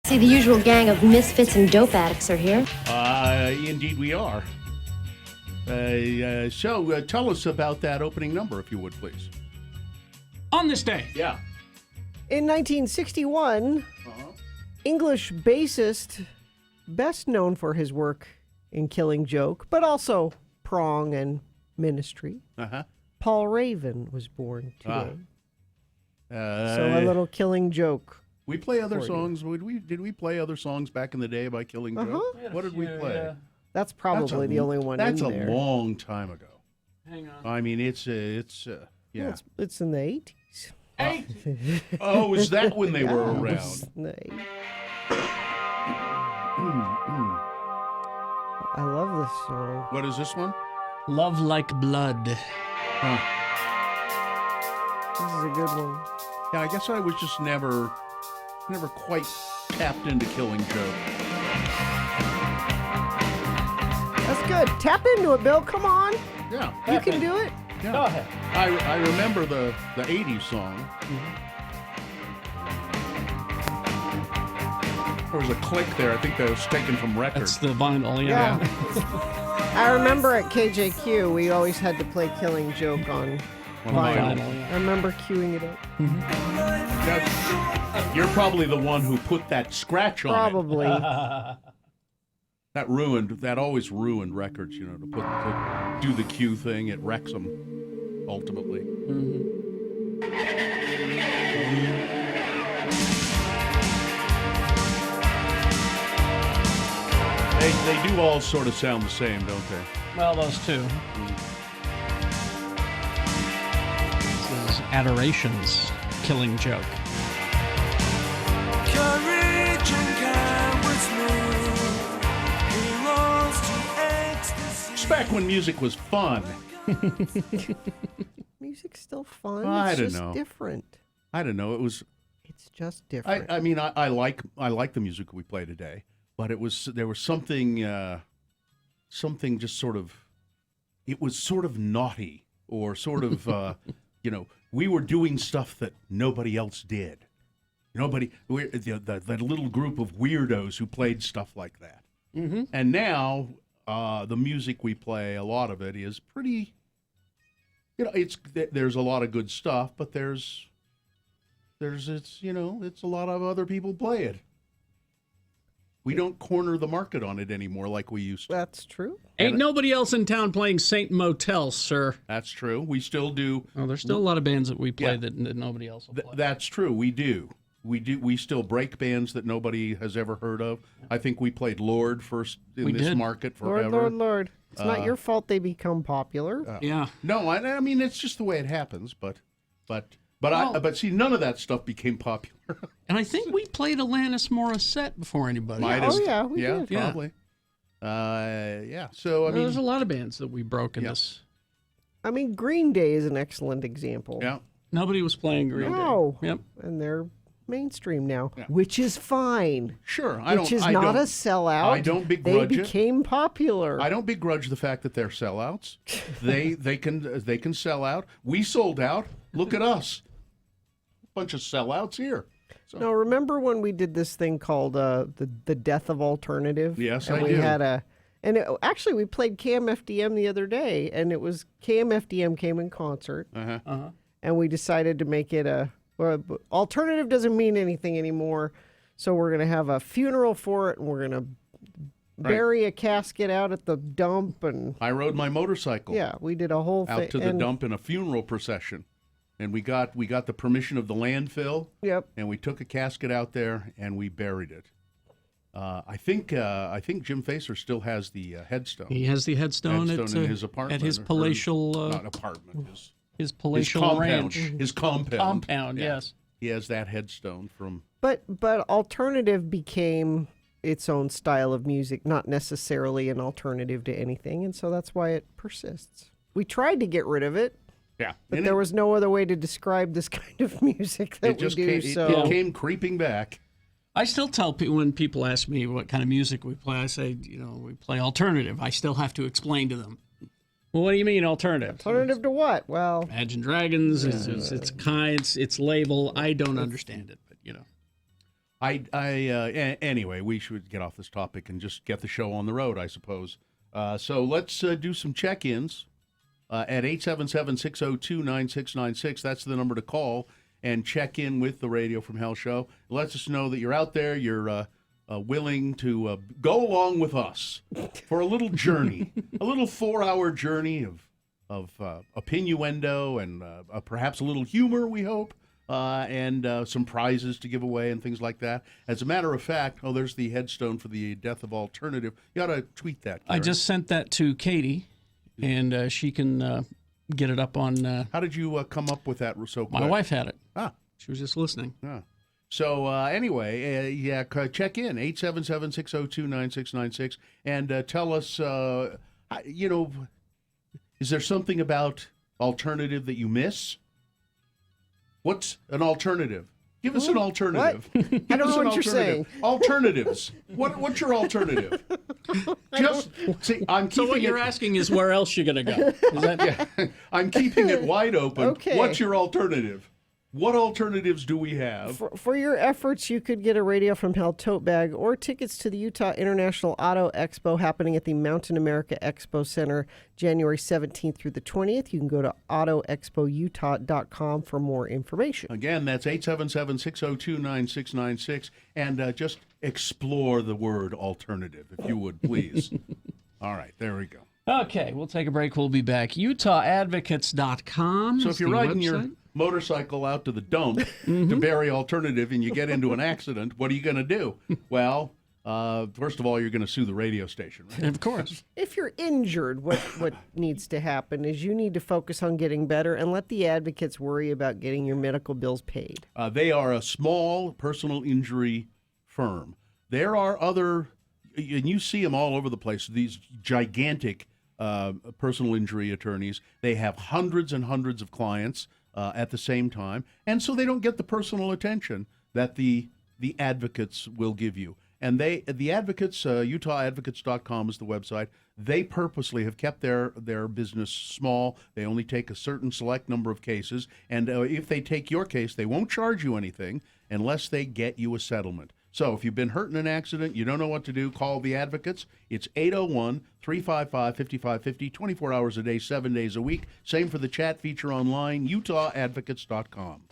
See, the usual gang of misfits and dope addicts are here. Indeed we are. So tell us about that opening number, if you would, please. On this day. Yeah. In 1961, English bassist, best known for his work in Killing Joke, but also Prong and Ministry, Paul Raven was born today. So a little Killing Joke. We play other songs. Did we play other songs back in the day by Killing Joke? What did we play? That's probably the only one in there. That's a long time ago. Hang on. I mean, it's yeah. It's in the 80s. Oh, is that when they were It's around? in the 80s. I love this song. What is this one? Love Like Blood. This is a good one. Yeah, I guess I was just never quite tapped into Killing Joke. That's good. Tap into it, Bill. Come on. Yeah. You can do it. Yeah. Go ahead. I remember the 80s song. There was a click there. I think that was taken from records. That's the vinyl, yeah. I remember at KJQ, we always had to play Killing Joke on vinyl. Vinyl, I remember queuing it up. You're probably the one who put that scratch on it. Probably. That always ruined records, to do the cue thing. It wrecks them, ultimately. They do all sort of sound the same, don't they? Well, those two. This is Adoration's Killing Joke. Courage and come with me. Heroes to ecstasy. It's back when music was fun. Music's still fun. I It's don't just know. different. I don't know. It was. It's just different. I mean, I like the music we play today, but there was something just sort of. It was sort of naughty, or sort of we were doing stuff that nobody else did. The little group of weirdos who played stuff like that. Mm-hmm. And now the music we play, a lot of it is pretty. There's a lot of good stuff, but it's a lot of other people play it. We don't corner the market on it anymore like we used to. That's true. Ain't nobody else in town playing Saint Motel, sir. That's true. We still do. Well, there's still a lot of bands that we play Yeah. that nobody else will play. That's true. We do. We still break bands that nobody has ever heard of. I think we played Lord first in this did. market forever. Lord. It's not your fault they become popular. Yeah. No, I mean it's just the way it happens. But see, none of that stuff became popular. And I think we played Alanis Morissette before anybody. Might else. have- we did. Yeah. Probably. Yeah. So I mean, There's a lot of bands that we broke in Yeah. this. I mean, Green Day is an excellent example. yeah. Nobody was playing Green No. Day. Yep. And they're mainstream now, Yeah. which is fine. Sure. Which is not a sellout. I don't begrudge They it. became popular. I don't begrudge the fact that they're sellouts. they can sell out. We sold out. Look at us. Bunch of sellouts here. So, No, remember when we did this thing called the Death of Alternative? Yes, and I we do. had actually we played KMFDM the other day, and it was KMFDM came in concert, and we decided to make it alternative doesn't mean anything anymore, so we're gonna have a funeral for it, and we're gonna bury a casket out at the dump, and I rode my motorcycle yeah, we did a whole thing out to the dump in a funeral procession, and we got the permission of the landfill. Yep. And we took a casket out there and we buried it. I think Jim Facer still has the headstone. He has the headstone, in at, his apartment. at his or palatial not apartment. His his palatial compound. ranch. His compound. Compound, Yeah. yes. He has that headstone from. But alternative became its own style of music, not necessarily an alternative to anything, and so that's why it persists. We tried to get rid of it, Yeah. but And there was no other way to describe this kind of music that it just we do. it came creeping back. I still tell people when people ask me what kind of music we play, I say, we play alternative. I still have to explain to them. Well, what do you mean alternative? Alternative to what? Well, Imagine Dragons, it's label. I don't understand it, but Anyway, we should get off this topic and just get the show on the road, I suppose. So let's do some check-ins at 877-602-9696. That's the number to call and check in with the Radio from Hell show. It lets us know that you're out there, you're willing to go along with us for a little journey, a little 4-hour journey of opinnuendo and perhaps a little humor, we hope. And some prizes to give away and things like that. As a matter of fact, there's the headstone for the death of alternative. You ought to tweet that, Karen. I just sent that to Katie, and she can get it up on. How did you come up with that so quick? My wife had it. Ah. She was just listening. Ah. So anyway, check in, 877-602-9696, and tell us, is there something about alternative that you miss? What's an alternative? Give us an alternative. I don't know what you're saying. Alternatives. What's your alternative? Just see, I'm keeping So what you're asking is where else you're going to go? Is that? Yeah, I'm keeping it wide open. Okay. What's your alternative? What alternatives do we have? For your efforts, you could get a Radio from Hell tote bag or tickets to the Utah International Auto Expo happening at the Mountain America Expo Center January 17th through the 20th. You can go to autoexpoutah.com for more information. Again, that's 877-602-9696, and just explore the word alternative, if you would, please. All right, there we go. Okay, we'll take a break. We'll be back. UtahAdvocates.com. So is if you're the riding your website. motorcycle out to the dump to bury alternative and you get into an accident, what are you going to do? Well, first of all, you're going to sue the radio station, right? Of course. If you're injured, what needs to happen is you need to focus on getting better and let the advocates worry about getting your medical bills paid. They are a small personal injury firm. There are other, and you see them all over the place, these gigantic personal injury attorneys. They have hundreds and hundreds of clients at the same time, and so they don't get the personal attention that the advocates will give you. And the advocates, UtahAdvocates.com is the website. They purposely have kept their business small. They only take a certain select number of cases, and if they take your case, they won't charge you anything unless they get you a settlement. So if you've been hurt in an accident, you don't know what to do, call the advocates. It's 801-355-5550, 24 hours a day, 7 days a week. Same for the chat feature online, UtahAdvocates.com.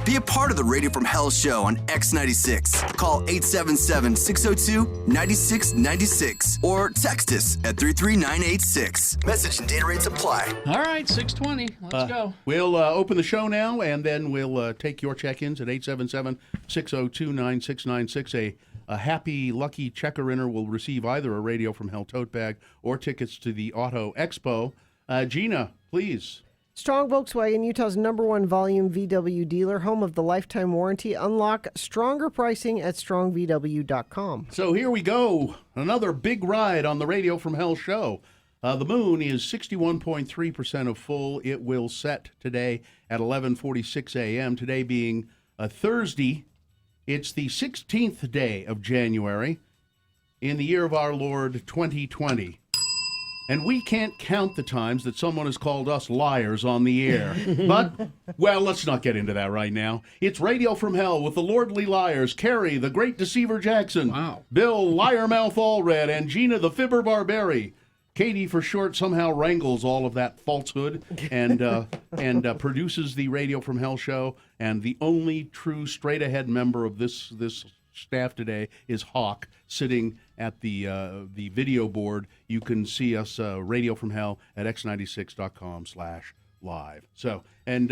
Be a part of the Radio from Hell show on X96. Call 877-602-9696 or text us at 33986. Message and data rates apply. All right, 6:20. Let's go. We'll open the show now, and then we'll take your check-ins at 877-602-9696. A happy, lucky checker-inner will receive either a Radio from Hell tote bag or tickets to the Auto Expo. Gina, please. Strong Volkswagen, Utah's #1 volume VW dealer, home of the lifetime warranty. Unlock stronger pricing at strongvw.com. So here we go. Another big ride on the Radio from Hell show. The moon is 61.3% of full. It will set today at 11:46 a.m. Today being a Thursday. It's the 16th day of January in the year of our Lord 2020. And we can't count the times that someone has called us liars on the air. But, well, let's not get into that right now. It's Radio from Hell with the Lordly Liars, Carrie, the Great Deceiver Jackson, Wow. Bill, Liarmouth Allred, and Gina, the Fibber Barberi. Katie, for short, somehow wrangles all of that falsehood and produces the Radio from Hell show. And the only true straight-ahead member of this staff today is Hawk, sitting at the video board. You can see us Radio from Hell at x96.com/live. So, and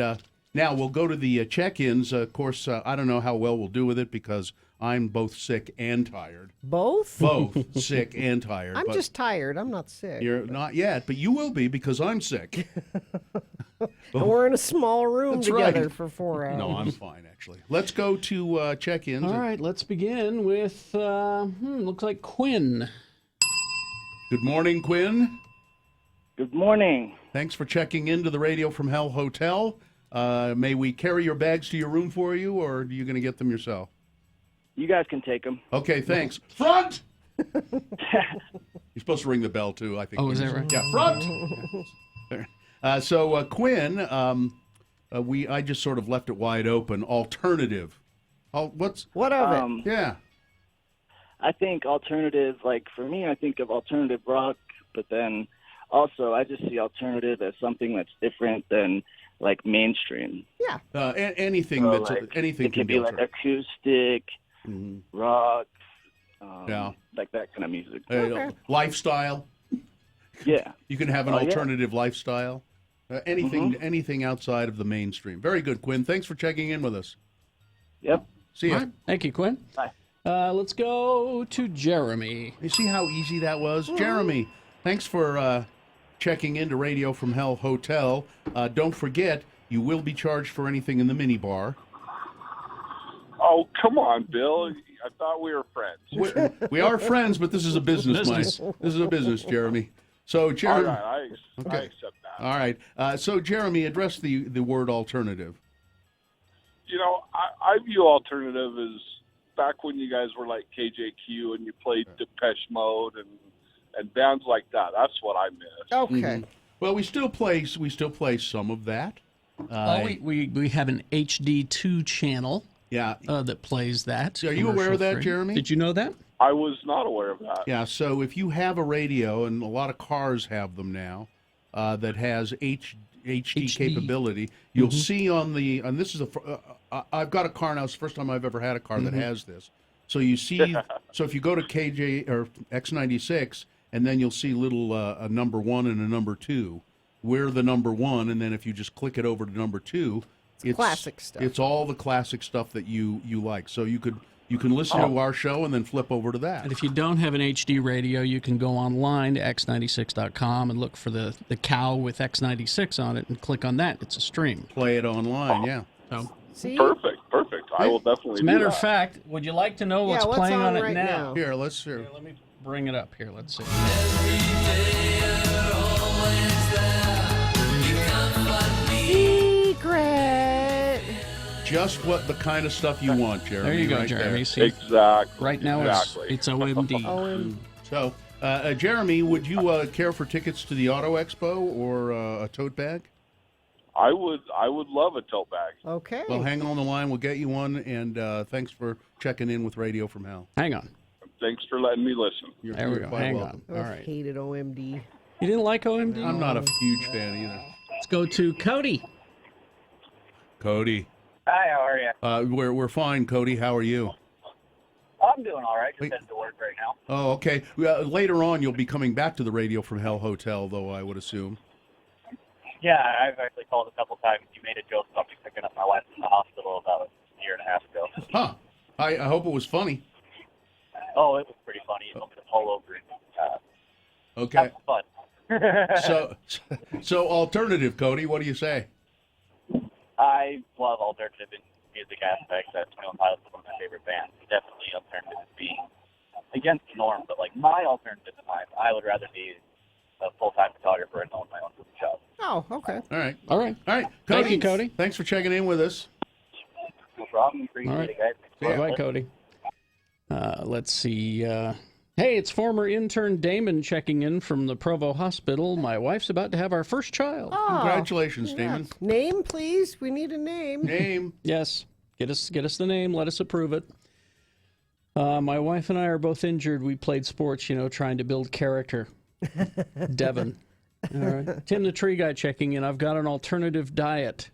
now we'll go to the check-ins. Of course, I don't know how well we'll do with it because I'm both sick and tired. Both? Both sick and tired. I'm but just tired. I'm not sick. You're not yet, but you will be because I'm sick. And we're in a small room That's together right. for 4 hours. No, I'm fine, actually. Let's go to check-ins. All right, let's begin with, looks like Quinn. Good morning, Quinn. Good morning. Thanks for checking into the Radio from Hell Hotel. May we carry your bags to your room for you, or are you going to get them yourself? You guys can take them. Okay, thanks. Front! You're supposed to ring the bell, too, I think. Oh, is that right? Yeah, front! So, Quinn, I just sort of left it wide open. Alternative. What of it? Yeah. I think alternative, like for me, I think of alternative rock, but then also I just see alternative as something that's different than like mainstream. Yeah. Anything So, that's like, anything it can be like alternative. acoustic, rock, Yeah. like that kind of music. Lifestyle. Yeah. You can have an Oh, yeah. alternative lifestyle. Anything outside of the mainstream. Very good, Quinn. Thanks for checking in with us. Yep. See ya. All right, thank you, Quinn. Bye. Let's go to Jeremy. You see how easy that was? Jeremy, thanks for checking into Radio from Hell Hotel. Don't forget, you will be charged for anything in the minibar. Oh, come on, Bill. I thought we were friends. We are friends, but this is a business, Mike. This is a business, Jeremy. So, All Jeremy. right, I accept that. All right. So, Jeremy, address the word alternative. You know, I view alternative as back when you guys were like KJQ and you played Depeche Mode and bands like that. That's what I miss. Okay. Well, we still play some of that. We have an HD2 channel Yeah. that plays that. Are you aware of that, commercial-free. Jeremy? Did you know that? I was not aware of that. Yeah, so if you have a radio, and a lot of cars have them now, that has HD capability, you'll see on the, and this is I've got a car now, it's the first time I've ever had a car that has this. So you see, so if you go to KJ or X96, and then you'll see little a number 1 and a number 2. We're the number 1, and then if you just click it over to number 2, it's classic stuff. It's all the classic stuff that you like. So you can listen to our show and then flip over to that. And if you don't have an HD radio, you can go online to x96.com and look for the cow with X96 on it and click on that. It's a stream. Play it online, yeah. So, See? Perfect. I will definitely as a matter do of that. fact, would you like to know what's what's playing on it right now? Here, let's hear. Here, let me bring it up here. Let's see. Secret. Just what the kind of stuff you want, Jeremy. There you go, right Jeremy. there. See, Exactly. right now exactly. it's OMD. So, Jeremy, would you care for tickets to the Auto Expo or a tote bag? I would love a tote bag. Okay. Well, hang on the line. We'll get you one. And thanks for checking in with Radio from Hell. Hang on. Thanks for letting me listen. There we go. quite Hang welcome. on. All right. Hated OMD. You didn't like OMD? I'm not a huge fan either. Let's go to Cody. Cody. Hi, how are you? We're fine, Cody. How are you? I'm doing all right. Just Wait. heading to work right now. Oh, okay. Later on, you'll be coming back to the radio from Hell Hotel, though, I would assume. Yeah, I've actually called a couple times. You made a joke about me picking up my wife from the hospital about a year and a half ago. Huh. I hope it was funny. Oh, it was pretty funny. You told me to pull over and Okay. have some fun. So alternative, Cody. What do you say? I love alternative in music aspects. That's Twenty One Pilots is one of my favorite bands. Definitely alternative is being against the norm, but like my alternative in life, I would rather be a full-time photographer and own my own movie shop. Oh, okay. All right. All right. All right. Thank you, Cody. Thanks for checking in with us. No problem. Appreciate All right. it, guys. Bye, Cody. Let's see. Hey, it's former intern Damon checking in from the Provo Hospital. My wife's about to have our first child. Oh, Congratulations, Damon. Name, please. We need a name. Name. Yes. Get us the name. Let us approve it. My wife and I are both injured. We played sports, trying to build character. Devin. All right. Tim the Tree Guy checking in. I've got an alternative diet.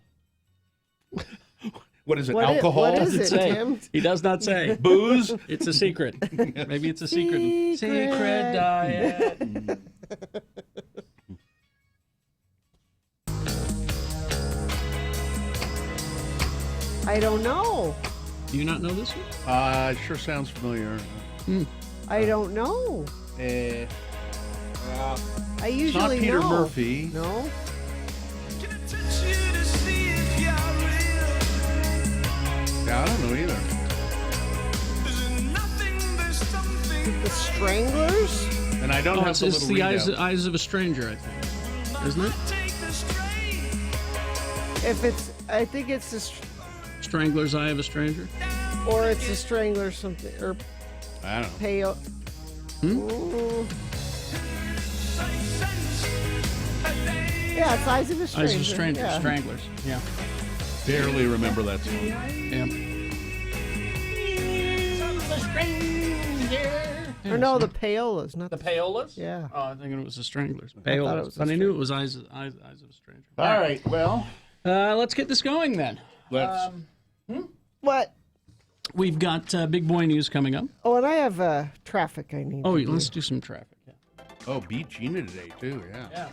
What is it? What alcohol? what is Doesn't it, say. Tim? He does not say. Booze? It's a secret. Maybe it's a secret. Secret. Diet. I don't know. Do you not know this one? Sure sounds familiar. I don't know. I It's usually not Peter know. Murphy. No. Can I touch you to see if you're real? Yeah, I don't know either. Is it nothing, there's something. The Stranglers? And I don't Oh, have it's the the little eyes, readout. eyes of a Stranger, I think. Isn't it? Take the strain. If it's, I think it's the, Strangler's Eye of a Stranger? or it's the Strangler something, or I don't know. Pale. Ooh. Yeah, it's Eyes of a Stranger. Eyes of a Stranger. Yeah. Stranglers. Yeah. Barely remember that song. Yeah. Or no, the Paolas, not The Paolas? Yeah. Oh, I think it was the Stranglers. thought Paolas. it was the But I knew it was Eyes of a Stranger. All right, well, Let's get this going then. let's. What? We've got big boy news coming up. Oh, and I have traffic I need. Oh, to do. let's do some traffic. Yeah. Oh, beat Gina today, too, yeah.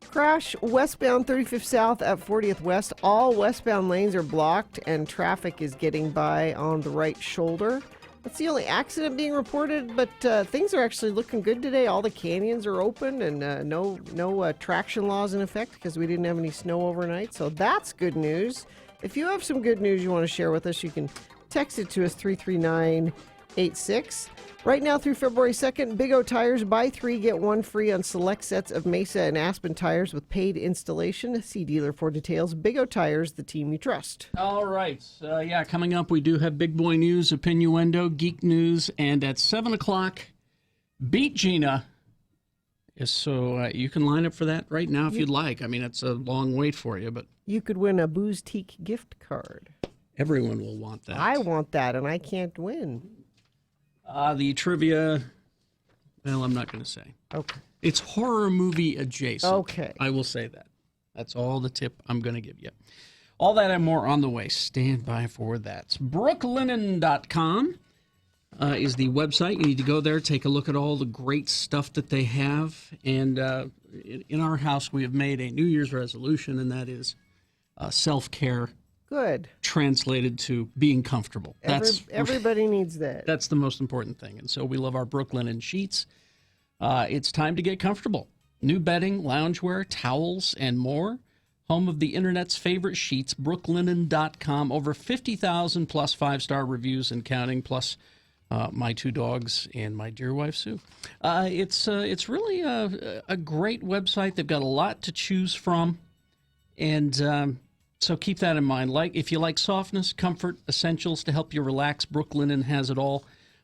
Crash westbound 35th South at 40th West. All westbound lanes are blocked and traffic is getting by on the right shoulder. That's the only accident being reported, but things are actually looking good today. All the canyons are open and no traction laws in effect because we didn't have any snow overnight. So that's good news. If you have some good news you want to share with us, you can text it to us 33986. Right now through February 2nd, Big O Tires, buy 3, get 1 free on select sets of Mesa and Aspen tires with paid installation. See dealer for details. Big O Tires, the team you trust. All right. Coming up, we do have big boy news, opinioendo, geek news, and at 7 o'clock, Beat Gina. So you can line up for that right now if you'd like. I mean, it's a long wait for you, but You could win a Booze-Teak gift card. everyone will want that. I want that, and I can't win. The trivia, well, I'm not going to say. Okay. It's horror movie adjacent. Okay. I will say that. That's all the tip I'm going to give you. All that and more on the way. Stand by for that. Brooklinen.com is the website. You need to go there, take a look at all the great stuff that they have. And in our house, we have made a New Year's resolution, and that is self-care Good. translated to being comfortable. Everybody needs that. That's the most important thing. And so we love our Brooklinen sheets. It's time to get comfortable. New bedding, loungewear, towels, and more. Home of the internet's favorite sheets, brooklinen.com. Over 50,000 plus 5-star reviews and counting, plus my 2 dogs and my dear wife, Sue. It's really a great website. They've got a lot to choose from. And so keep that in mind. Like if you like softness, comfort, essentials to help you relax, Brooklinen has it all.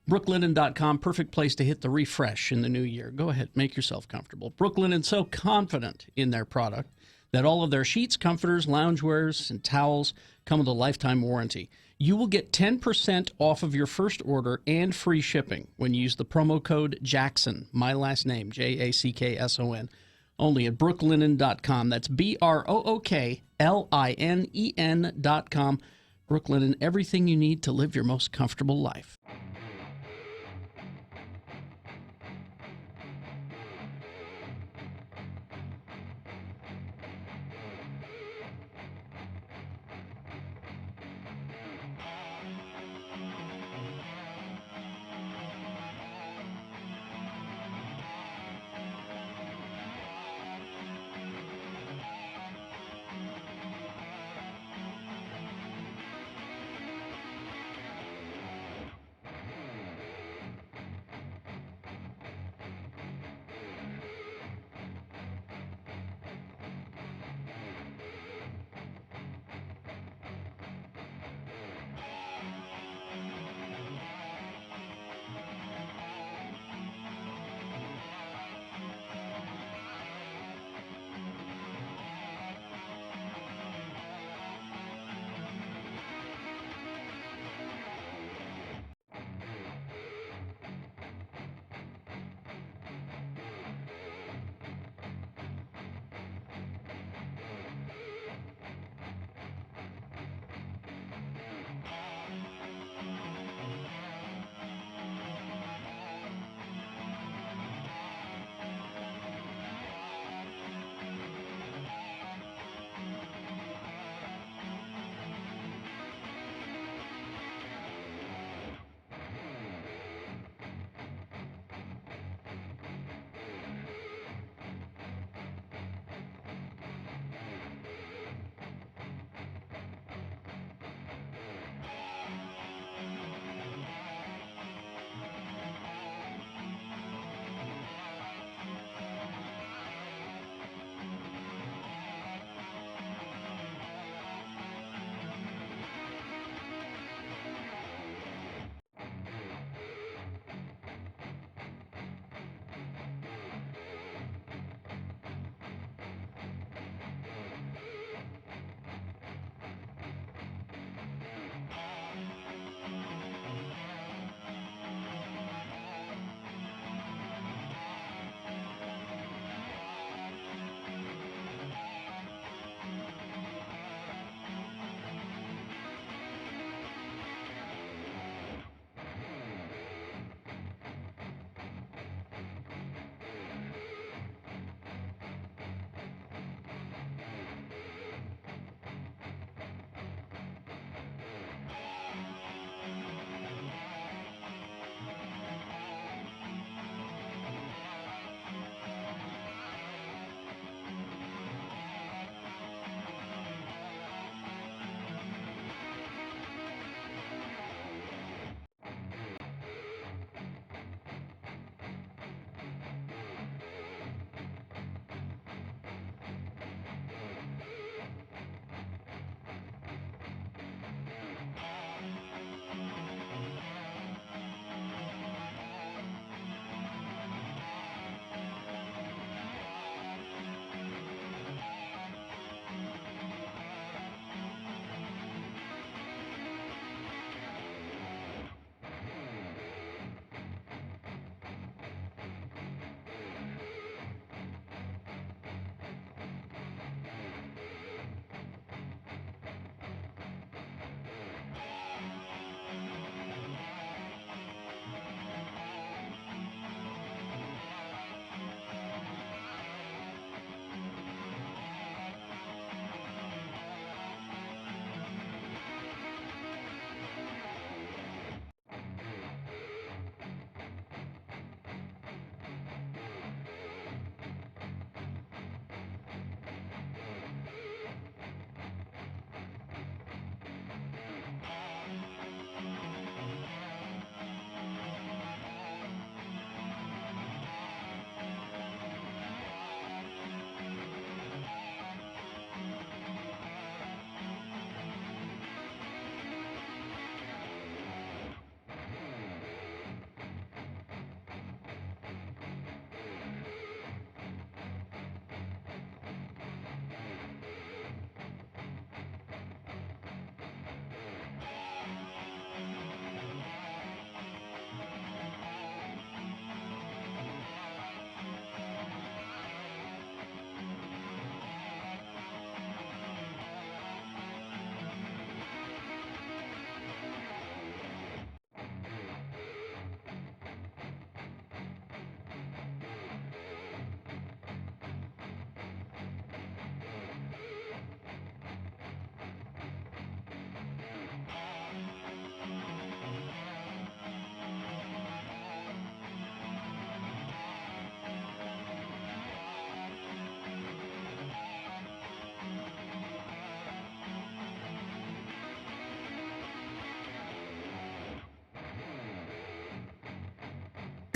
Brooklinen.com, perfect place to hit the refresh in the new year. Go ahead, make yourself comfortable. Brooklinen so confident in their product that all of their sheets, comforters, loungewears, and towels come with a lifetime warranty. You will get 10% off of your first order and free shipping when you use the promo code JACKSON, my last name, JACKSON. Only at brooklinen.com. That's BROOKLINEN.com. Brooklinen, everything you need to live your most comfortable life.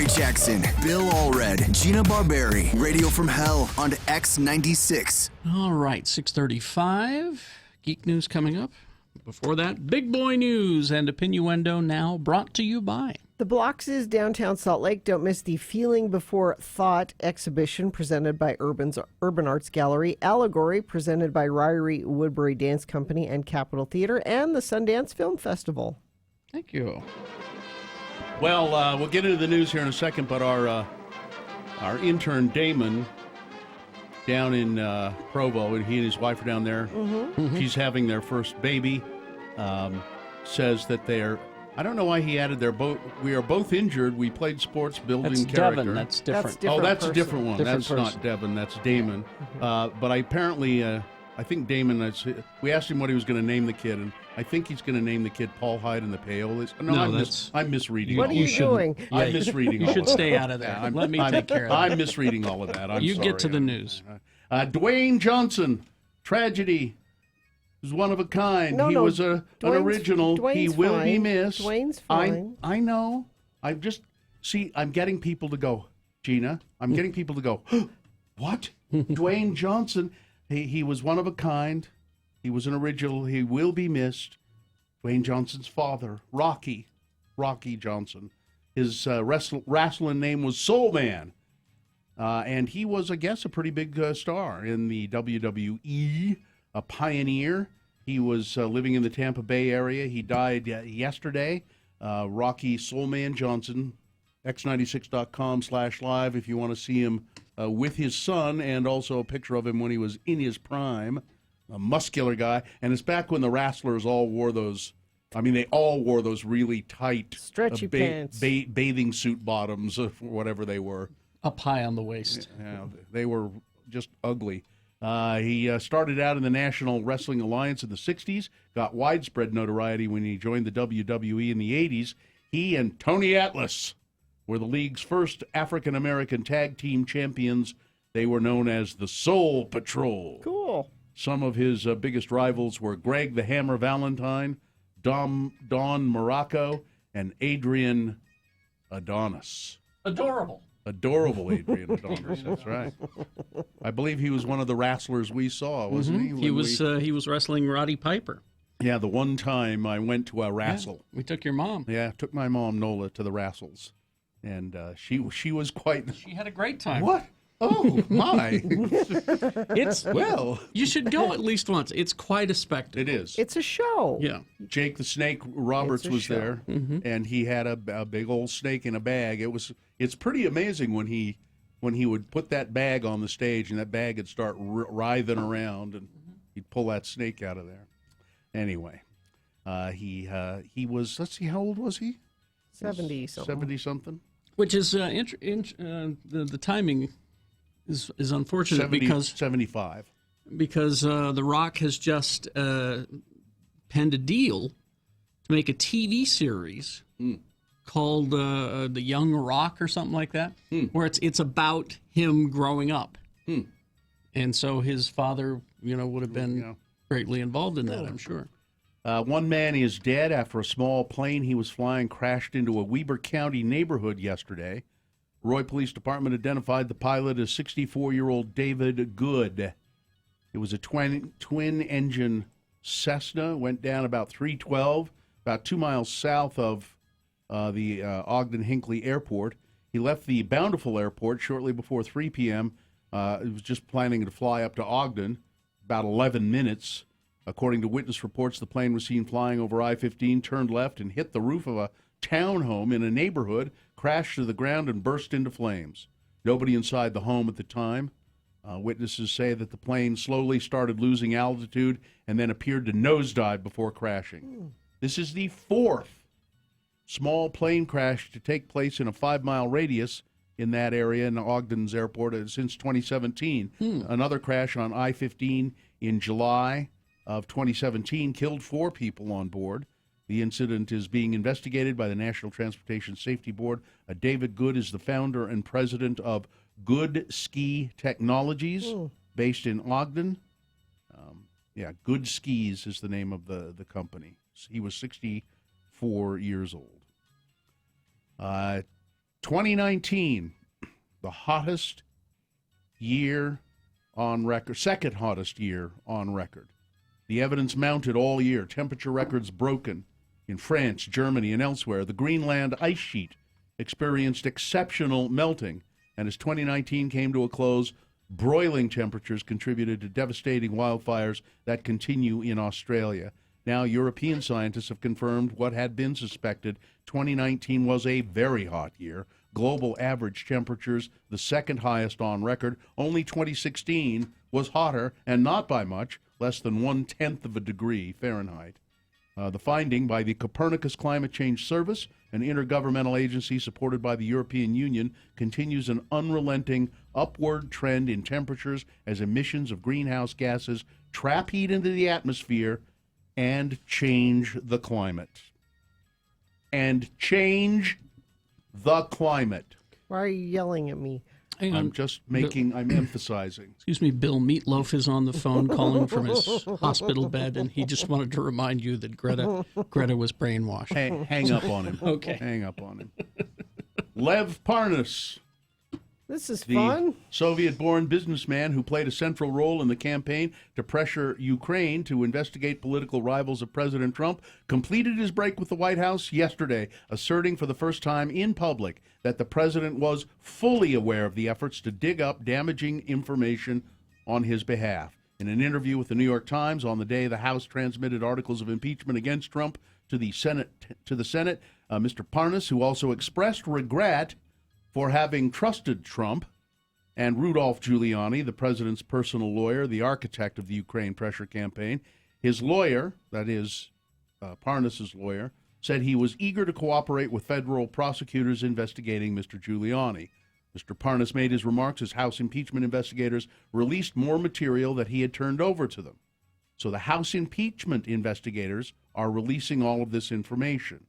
Gary Jackson, Bill Allred, Gina Barberi. Radio from Hell on X96. All right, 6:35. Geek news coming up. Before that, big boy news and Opinioendo now brought to you by. The Blox's downtown Salt Lake. Don't miss the Feeling Before Thought exhibition presented by Urban Arts Gallery, Allegory presented by Ryrie Woodbury Dance Company and Capitol Theater, and the Sundance Film Festival. Thank you. Well, we'll get into the news here in a second, but our intern Damon down in Provo, and he and his wife are down there. She's having their first baby. Says that they're. I don't know why he added their both. We are both injured. We played sports building That's character. Devin. That's different. That's a different one. Different that's person. not Devin. That's Damon. But I apparently, I think Damon. We asked him what he was going to name the kid, and I think he's going to name the kid Paul Hyde and the Pale. I'm misreading. What all are you of that. doing? I'm misreading. You all should of stay that. out of there. Yeah, Let me take care of that. I'm misreading all of that. I'm You sorry. get to the news. Dwayne Johnson, tragedy. He was one of a kind. No, he no, was an original. He Dwayne's will be fine. missed. Dwayne's fine. I know. I'm getting people to go, Gina. I'm getting people to go, what? Dwayne Johnson. He was one of a kind. He was an original. He will be missed. Dwayne Johnson's father, Rocky Johnson. His wrestling name was Soul Man. And he was, I guess, a pretty big star in the WWE, a pioneer. He was living in the Tampa Bay area. He died yesterday. Rocky Soulman Johnson, x96.com/live if you want to see him with his son, and also a picture of him when he was in his prime. A muscular guy. And it's back when the wrestlers all wore those. I mean, they all wore those really tight Stretchy pants. bathing suit bottoms, or whatever they were. Up high on the waist. Yeah, they were just ugly. He started out in the National Wrestling Alliance in the 60s, got widespread notoriety when he joined the WWE in the 80s. He and Tony Atlas were the league's first African-American tag team champions. They were known as the Soul Patrol. Cool. Some of his biggest rivals were Greg the Hammer Valentine, Don Morocco, and Adrian Adonis. Adorable Adrian Adonis. That's right. I believe he was one of the wrestlers we saw, wasn't he? He was wrestling Roddy Piper. Yeah, the one time I went to a wrestle. We took your mom. Yeah, took my mom Nola to the wrestles, and she was quite. She had a great time. What? Oh my! It's Well, you should go at least once. It's quite a spectacle. it is. It's a show. Yeah. Jake the Snake Roberts It's a was show. there, and he had a big old snake in a bag. It's pretty amazing when he would put that bag on the stage, and that bag would start writhing around, and he'd pull that snake out of there. Anyway, he was. Let's see, how old was he? 70 something. 70 something. Which is the timing is unfortunate because 75. The Rock has just penned a deal to make a TV series called The Young Rock or something like that, where it's about him growing up. And so his father, would have been greatly involved in that, I'm sure. One man is dead after a small plane he was flying crashed into a Weber County neighborhood yesterday. Roy Police Department identified the pilot as 64-year-old David Good. It was a twin-engine Cessna, went down about 312, about 2 miles south of the Ogden-Hinckley Airport. He left the Bountiful Airport shortly before 3 p.m. He was just planning to fly up to Ogden, about 11 minutes. According to witness reports, the plane was seen flying over I-15, turned left, and hit the roof of a townhome in a neighborhood, crashed to the ground, and burst into flames. Nobody inside the home at the time. Witnesses say that the plane slowly started losing altitude and then appeared to nosedive before crashing. This is the fourth small plane crash to take place in a 5-mile radius in that area in Ogden's airport since 2017. Another crash on I-15 in July of 2017 killed 4 people on board. The incident is being investigated by the National Transportation Safety Board. David Good is the founder and president of Good Ski Technologies, based in Ogden. Good Skis is the name of the company. He was 64 years old. 2019, the hottest year on record, second hottest year on record. The evidence mounted all year. Temperature records broken in France, Germany, and elsewhere. The Greenland ice sheet experienced exceptional melting, and as 2019 came to a close, broiling temperatures contributed to devastating wildfires that continue in Australia. Now, European scientists have confirmed what had been suspected. 2019 was a very hot year. Global average temperatures, the second highest on record. Only 2016 was hotter, and not by much, less than 1/10 of a degree Fahrenheit. The finding by the Copernicus Climate Change Service, an intergovernmental agency supported by the European Union, continues an unrelenting upward trend in temperatures as emissions of greenhouse gases trap heat into the atmosphere and change the climate. And change the climate. Why are you yelling at me? Hang on. I'm emphasizing. Excuse me, Bill Meatloaf is on the phone calling from his hospital bed, and he just wanted to remind you that Greta was brainwashed. Hang up on him. Okay. Hang up on him. Lev Parnas, This is the fun. Soviet-born businessman who played a central role in the campaign to pressure Ukraine to investigate political rivals of President Trump, completed his break with the White House yesterday, asserting for the first time in public that the president was fully aware of the efforts to dig up damaging information on his behalf. In an interview with the New York Times on the day the House transmitted articles of impeachment against Trump to the Senate, Mr. Parnas, who also expressed regret for having trusted Trump and Rudolph Giuliani, the president's personal lawyer, the architect of the Ukraine pressure campaign. His lawyer, that is Parnas's lawyer, said he was eager to cooperate with federal prosecutors investigating Mr. Giuliani. Mr. Parnas made his remarks as House impeachment investigators released more material that he had turned over to them. So the House impeachment investigators are releasing all of this information.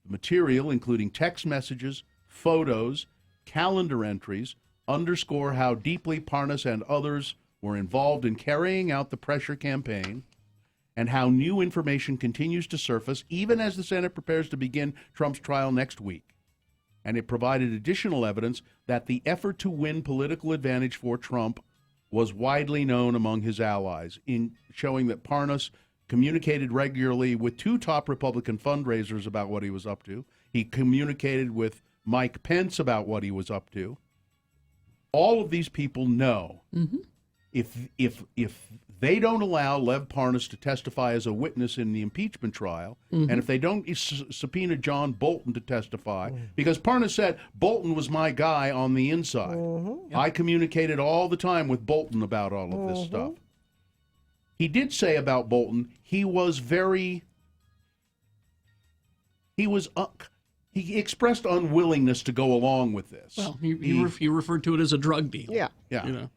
The material, including text messages, photos, calendar entries, underscore how deeply Parnas and others were involved in carrying out the pressure campaign, and how new information continues to surface even as the Senate prepares to begin Trump's trial next week. And it provided additional evidence that the effort to win political advantage for Trump was widely known among his allies, in showing that Parnas communicated regularly with two top Republican fundraisers about what he was up to. He communicated with Mike Pence about what he was up to. All of these people know if they don't allow Lev Parnas to testify as a witness in the impeachment trial, and if they don't subpoena John Bolton to testify, because Parnas said, Bolton was my guy on the inside. I communicated all the time with Bolton about all of this stuff. He did say about Bolton, he expressed unwillingness to go along with this. Well, he referred to it as a drug deal. Yeah. Yeah. You know.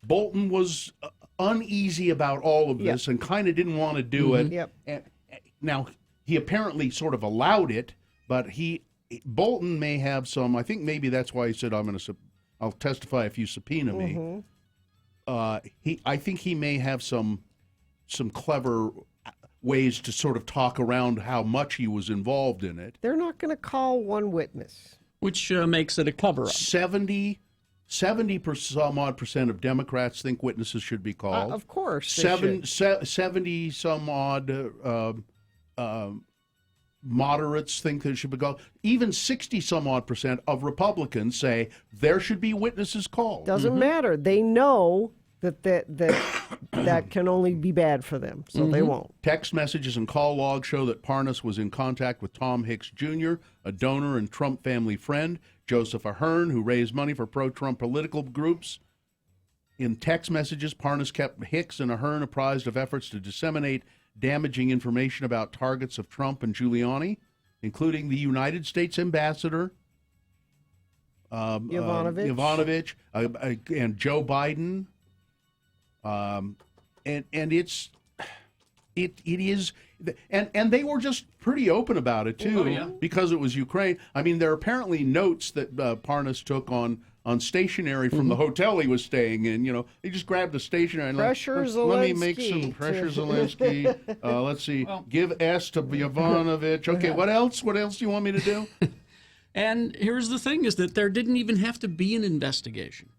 Bolton was uneasy about all of this and kind of didn't want to do it. Yep. Now, he apparently sort of allowed it, but Bolton may have some, I think maybe that's why he said, I'll testify if you subpoena me. I think he may have some clever ways to sort of talk around how much he was involved in it. They're not going to call one witness. Which makes it a cover-up. 70 some odd percent of Democrats think witnesses should be called. Of course. they should. 70 some odd moderates think there should be called. Even 60 some odd percent of Republicans say there should be witnesses called. Doesn't matter. They know that can only be bad for them, so they won't. Text messages and call logs show that Parnas was in contact with Tom Hicks Jr., a donor and Trump family friend, Joseph Ahern, who raised money for pro-Trump political groups. In text messages, Parnas kept Hicks and Ahern apprised of efforts to disseminate damaging information about targets of Trump and Giuliani, including the United States ambassador, Yovanovitch, and Joe Biden. And it is, and they were just pretty open about it too, because it was Ukraine. I mean, there are apparently notes that Parnas took on stationery from the hotel he was staying in. You know, he just grabbed the stationery and let me make some pressure Zelensky. Let's see, give S to Yovanovitch. Okay, what else? What else do you want me to do? And here's the thing is that there didn't even have to be an investigation.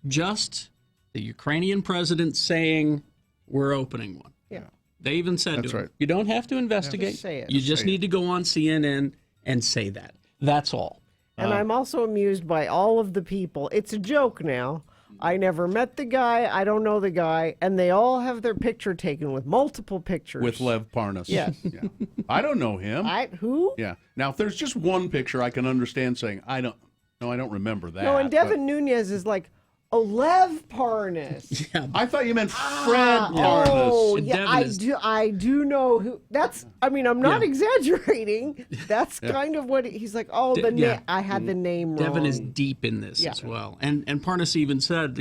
Just the Ukrainian president saying, we're opening one. Yeah. They even said That's to him, right. you don't have to investigate. Just say it. You just need to go on CNN and say that. That's all. And I'm also amused by all of the people. It's a joke now. I never met the guy. I don't know the guy. And they all have their picture taken with multiple pictures. With Lev Parnas. Yes. Yeah. I don't know him. Who? Yeah. Now, if there's just one picture, I can understand saying, I don't remember that. No, and but- Devin Nunes is like, Lev Parnas. Yeah. I thought you meant Fred Parnas. Oh, And yeah, Devin I do know who. That's. I mean, I'm not exaggerating. That's kind of what he's like. Oh, yeah. I had the name wrong. Devin is deep in this Yeah. as well. And Parnas even said,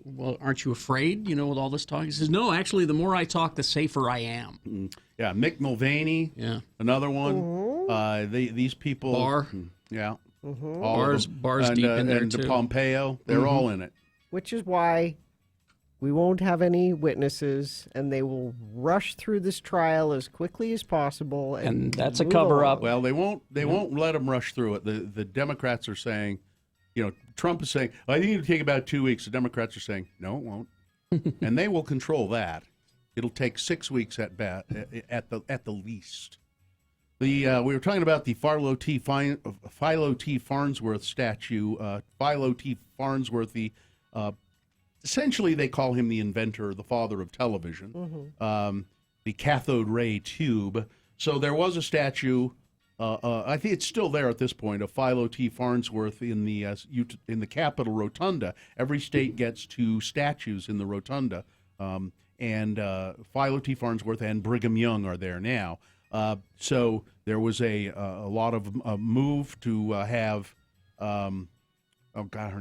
well, aren't you afraid, with all this talk? He says, no, actually, the more I talk, the safer I am. Yeah, Mick Mulvaney. Yeah. Another one. These people. Barr. Yeah. Mm-hmm. All of them. Barr's and, deep in there, and too. Pompeo. They're all in it. Which is why we won't have any witnesses, and they will rush through this trial as quickly as possible. And that's a move cover-up. along. Well, they won't. They won't let them rush through it. The Democrats are saying, Trump is saying, I think it'll take about 2 weeks. The Democrats are saying, no, it won't, and they will control that. It'll take 6 weeks at the least. We were talking about the Philo T. Farnsworth statue. Philo T. Farnsworth, essentially they call him the inventor, the father of television, the cathode ray tube. So there was a statue. I think it's still there at this point, of Philo T. Farnsworth in the Capitol Rotunda. Every state gets 2 statues in the Rotunda, and Philo T. Farnsworth and Brigham Young are there now. So there was a lot of move to have, her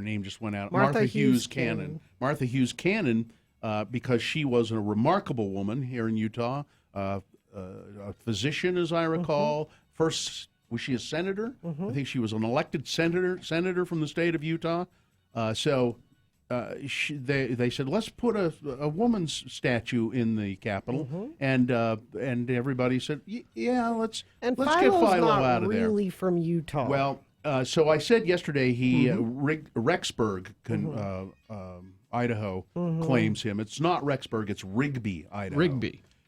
name just went out. Martha Hughes Cannon. Cannon. Martha Hughes Cannon, because she was a remarkable woman here in Utah, a physician, as I recall. First, was she a senator? I think she was an elected senator from the state of Utah. They said, let's put a woman's statue in the Capitol, and everybody said, yeah, let's get Philo not out of there. really from Utah. Well, so I said yesterday Rexburg, Idaho, claims him. It's not Rexburg, it's Rigby, Idaho.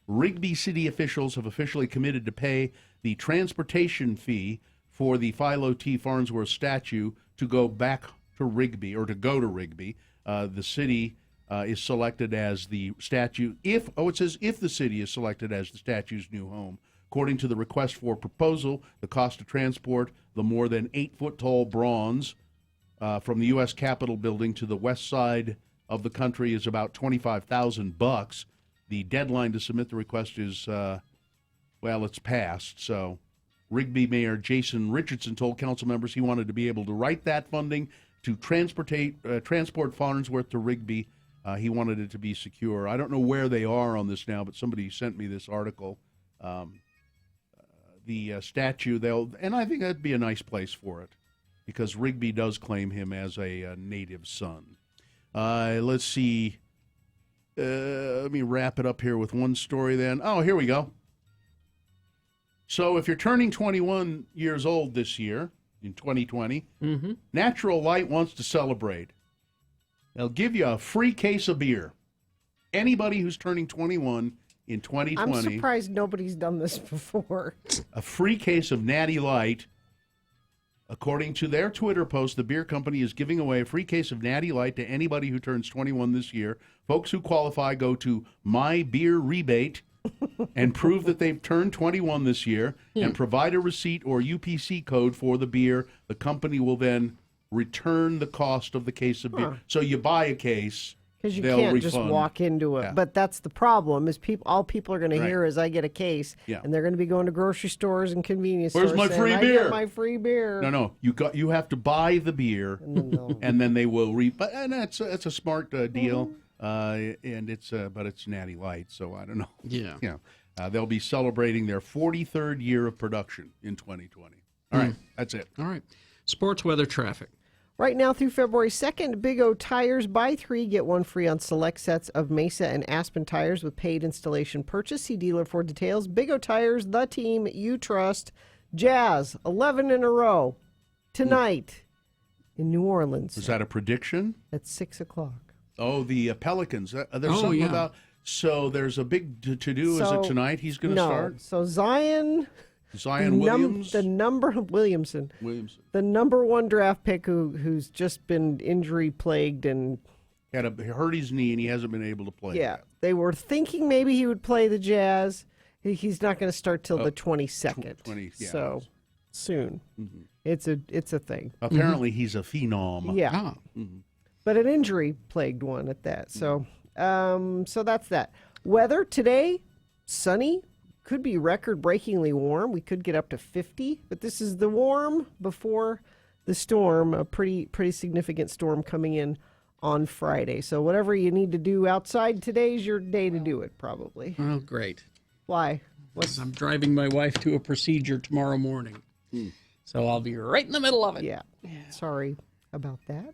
Rigby city officials have officially committed to pay the transportation fee for the Philo T. Farnsworth statue to go back to Rigby, or to go to Rigby. The city is selected as the statue. It says if the city is selected as the statue's new home. According to the request for proposal, the cost to transport the more than 8-foot-tall bronze from the U.S. Capitol building to the west side of the country is about $25,000. The deadline to submit the request is, it's passed. So Rigby Mayor Jason Richardson told council members he wanted to be able to write that funding to transport Farnsworth to Rigby. He wanted it to be secure. I don't know where they are on this now, but somebody sent me this article. The statue, and I think that'd be a nice place for it, because Rigby does claim him as a native son. Let's see. Let me wrap it up here with one story then. Oh, here we go. So if you're turning 21 years old this year, in 2020, Natural Light wants to celebrate. They'll give you a free case of beer. Anybody who's turning 21 in 2020. I'm surprised nobody's done this before. A free case of Natty Light. According to their Twitter post, the beer company is giving away a free case of Natty Light to anybody who turns 21 this year. Folks who qualify go to My Beer Rebate and prove that they've turned 21 this year and provide a receipt or UPC code for the beer. The company will then return the cost of the case of beer. So you buy a case. Because you they'll can't refund. just walk into it. Yeah. But that's the problem, is all people are going to hear is I get a case, and they're going to be going to grocery stores and convenience Where's stores my saying, free I beer? get my free beer. No. You have to buy the beer, and then they will and that's a smart deal. And it's Natty Light, so I don't know. Yeah. They'll be celebrating their 43rd year of production in 2020. All right, that's it. All right. Sports weather traffic. Right now through February 2nd, Big O Tires, buy 3, get 1 free on select sets of Mesa and Aspen tires with paid installation purchase. See dealer for details. Big O Tires, the team you trust. Jazz, 11 in a row tonight in New Orleans. Is that a prediction? At 6 o'clock. Oh, the Pelicans. There's something about. So there's a big to-do. Is it tonight he's going to start? So Zion Williams? Williamson. The number one draft pick who's just been injury plagued and hurt his knee and he hasn't been able to play. Yeah. yet. They were thinking maybe he would play the Jazz. He's not going to start till the 22nd. So soon. Mm-hmm. It's a thing. Apparently he's a phenom. Yeah. But an injury plagued one at that. So so that's that. Weather today, sunny. Could be record-breakingly warm. We could get up to 50, but this is the warm before the storm, a pretty significant storm coming in on Friday. So whatever you need to do outside, today's your day to do it, probably. Oh, great. Why? Because I'm driving my wife to a procedure tomorrow morning. So I'll be right in the middle of it. Yeah. Sorry about that.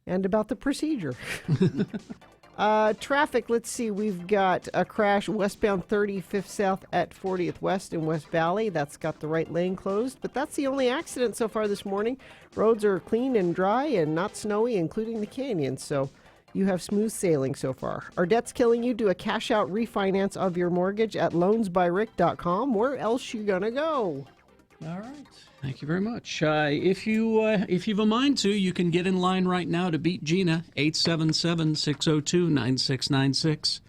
And about the procedure. Traffic, let's see. We've got a crash westbound 35th South at 40th West in West Valley. That's got the right lane closed, but that's the only accident so far this morning. Roads are clean and dry and not snowy, including the canyon, so you have smooth sailing so far. Are debts killing you? Do a cash-out refinance of your mortgage at loansbyrick.com. Where else you gonna go? All right. Thank you very much. If you've a mind to, you can get in line right now to beat Gina, 877-602-9696.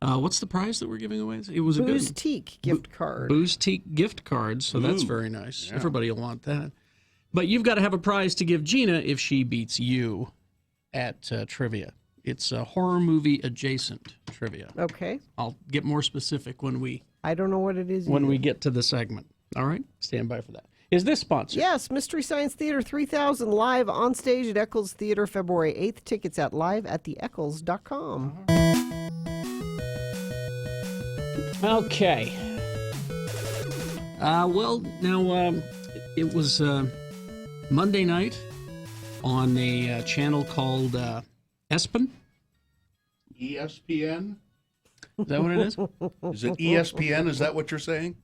What's the prize that we're giving away? It was a Booze good Teak gift card. Booze Teak gift cards, so that's very nice. Yeah. Everybody will want that. But you've got to have a prize to give Gina if she beats you at trivia. It's a horror movie adjacent trivia. Okay. I'll get more specific when we I don't know what it is when either. we get to the segment. All right? Stand by for that. Is this sponsored? Yes, Mystery Science Theater 3000 live on stage at Eccles Theater February 8th. Tickets at live@theeccles.com. Okay. It was Monday night on a channel called ESPN. ESPN? Is that what it is? Is it ESPN? Is that what you're saying?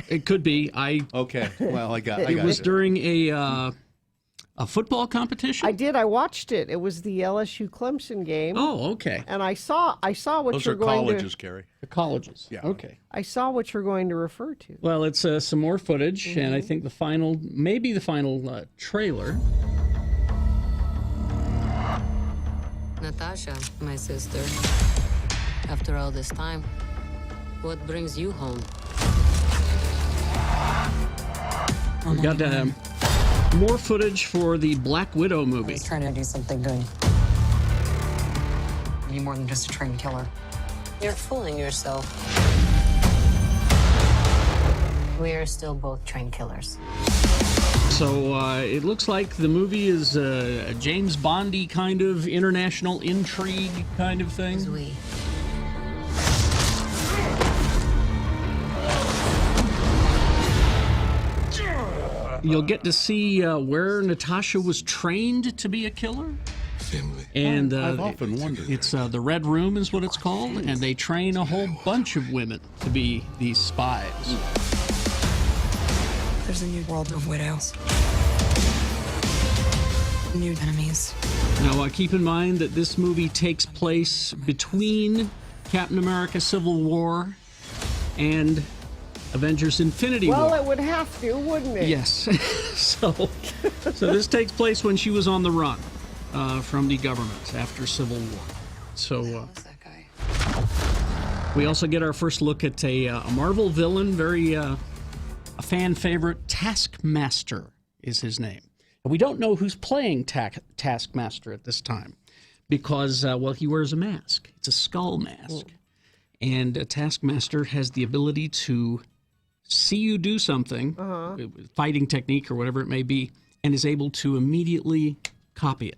It could be. Okay. Well, I got it. Was you. during a football competition? I did. I watched it. It was the LSU Clemson game. Oh, okay. And I saw what Those you're are going colleges, to. Kerry. The colleges. Yeah. Okay. I saw what you're going to refer to. Well, it's some more footage, and I think the final trailer. Natasha, my sister. After all this time, what brings you home? We got more footage for the Black Widow movie. I was trying to do something good. You're more than just a trained killer. You're fooling yourself. We're still both trained killers. So it looks like the movie is a James Bondy kind of international intrigue kind of thing. We. You'll get to see where Natasha was trained to be a killer. Family. And I've often wondered. It's the Red Room is what it's called, and they train a whole bunch of women to be these spies. There's a new world of widows. New enemies. Now, keep in mind that this movie takes place between Captain America: Civil War and Avengers: Infinity War. Well, it would have to, wouldn't it? Yes. so this takes place when she was on the run from the government after Civil War. So that guy? we also get our first look at a Marvel villain, very a fan favorite. Taskmaster is his name. And we don't know who's playing Taskmaster at this time because, he wears a mask. It's a skull mask. And Taskmaster has the ability to see you do something, fighting technique or whatever it may be, and is able to immediately copy it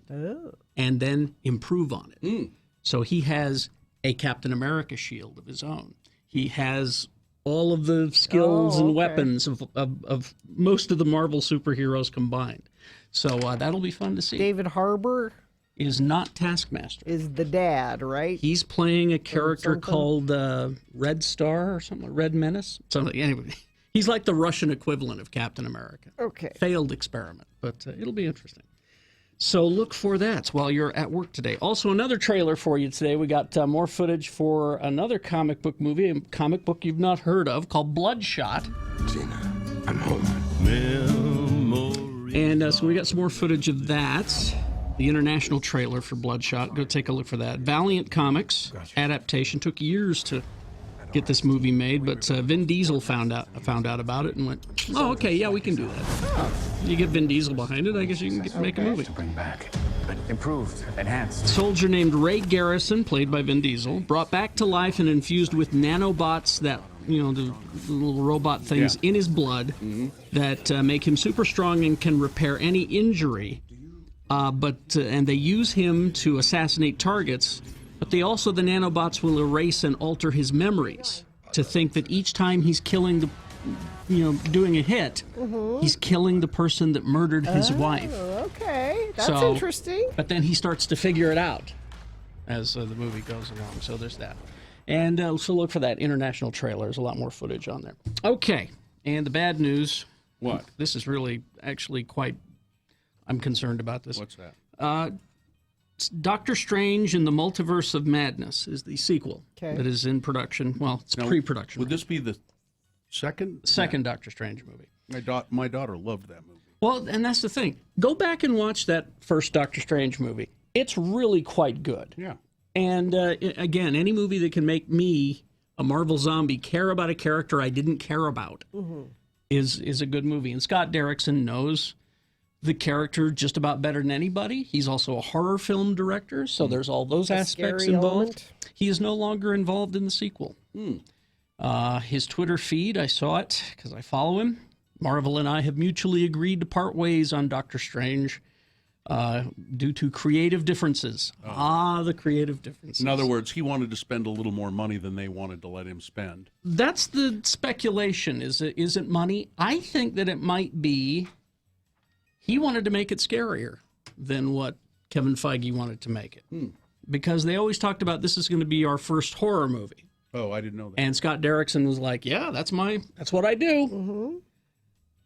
and then improve on it. So he has a Captain America shield of his own. He has all of the skills and weapons of most of the Marvel superheroes combined. So that'll be fun to see. David Harbour is not Taskmaster. Is the dad, right? He's playing a character called Red Star or something, Red Menace. Something. Anyway, He's like the Russian equivalent of Captain America. Okay. Failed experiment, but it'll be interesting. So look for that while you're at work today. Also, another trailer for you today. We got more footage for another comic book movie, a comic book you've not heard of called Bloodshot. Gina, I'm home. And so we got some more footage of that. The international trailer for Bloodshot. Go take a look for that. Valiant Comics adaptation. Took years to get this movie made, but Vin Diesel found out about it and went, "Oh, okay, yeah, we can do that." You get Vin Diesel behind it, I guess you can make a movie. To bring back, but improved, enhanced. Soldier named Ray Garrison, played by Vin Diesel, brought back to life and infused with nanobots that, the little robot things in his blood that make him super strong and can repair any injury. And they use him to assassinate targets. But the nanobots will erase and alter his memories to think that each time he's killing doing a hit, he's killing the person that murdered his wife. Okay, that's So- interesting. But then he starts to figure it out as the movie goes along. So there's that. And so look for that international trailer. There's a lot more footage on there. Okay, and the bad news. What? This is really actually quite. I'm concerned about this. What's that? Doctor Strange in the Multiverse of Madness is the sequel that is in production. Well, it's Now, pre-production. Would this be the second? Second Doctor Strange movie. My daughter loved that movie. Well, and that's the thing. Go back and watch that first Doctor Strange movie. It's really quite good. Yeah. And again, any movie that can make me, a Marvel zombie, care about a character I didn't care about is a good movie. And Scott Derrickson knows the character just about better than anybody. He's also a horror film director, so there's all those aspects scary involved. element. He is no longer involved in the sequel. His Twitter feed, I saw it because I follow him. Marvel and I have mutually agreed to part ways on Doctor Strange due to creative differences. The creative differences. In other words, he wanted to spend a little more money than they wanted to let him spend. That's the speculation. Is it money? I think that it might be he wanted to make it scarier than what Kevin Feige wanted to make it. Because they always talked about this is going to be our first horror movie. Oh, I didn't know that. And Scott Derrickson was like, yeah, that's what I do.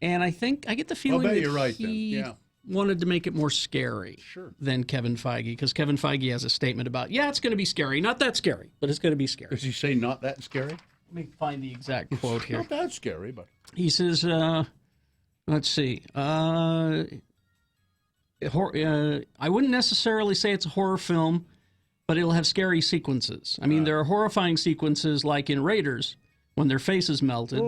And I think I get the feeling that you're right, he then. Yeah. wanted to make it more scary than Kevin Feige, because Kevin Feige has a statement about, it's going to be scary. Not that scary, but it's going to be scary. Does he say not that scary? Let me find the exact quote here. Not that scary, but He says, let's see. I wouldn't necessarily say it's a horror film, but it'll have scary sequences. I mean, there are horrifying sequences like in Raiders when their faces melted,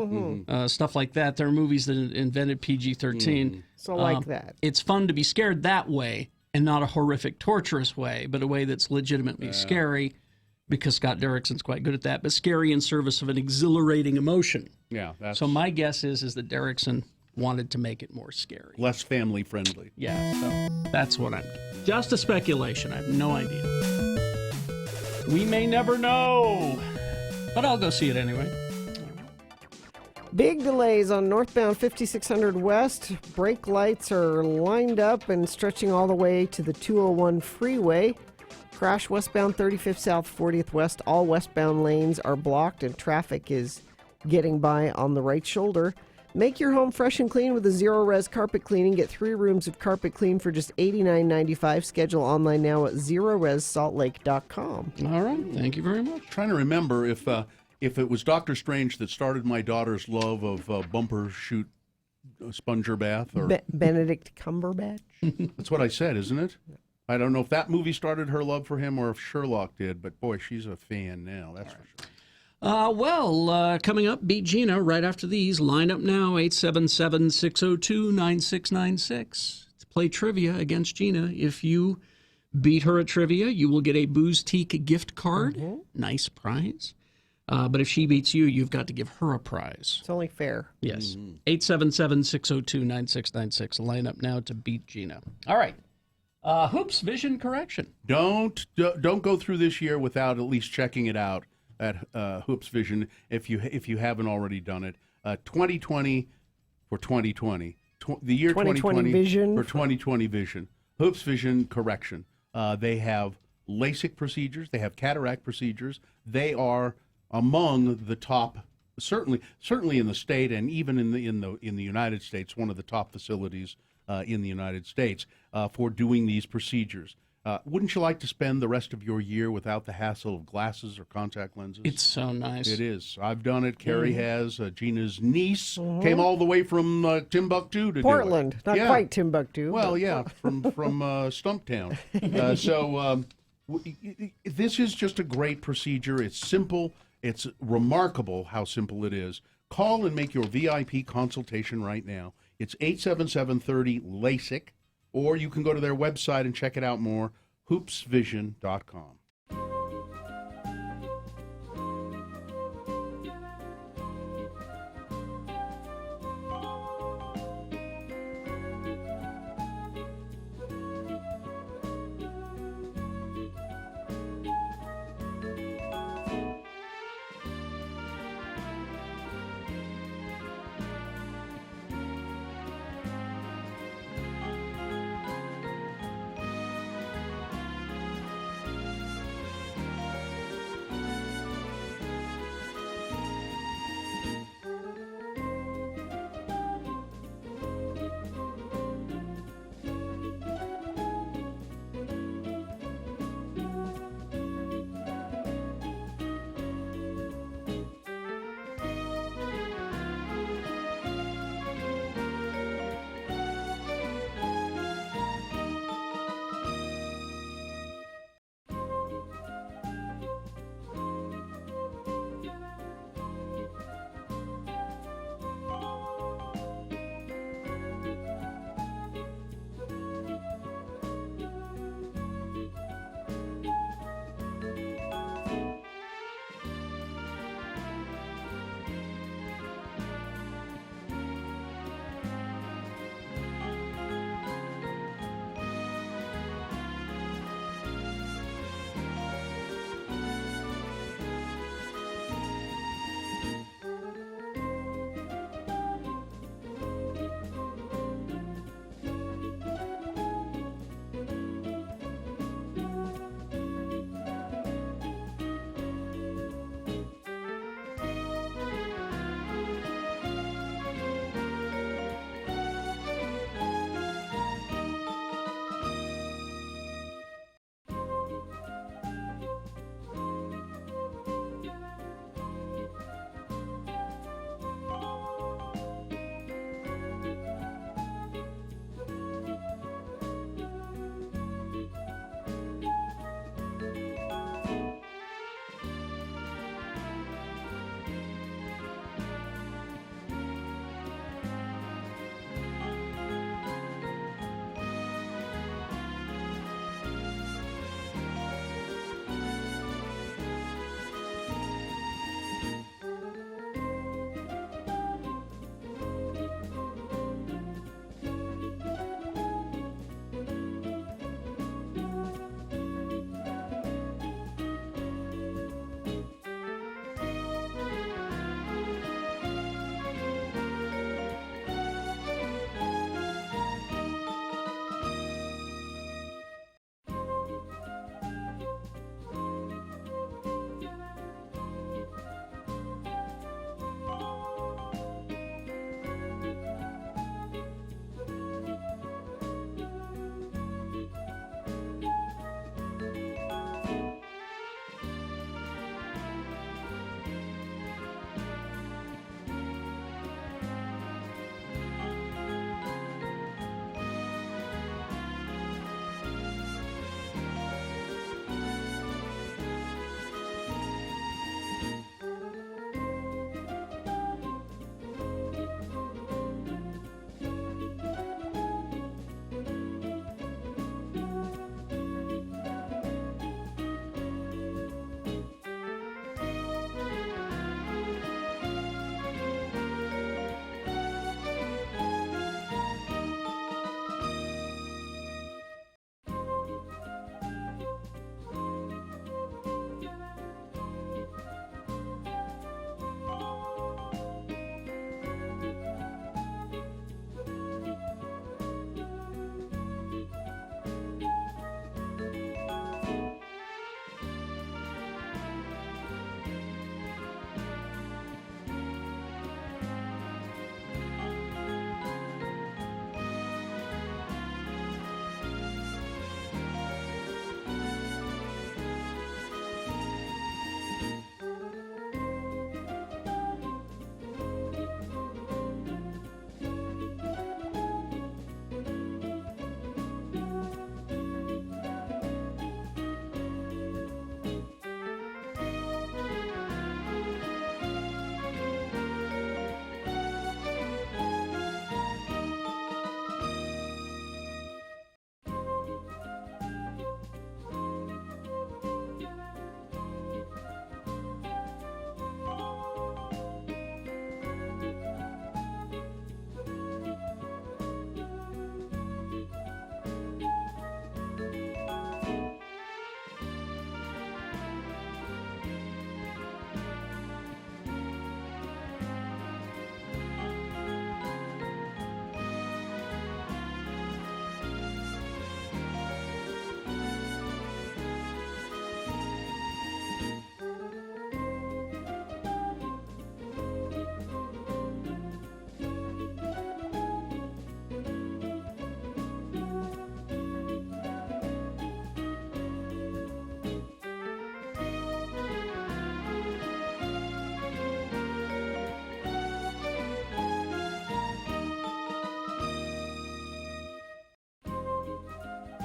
stuff like that. There are movies that invented PG-13. So like that. It's fun to be scared that way, and not a horrific, torturous way, but a way that's legitimately scary, because Scott Derrickson's quite good at that, but scary in service of an exhilarating emotion. yeah, that's So my guess is that Derrickson wanted to make it more scary. less family friendly. Yeah, so that's what just a speculation. I have no idea. We may never know, but I'll go see it anyway. Big delays on northbound 5600 West. Brake lights are lined up and stretching all the way to the 201 freeway. Crash westbound 35th South, 40th West. All westbound lanes are blocked and traffic is getting by on the right shoulder. Make your home fresh and clean with a zero-res carpet cleaning. Get 3 rooms of carpet clean for just $89.95. Schedule online now at zeroressaltlake.com. All right, thank you very much. Trying to remember if it was Doctor Strange that started my daughter's love of bumper shoot sponger bath, or Benedict Cumberbatch. that's what I said, isn't it? I don't know if that movie started her love for him or if Sherlock did, but boy, she's a fan now. That's for sure. Coming up, Beat Gina right after these. Line up now, 877-602-9696. To play trivia against Gina. If you beat her at trivia, you will get a Booze Teak gift card. Nice prize. But if she beats you, you've got to give her a prize. It's only fair. Yes. 877-602-9696. Line up now to beat Gina. All right. Hoops Vision Correction. Don't go through this year without at least checking it out at Hoops Vision if you haven't already done it. 2020 for 2020. The year 2020 vision for 2020 vision. Hoops Vision Correction. They have LASIK procedures. They have cataract procedures. They are among the top certainly in the state, and even in the United States, one of the top facilities in the United States for doing these procedures. Wouldn't you like to spend the rest of your year without the hassle of glasses or contact lenses? It's so nice. It is. I've done it. Carrie has. Gina's niece came all the way from Timbuktu to Portland, do it. not Yeah. quite Timbuktu. Well, but- yeah, from Stumptown. This is just a great procedure. It's simple. It's remarkable how simple it is. Call and make your VIP consultation right now. It's 877-30-LASIK, or you can go to their website and check it out more, hoopsvision.com.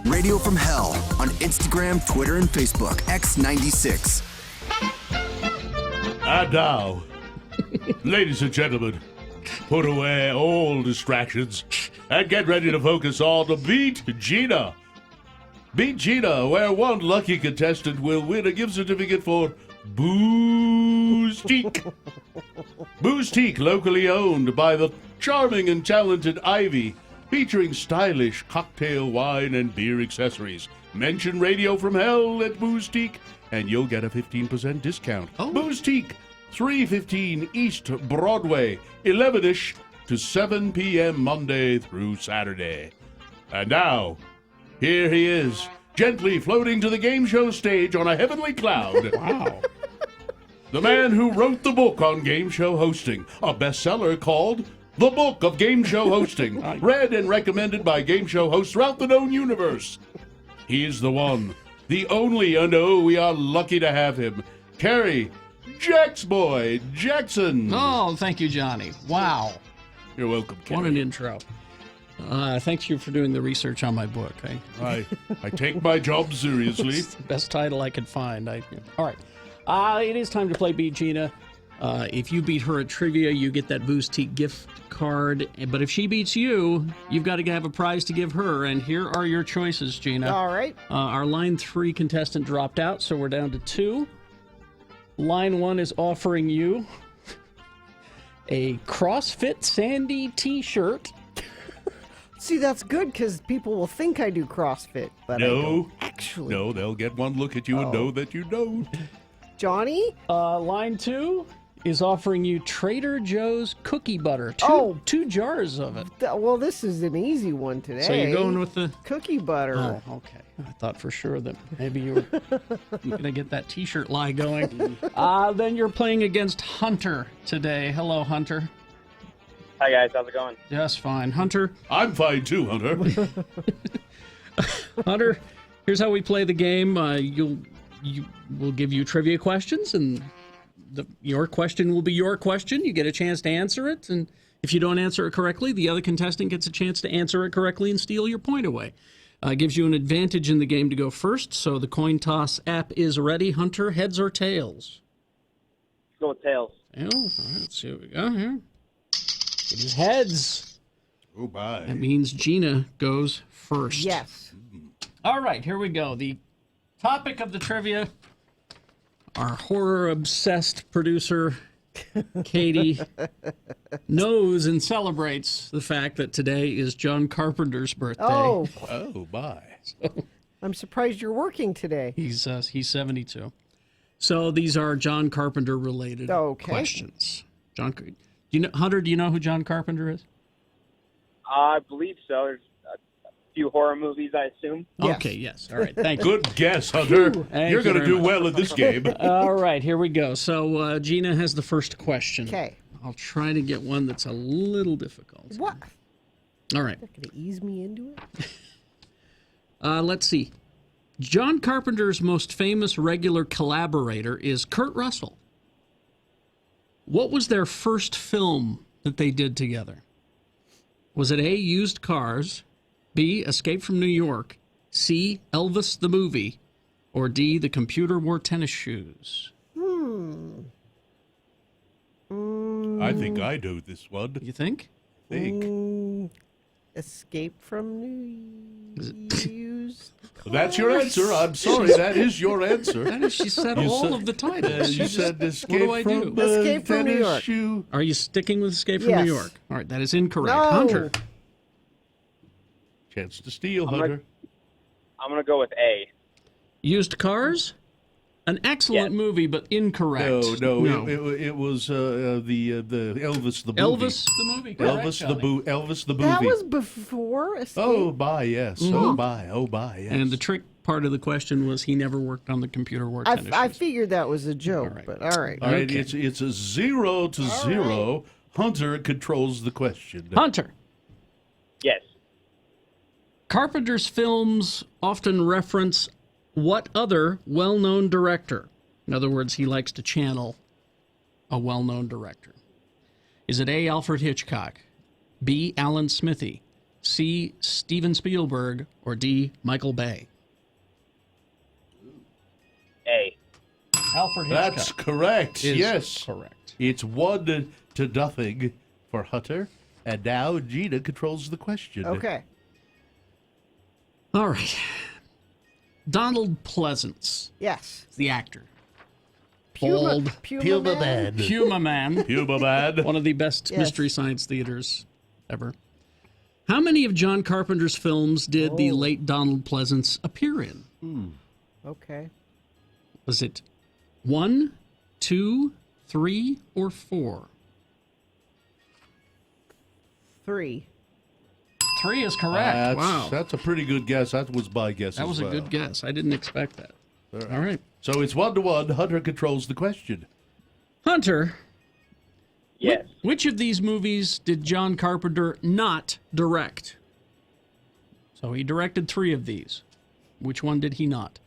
Radio from Hell on Instagram, Twitter, and Facebook. X96. And now, ladies and gentlemen, put away all distractions and get ready to focus on the Beat Gina. Beat Gina, where one lucky contestant will win a gift certificate for Boostique. Boostique, locally owned by the charming and talented Ivy, featuring stylish cocktail, wine, and beer accessories. Mention Radio from Hell at Boostique, and you'll get a 15% discount. Boostique, 315 East Broadway, 11-ish to 7 p.m. Monday through Saturday. And now, here he is, gently floating to the game show stage on a heavenly cloud. Wow. The man who wrote the book on game show hosting, a bestseller called The Book of Game Show Hosting, read and recommended by game show hosts throughout the known universe. He is the one, the only, and oh, we are lucky to have him, Kerry Jacksboy Jackson. Oh, thank you, Johnny. Wow. You're welcome, Kerry. What an intro. Thanks you for doing the research on my book. I take my job seriously. It's the best title I could find. All right. It is time to play Beat Gina. If you beat her at trivia, you get that Boostique gift card. But if she beats you, you've got to have a prize to give her. And here are your choices, Gina. All right. Our line 3 contestant dropped out, so we're down to 2. Line 1 is offering you a CrossFit Sandy t-shirt. See, that's good because people will think I do CrossFit, but I don't actually. No, they'll get one look at you and know that you don't. Johnny? Line 2 is offering you Trader Joe's cookie butter. Two jars of it. Well, this is an easy one today. So you're going with the cookie butter. Oh, okay. I thought for sure that maybe you were going to get that t-shirt lie going. Then you're playing against Hunter today. Hello, Hunter. Hi, guys. How's it going? Just fine. Hunter. I'm fine too, Hunter. Hunter, here's how we play the game. We'll give you trivia questions, and your question will be your question. You get a chance to answer it, and if you don't answer it correctly, the other contestant gets a chance to answer it correctly and steal your point away. Gives you an advantage in the game to go first, so the coin toss app is ready. Hunter, heads or tails? Let's go with tails. All right, let's see what we got here. It is heads. Oh, bye. That means Gina goes first. Yes. All right, here we go. The topic of the trivia, our horror-obsessed producer, Katie, knows and celebrates the fact that today is John Carpenter's birthday. Oh. Oh, bye. So, I'm surprised you're working today. he's 72. So these are John Carpenter-related questions. Hunter, do you know who John Carpenter is? I believe so. There's a few horror movies, I assume. Okay, yes. All right, thank you. Good guess, Hunter. Thank You're you going to very do much. well in this game. All right, here we go. So Gina has the first question. Okay. I'll try to get one that's a little difficult. What? All right. You're going to ease me into it? Let's see. John Carpenter's most famous regular collaborator is Kurt Russell. What was their first film that they did together? Was it A, Used Cars, B, Escape from New York, C, Elvis the Movie, or D, The Computer Wore Tennis Shoes? I think I know this one. You think? Escape from New Year's. That's your answer. I'm sorry. That is your answer. She said You all said- of the titles. You said What escape do I from do? Escape from New tennis York. shoe. Are you sticking with Escape from Yes. New York? All right, that is incorrect. No. Hunter. Chance to steal, I'm Hunter. going to go with A. Used Cars? An excellent movie, but incorrect. No. It was the Elvis the movie. Elvis the movie. Correct, Elvis the movie. That was before Escape. Oh, bye, yes. Oh, bye, yes. And the trick part of the question was he never worked on the computer wore tennis I shoes. figured that was a joke, All right. but all right. All right, Okay. it's a 0-0. Hunter controls the question. Hunter. Yes. Carpenter's films often reference what other well-known director? In other words, he likes to channel a well-known director. Is it A, Alfred Hitchcock, B, Alan Smithy, C. Steven Spielberg, or D. Michael Bay? A. Alfred Hitchcock. That's correct. Is Yes. correct. It's 1-0 for Hunter. And now Gina controls the question. Okay. All right. Donald Pleasance, Yes. the actor. Puma, Bald Puma Man. Puma Man. Puma Man. One of the best Yes. Mystery Science Theaters ever. How many of John Carpenter's films did the late Donald Pleasance appear in? Okay. Was it 1, 2, 3, or 4? 3. 3 is correct. Wow. That's a pretty good guess. That was my guess That as was a well. good guess. I didn't expect that. All right. So it's 1-1. Hunter controls the question. Hunter, Yes. which of these movies did John Carpenter not direct? So he directed 3 of these. Which one did he not?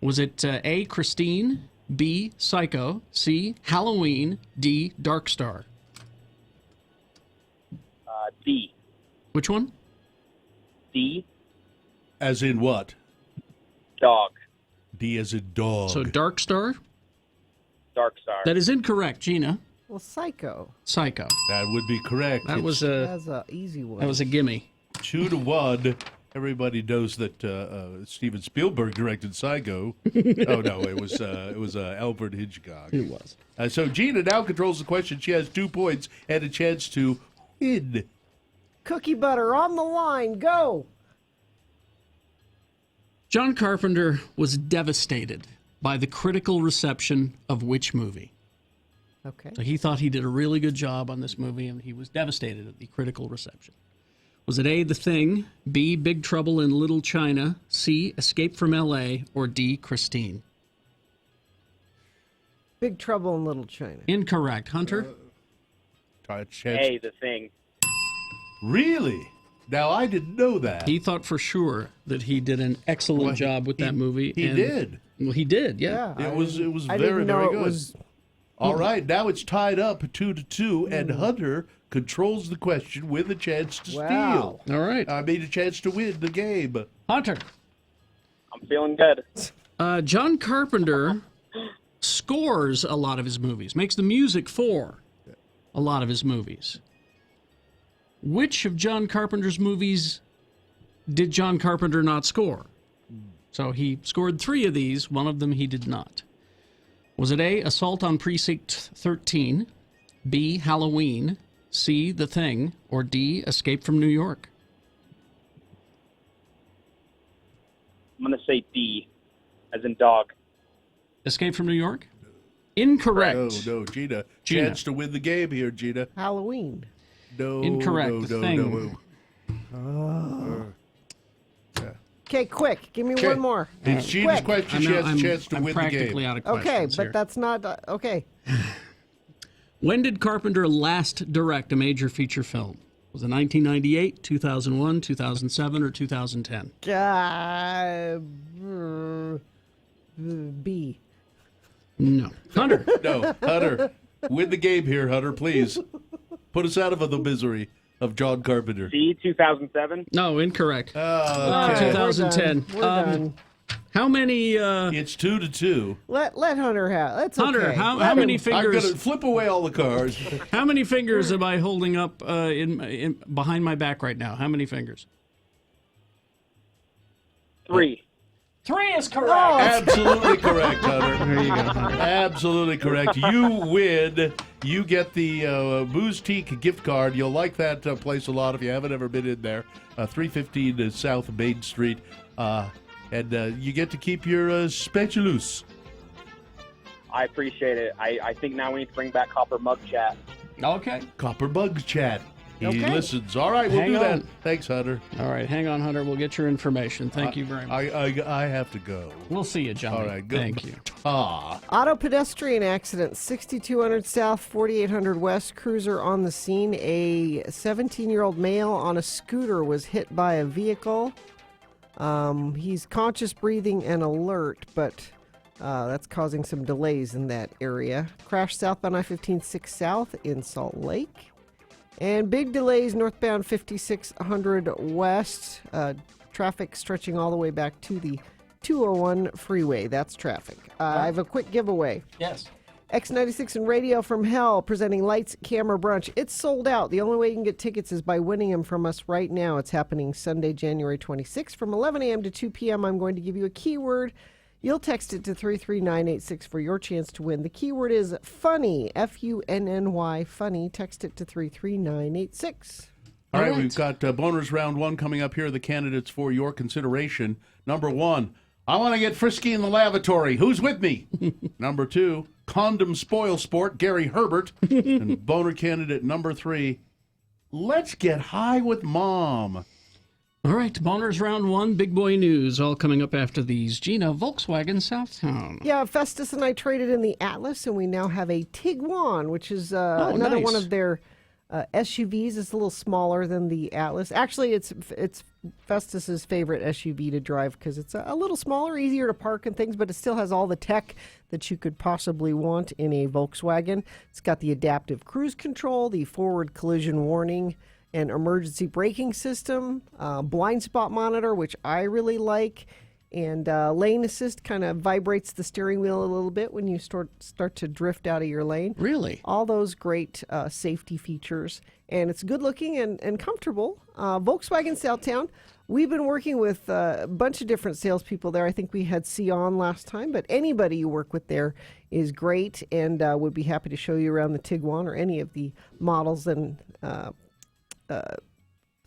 Was it A, Christine, B, Psycho, C, Halloween, D, Dark Star? D. Which one? D. As in what? Dog. D as in dog. So Dark Star? Dark Star. That is incorrect, Gina. Well, Psycho. Psycho. That would be correct. That was a That's an easy one. that was a gimme. 2-1. Everybody knows that Steven Spielberg directed Psycho. Oh no, it was Alfred Hitchcock. It was. So Gina now controls the question. She has 2 points and a chance to win. Cookie butter on the line. Go. John Carpenter was devastated by the critical reception of which movie? Okay. So he thought he did a really good job on this movie, and he was devastated at the critical reception. Was it A, The Thing, B, Big Trouble in Little China, C, Escape from L.A., or D, Christine? Big Trouble in Little China. Incorrect. Hunter? Chance. A. The Thing. Really? Now I didn't know that. He thought for sure that he did an excellent job with that movie. He and- did. Well, he did, yeah. It was I very, didn't know very it good. was. All right, now it's tied up 2-2, and Hunter controls the question with a chance to Wow. steal. All right. I mean, a chance to win the game. Hunter. I'm feeling good. John Carpenter scores a lot of his movies, makes the music for a lot of his movies. Which of John Carpenter's movies did John Carpenter not score? So he scored 3 of these. One of them he did not. Was it A, Assault on Precinct 13, B, Halloween, C, The Thing, or D, Escape from New York? I'm going to say D, as in dog. Escape from New York? Incorrect. No, Gina. Gina. Chance to win the game here, Gina. Halloween. No, Incorrect. no, The no, Thing. no. Okay, quick. Give me one more. It's Gina's Quick. question. She has a chance to I'm win the practically game. out of questions Okay, here. but that's not. Okay. When did Carpenter last direct a major feature film? Was it 1998, 2001, 2007, or 2010? B. No. Hunter. No, Hunter. Win the game here, Hunter, please. Put us out of the misery of John Carpenter. C. 2007. No, incorrect. Okay. 2010. We're done. How many? It's 2-2. Let Hunter have. That's Hunter, okay. how Let many him- I'm fingers? going to flip away all the cards. How many fingers am I holding up in behind my back right now? How many fingers? 3. 3 is correct. Oh, Absolutely correct, Hunter. There you go, Hunter. Absolutely correct. You win. You get the Booze Teak gift card. You'll like that place a lot if you haven't ever been in there. 315 South Main Street. And you get to keep your Speculus. I appreciate it. I think now we need to bring back Copper Mug Chat. Okay. Copper Bugs Chat. He Okay. listens. All right, we'll Hang do that. on. Thanks, Hunter. All right, hang on, Hunter. We'll get your information. Thank you very much. I have to go. We'll see you, Johnny. All right, good. Thank you. Auto pedestrian accident, 6200 South, 4800 West. Cruiser on the scene. A 17-year-old male on a scooter was hit by a vehicle. He's conscious, breathing, and alert, but that's causing some delays in that area. Crash southbound I-15 6 South in Salt Lake. And big delays northbound 5600 west. Traffic stretching all the way back to the 201 freeway. That's traffic. I have a quick giveaway. Yes. X96 and Radio from Hell presenting Lights, Camera, Brunch. It's sold out. The only way you can get tickets is by winning them from us right now. It's happening Sunday, January 26th from 11 a.m. to 2 p.m. I'm going to give you a keyword. You'll text it to 33986 for your chance to win. The keyword is funny, Funny, funny. Text it to 33986. All right, we've got bonus round 1 coming up here. The candidates for your consideration. Number 1, I want to get frisky in the lavatory. Who's with me? Number 2, condom spoil sport, Gary Herbert. And boner candidate number 3, let's get high with Mom. All right, Boners Round 1, big boy news, all coming up after these. Gina, Volkswagen Southtown. Yeah, Festus and I traded in the Atlas, and we now have a Tiguan, which is another one of their SUVs. It's a little smaller than the Atlas. Actually, it's Festus's favorite SUV to drive because it's a little smaller, easier to park and things, but it still has all the tech that you could possibly want in a Volkswagen. It's got the adaptive cruise control, the forward collision warning, and emergency braking system, blind spot monitor, which I really like, and lane assist kind of vibrates the steering wheel a little bit when you start to drift out of your lane. Really? All those great safety features, and it's good looking and comfortable. Volkswagen Southtown, we've been working with a bunch of different salespeople there. I think we had Sion last time, but anybody you work with there is great, and would be happy to show you around the Tiguan or any of the models and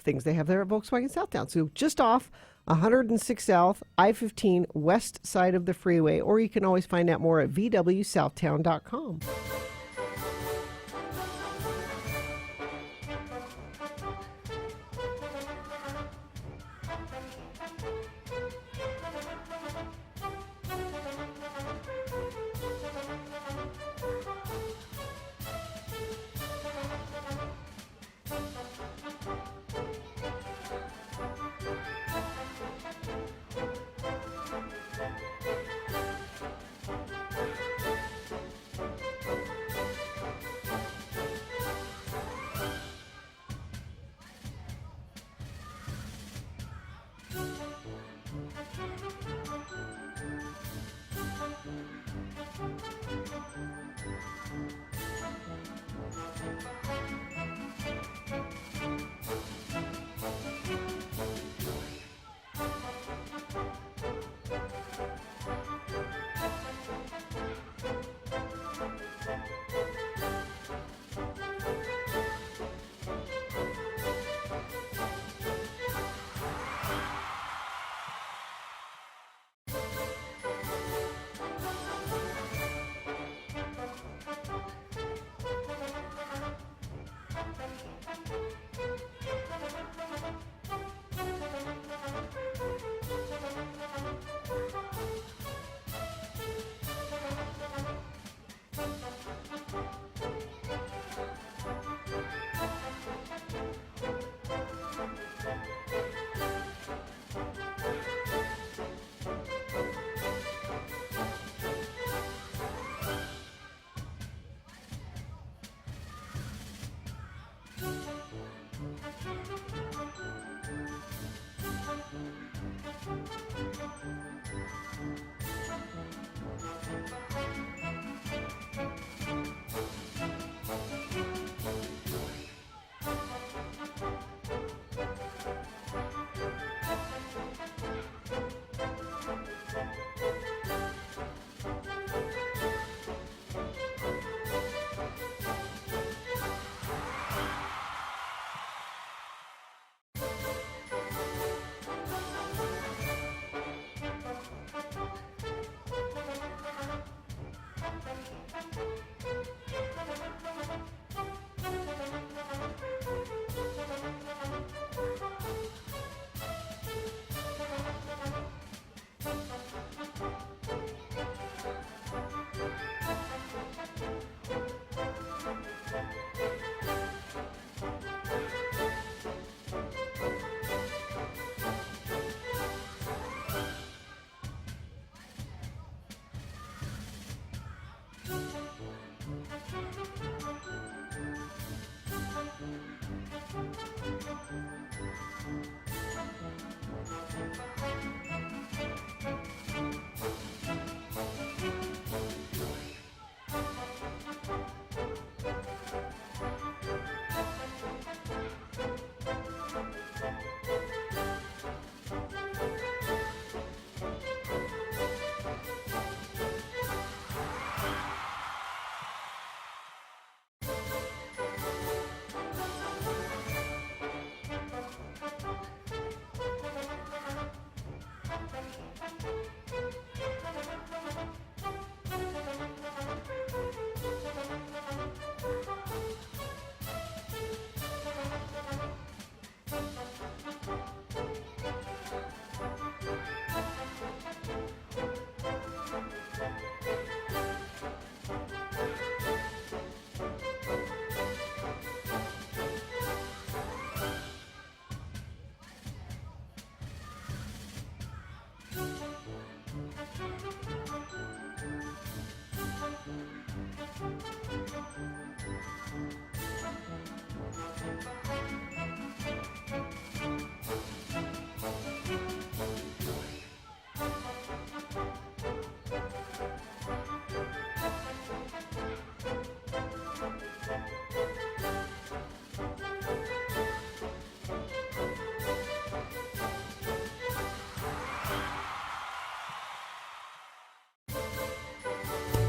things they have there at Volkswagen Southtown. So just off 106 South, I-15 west side of the freeway, or you can always find out more at vwsouthtown.com.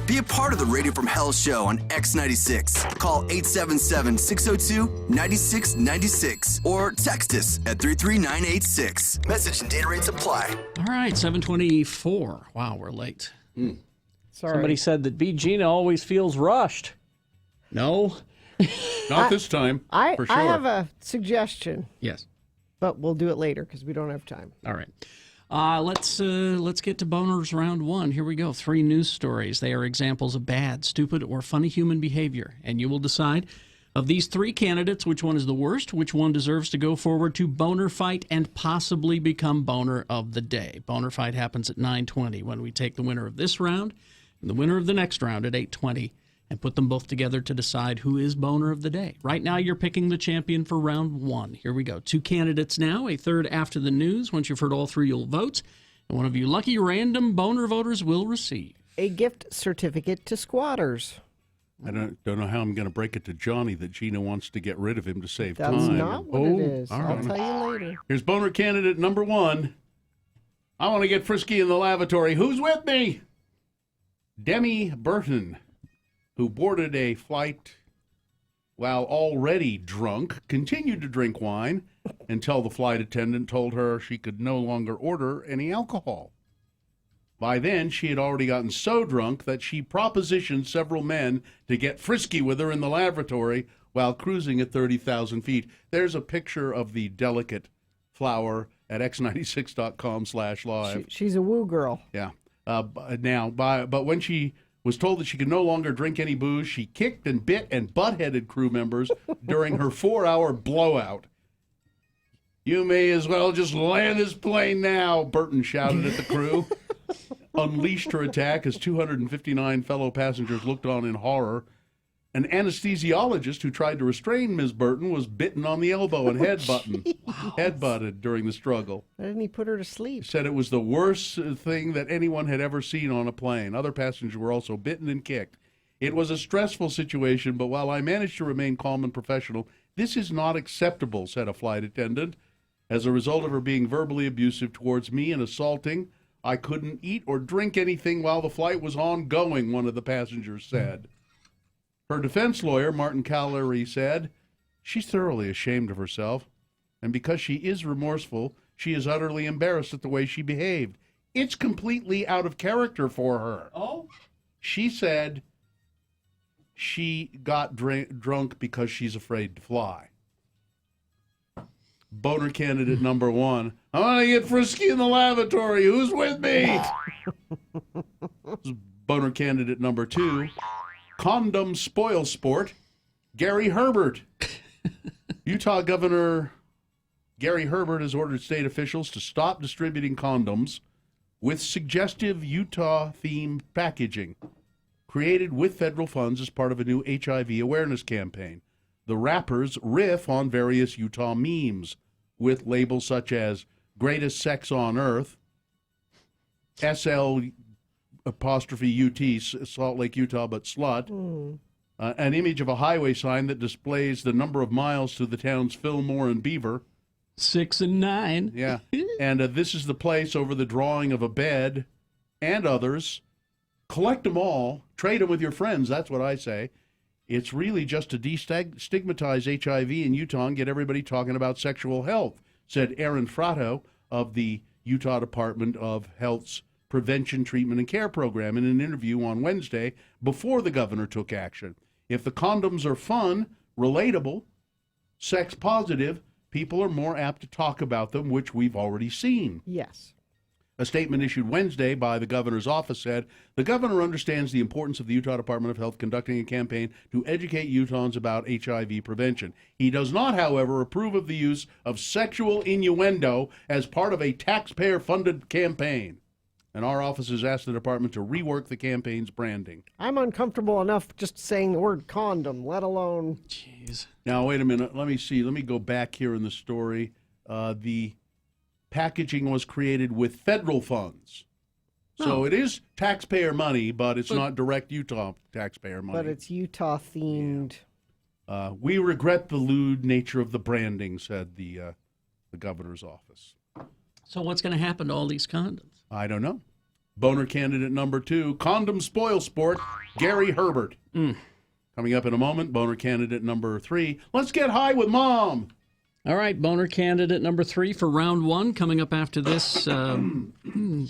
Be a part of the Radio from Hell show on X96. Call 877-602-9696 or text us at 33986. Message and data rates apply. All right, 7:24. Wow, we're late. Sorry. Somebody said that B. Gina always feels rushed. No. Not this time, for sure. I have a suggestion, Yes. but we'll do it later because we don't have time. All right. Let's get to Boners Round 1. Here we go. 3 news stories. They are examples of bad, stupid, or funny human behavior. And you will decide, of these 3 candidates, which one is the worst, which one deserves to go forward to Boner Fight and possibly become Boner of the Day. Boner Fight happens at 9:20 when we take the winner of this round and the winner of the next round at 8:20 and put them both together to decide who is Boner of the Day. Right now, you're picking the champion for round 1. Here we go. 2 candidates now, a third after the news. Once you've heard all 3, you'll vote. And one of you lucky random Boner voters will receive A gift certificate to Squatters. I don't know how I'm going to break it to Johnny that Gina wants to get rid of him to save That's time. not what it is. all I'll right. tell you later. Here's Boner candidate number 1. I want to get frisky in the lavatory. Who's with me? Demi Burton, who boarded a flight while already drunk, continued to drink wine until the flight attendant told her she could no longer order any alcohol. By then, she had already gotten so drunk that she propositioned several men to get frisky with her in the lavatory while cruising at 30,000 feet. There's a picture of the delicate flower at x96.com/live. She's a woo girl. Yeah. But when she was told that she could no longer drink any booze, she kicked and bit and butt-headed crew members during her 4-hour blowout. You may as well just land this plane now, Burton shouted at the crew. Unleashed her attack as 259 fellow passengers looked on in horror. An anesthesiologist who tried to restrain Ms. Burton was bitten on the elbow and headbutted during the struggle. Why didn't he put her to sleep? Said it was the worst thing that anyone had ever seen on a plane. Other passengers were also bitten and kicked. It was a stressful situation, but while I managed to remain calm and professional, this is not acceptable, said a flight attendant. As a result of her being verbally abusive towards me and assaulting, I couldn't eat or drink anything while the flight was ongoing, one of the passengers said. Her defense lawyer, Martin Callery, said, she's thoroughly ashamed of herself, and because she is remorseful, she is utterly embarrassed at the way she behaved. It's completely out of character for her. Oh? She said she got drunk because she's afraid to fly. Boner candidate number 1. I want to get frisky in the lavatory. Who's with me? Boner candidate number 2. Condom spoil sport, Gary Herbert. Utah Governor Gary Herbert has ordered state officials to stop distributing condoms with suggestive Utah-themed packaging, created with federal funds as part of a new HIV awareness campaign. The wrappers riff on various Utah memes with labels such as Greatest Sex on Earth, SL apostrophe UT, Salt Lake, Utah, but slut, an image of a highway sign that displays the number of miles to the towns Fillmore and Beaver. 6 and 9. Yeah, and this is the place over the drawing of a bed and others. Collect them all, trade them with your friends, that's what I say. It's really just to destigmatize HIV in Utah and get everybody talking about sexual health, said Aaron Fratto of the Utah Department of Health's Prevention, Treatment, and Care program in an interview on Wednesday before the governor took action. If the condoms are fun, relatable, sex positive, people are more apt to talk about them, which we've already seen. Yes. A statement issued Wednesday by the governor's office said, the governor understands the importance of the Utah Department of Health conducting a campaign to educate Utahns about HIV prevention. He does not, however, approve of the use of sexual innuendo as part of a taxpayer-funded campaign. And our office has asked the department to rework the campaign's branding. I'm uncomfortable enough just saying the word condom, let alone... Jeez. Now, wait a minute. Let me see. Let me go back here in the story. The packaging was created with federal funds. So it is taxpayer money, but it's not direct Utah taxpayer money. But it's Utah-themed. Yeah. We regret the lewd nature of the branding, said the governor's office. So what's going to happen to all these condoms? I don't know. Boner candidate number 2, condom spoil sport, Gary Herbert. Coming up in a moment, boner candidate number 3, let's get high with Mom. All right, boner candidate number 3 for round 1, coming up after this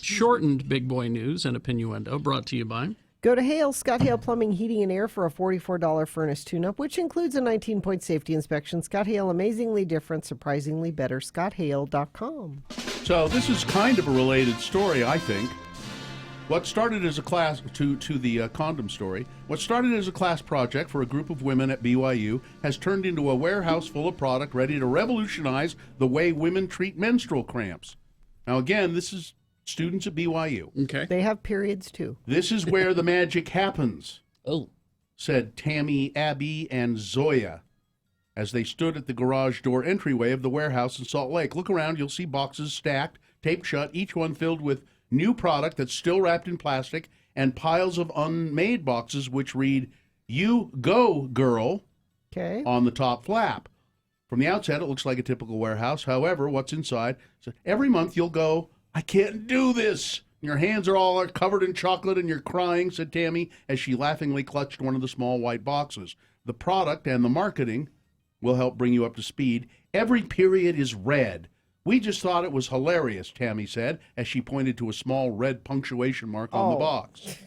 shortened Big Boy News and Opinioendo, brought to you by... Go to Hale, Scott Hale Plumbing, Heating, and Air for a $44 furnace tune-up, which includes a 19-point safety inspection. Scott Hale, amazingly different, surprisingly better. ScottHale.com. So this is kind of a related story, I think. What started as a class, to the condom story, what started as a class project for a group of women at BYU has turned into a warehouse full of product ready to revolutionize the way women treat menstrual cramps. Now, again, this is students at BYU. Okay. They have periods, too. This is where the magic happens, Oh. said Tammy, Abby, and Zoya as they stood at the garage door entryway of the warehouse in Salt Lake. Look around, you'll see boxes stacked, taped shut, each one filled with new product that's still wrapped in plastic, and piles of unmade boxes which read, "You go, girl," Okay. on the top flap. From the outset, it looks like a typical warehouse. However, what's inside? So every month you'll go, "I can't do this." Your hands are all covered in chocolate and you're crying, said Tammy as she laughingly clutched one of the small white boxes. The product and the marketing will help bring you up to speed. Every period is red. We just thought it was hilarious, Tammy said, as she pointed to a small red punctuation mark on the box.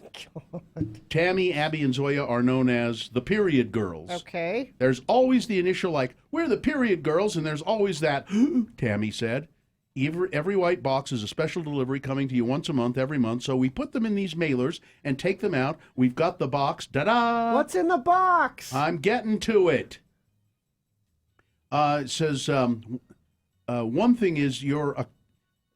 God. Tammy, Abby, and Zoya are known as the period girls. Okay. There's always the initial, like, we're the period girls, and there's always that, Tammy said. Every white box is a special delivery coming to you once a month, every month, so we put them in these mailers and take them out. We've got the box. Da-da! What's in the box? I'm getting to it. It says, one thing is you're a...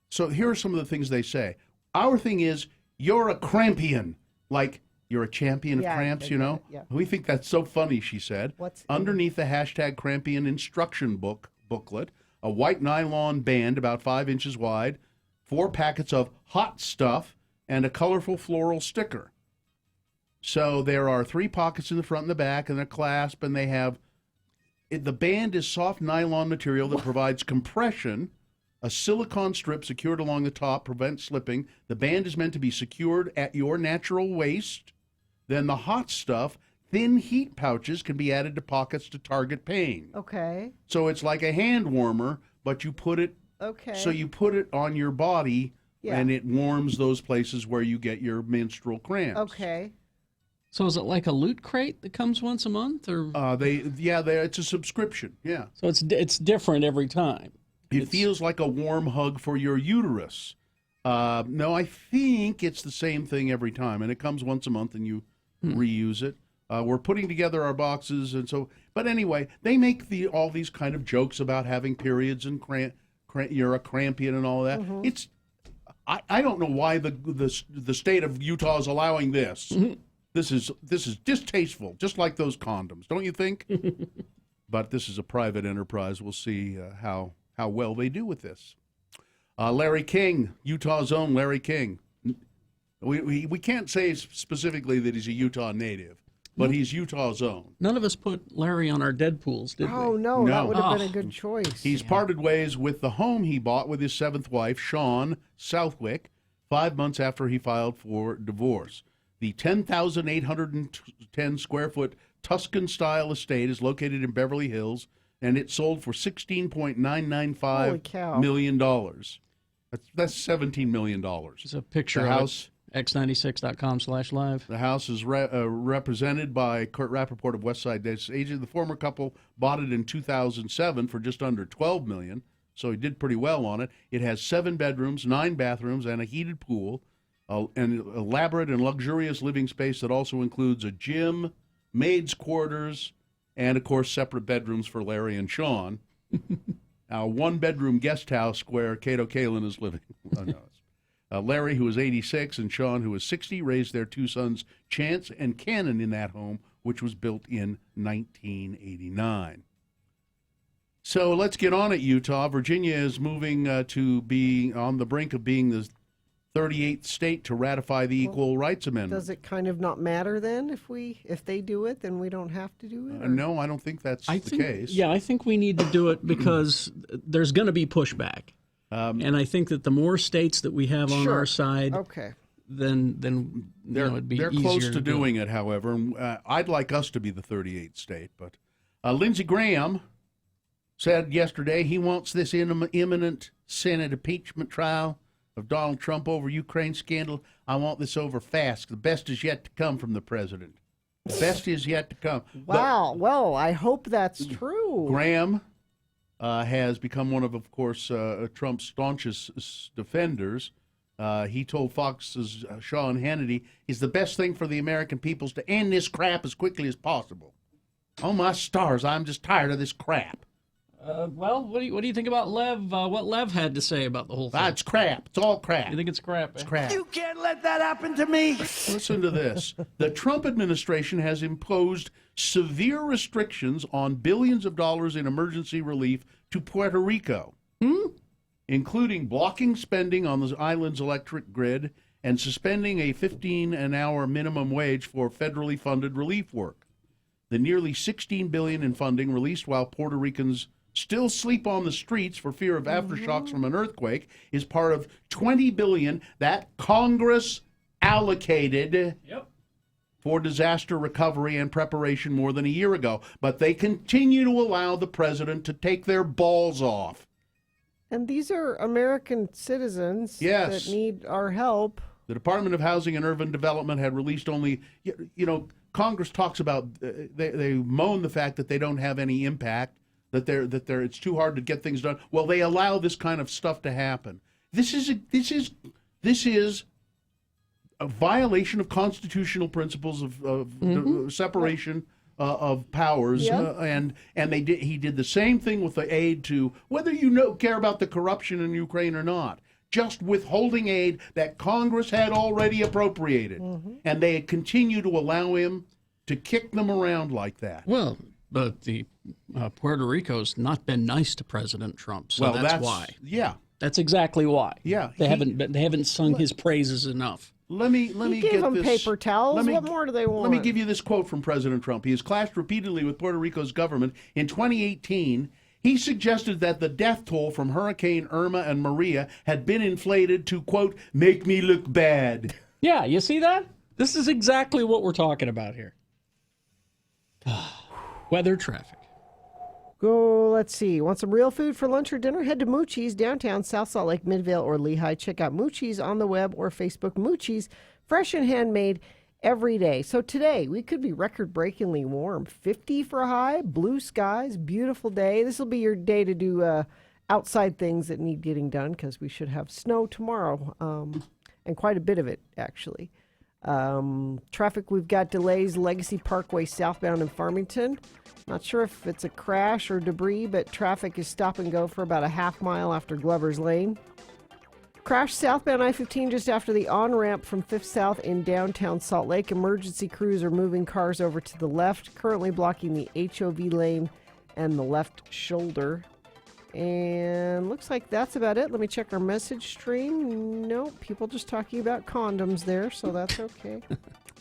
So here are some of the things they say. Our thing is you're a crampian. Like, you're a champion of cramps, you know? Yeah. We think that's so funny, she said. What's underneath the hashtag Crampian instruction booklet, a white nylon band about 5 inches wide, 4 packets of hot stuff, and a colorful floral sticker. So there are 3 pockets in the front and the back, and a clasp, and they have... The band is soft nylon material that provides compression. A silicone strip secured along the top prevents slipping. The band is meant to be secured at your natural waist. Then the hot stuff, thin heat pouches can be added to pockets to target pain. Okay. So it's like a hand warmer, but you put it... Okay. So you put it on your body, and it warms those places where you get your menstrual cramps. Okay. So is it like a Loot Crate that comes once a month, or it's a subscription. Yeah. So it's different every time. It feels like a warm hug for your uterus. No, I think it's the same thing every time, and it comes once a month, and you reuse it. We're putting together our boxes, and so. But anyway, they make all these kind of jokes about having periods and you're a crampian and all that. Mm-hmm. It's. I don't know why the state of Utah is allowing this. Mm-hmm. This is distasteful, just like those condoms, don't you think? But this is a private enterprise. We'll see how well they do with this. Larry King, Utah's own Larry King. We can't say specifically that he's a Utah native, but he's Utah's own. None of us put Larry on our Deadpools, did we? Oh, no, that would have been a good choice. He's parted ways with the home he bought with his 7th wife, Sean Southwick, 5 months after he filed for divorce. The 10,810 square foot Tuscan-style estate is located in Beverly Hills, and it sold for $16.995 million. That's $17 million. It's a picture The of house, x96.com/live. The house is represented by Kurt Rappaport of Westside Days Agent. The former couple bought it in 2007 for just under $12 million, so he did pretty well on it. It has 7 bedrooms, 9 bathrooms, and a heated pool, an elaborate and luxurious living space that also includes a gym, maid's quarters, and, of course, separate bedrooms for Larry and Sean. A one-bedroom guest house where Cato Kalin is living. Oh, no. Larry, who is 86, and Sean, who is 60, raised their 2 sons, Chance and Cannon, in that home, which was built in 1989. So let's get on it, Utah. Virginia is moving to be on the brink of being the 38th state to ratify the Equal Rights Amendment. Does it kind of not matter then if they do it, then we don't have to do it? No, I don't think that's the case. Yeah, I think we need to do it because there's going to be pushback. And I think that the more states that we have on our side, then it'd be they're easier close to do doing it, however. I'd like us to be the 38th state. But Lindsey Graham said yesterday he wants this imminent Senate impeachment trial of Donald Trump over Ukraine scandal. I want this over fast. The best is yet to come from the president. The best is yet to come. Wow. Well, I hope that's true. Graham has become one of course, Trump's staunchest defenders. He told Fox's Sean Hannity, "It's the best thing for the American people is to end this crap as quickly as possible." Oh, my stars, I'm just tired of this crap. Well, what do you think about Lev? What Lev had to say about the whole thing? It's crap. It's all crap. You think it's crap? It's crap. You can't let that happen to me. Listen to this. The Trump administration has imposed severe restrictions on billions of dollars in emergency relief to Puerto Rico, including blocking spending on the island's electric grid and suspending a $15 an hour minimum wage for federally funded relief work. The nearly $16 billion in funding released while Puerto Ricans still sleep on the streets for fear of aftershocks from an earthquake is part of $20 billion that Congress allocated for disaster recovery and preparation more than a year ago. But they continue to allow the president to take their balls off. And these are American citizens that need our help. The Department of Housing and Urban Development had released only, Congress talks about, they moan the fact that they don't have any impact, that it's too hard to get things done. Well, they allow this kind of stuff to happen. This is a violation of constitutional principles of separation of powers, and he did the same thing with the aid to, whether care about the corruption in Ukraine or not, just withholding aid that Congress had already appropriated, and they continue to allow him to kick them around like that. Well, but the Puerto Rico's not been nice to President Trump, so that's why. Yeah, that's exactly why. Yeah, they haven't sung his praises enough. Let me give get them this. paper towels. What more do they want? Let me give you this quote from President Trump. He has clashed repeatedly with Puerto Rico's government. In 2018, he suggested that the death toll from Hurricane Irma and Maria had been inflated to, quote, make me look bad. Yeah, you see that? This is exactly what we're talking about here. Weather, traffic. Let's see. Want some real food for lunch or dinner? Head to Moochie's downtown South Salt Lake, Midvale, or Lehigh. Check out Moochie's on the web or Facebook. Moochie's, fresh and handmade every day. So today, we could be record-breakingly warm. 50 for a high, blue skies, beautiful day. This will be your day to do outside things that need getting done because we should have snow tomorrow, and quite a bit of it, actually. Traffic, we've got delays, Legacy Parkway southbound in Farmington. Not sure if it's a crash or debris, but traffic is stop and go for about a half mile after Glover's Lane. Crash southbound I-15 just after the on-ramp from 5th South in downtown Salt Lake. Emergency crews are moving cars over to the left, currently blocking the HOV lane and the left shoulder. And looks like that's about it. Let me check our message stream. Nope, people just talking about condoms there, so that's okay.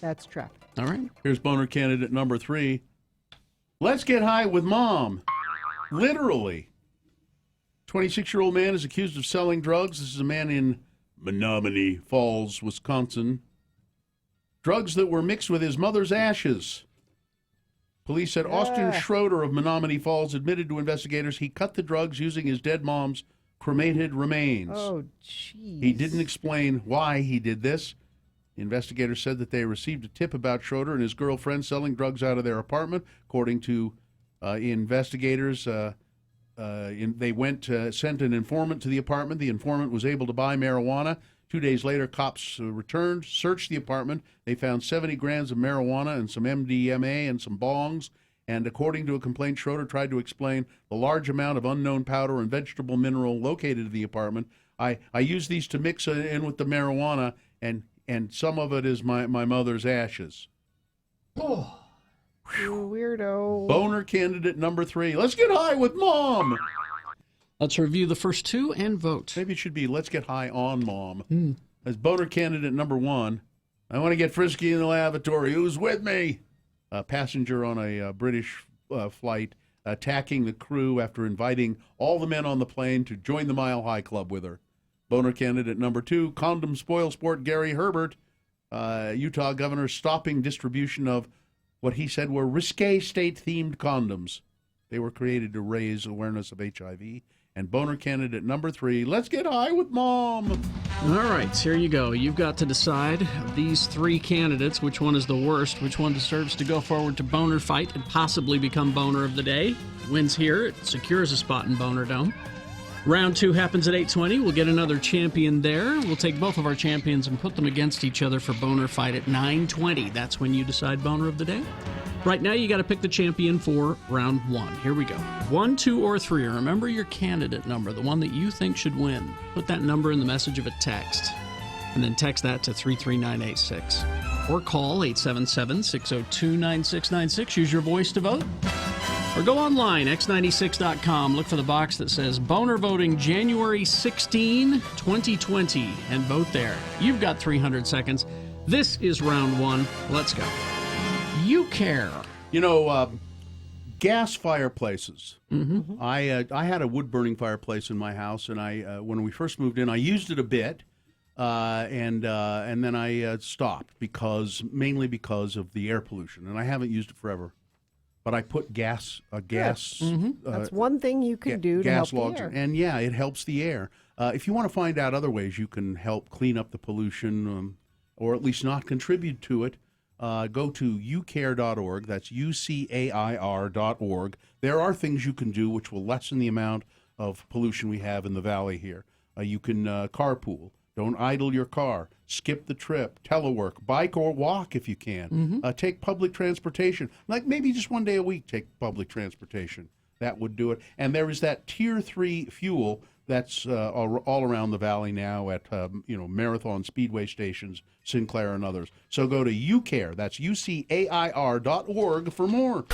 That's traffic. All right. Here's boner candidate number 3. Let's get high with mom. Literally. 26-year-old man is accused of selling drugs. This is a man in Menominee Falls, Wisconsin. Drugs that were mixed with his mother's ashes. Police said Austin Schroeder of Menominee Falls admitted to investigators he cut the drugs using his dead mom's cremated remains. Oh, jeez. He didn't explain why he did this. Investigators said that they received a tip about Schroeder and his girlfriend selling drugs out of their apartment. According to investigators, they sent an informant to the apartment. The informant was able to buy marijuana. 2 days later, cops returned, searched the apartment. They found 70 grams of marijuana and some MDMA and some bongs. And according to a complaint, Schroeder tried to explain the large amount of unknown powder and vegetable mineral located in the apartment. I use these to mix in with the marijuana, and some of it is my mother's ashes. Oh, you weirdo. Boner candidate number 3. Let's get high with Mom. Let's review the first two and vote. Maybe it should be let's get high on Mom. As boner candidate number 1, I want to get frisky in the lavatory. Who's with me? A passenger on a British flight attacking the crew after inviting all the men on the plane to join the Mile High Club with her. Boner candidate number 2, condom spoil sport Gary Herbert, Utah governor stopping distribution of what he said were risque state-themed condoms. They were created to raise awareness of HIV. And boner candidate number 3, let's get high with Mom. All right, here you go. You've got to decide of these 3 candidates, which one is the worst, which one deserves to go forward to Boner Fight and possibly become Boner of the Day. Wins here, it secures a spot in Boner Dome. Round 2 happens at 8:20. We'll get another champion there. We'll take both of our champions and put them against each other for Boner Fight at 9:20. That's when you decide Boner of the Day. Right now, you got to pick the champion for round 1. Here we go. 1, 2, or 3. Remember your candidate number, the one that you think should win. Put that number in the message of a text, and then text that to 33986. Or call 877-602-9696. Use your voice to vote. Or go online, x96.com. Look for the box that says Boner Voting January 16, 2020, and vote there. You've got 300 seconds. This is round 1. Let's go. You care. You know, gas fireplaces. Mm-hmm. I had a wood-burning fireplace in my house, and when we first moved in, I used it a bit, and then I stopped mainly because of the air pollution, and I haven't used it forever. But I put gas. That's one thing you can do to help logs, the air. and yeah, it helps the air. If you want to find out other ways you can help clean up the pollution, or at least not contribute to it, go to ucare.org. That's UCAIR.org. There are things you can do which will lessen the amount of pollution we have in the valley here. You can carpool. Don't idle your car. Skip the trip. Telework. Bike or walk if you can. Mm-hmm. Take public transportation. Like maybe just one day a week, take public transportation. That would do it. And there is that Tier 3 fuel that's all around the valley now at Marathon Speedway stations, Sinclair and others. So go to UCAIR. That's UCAIR.org for more.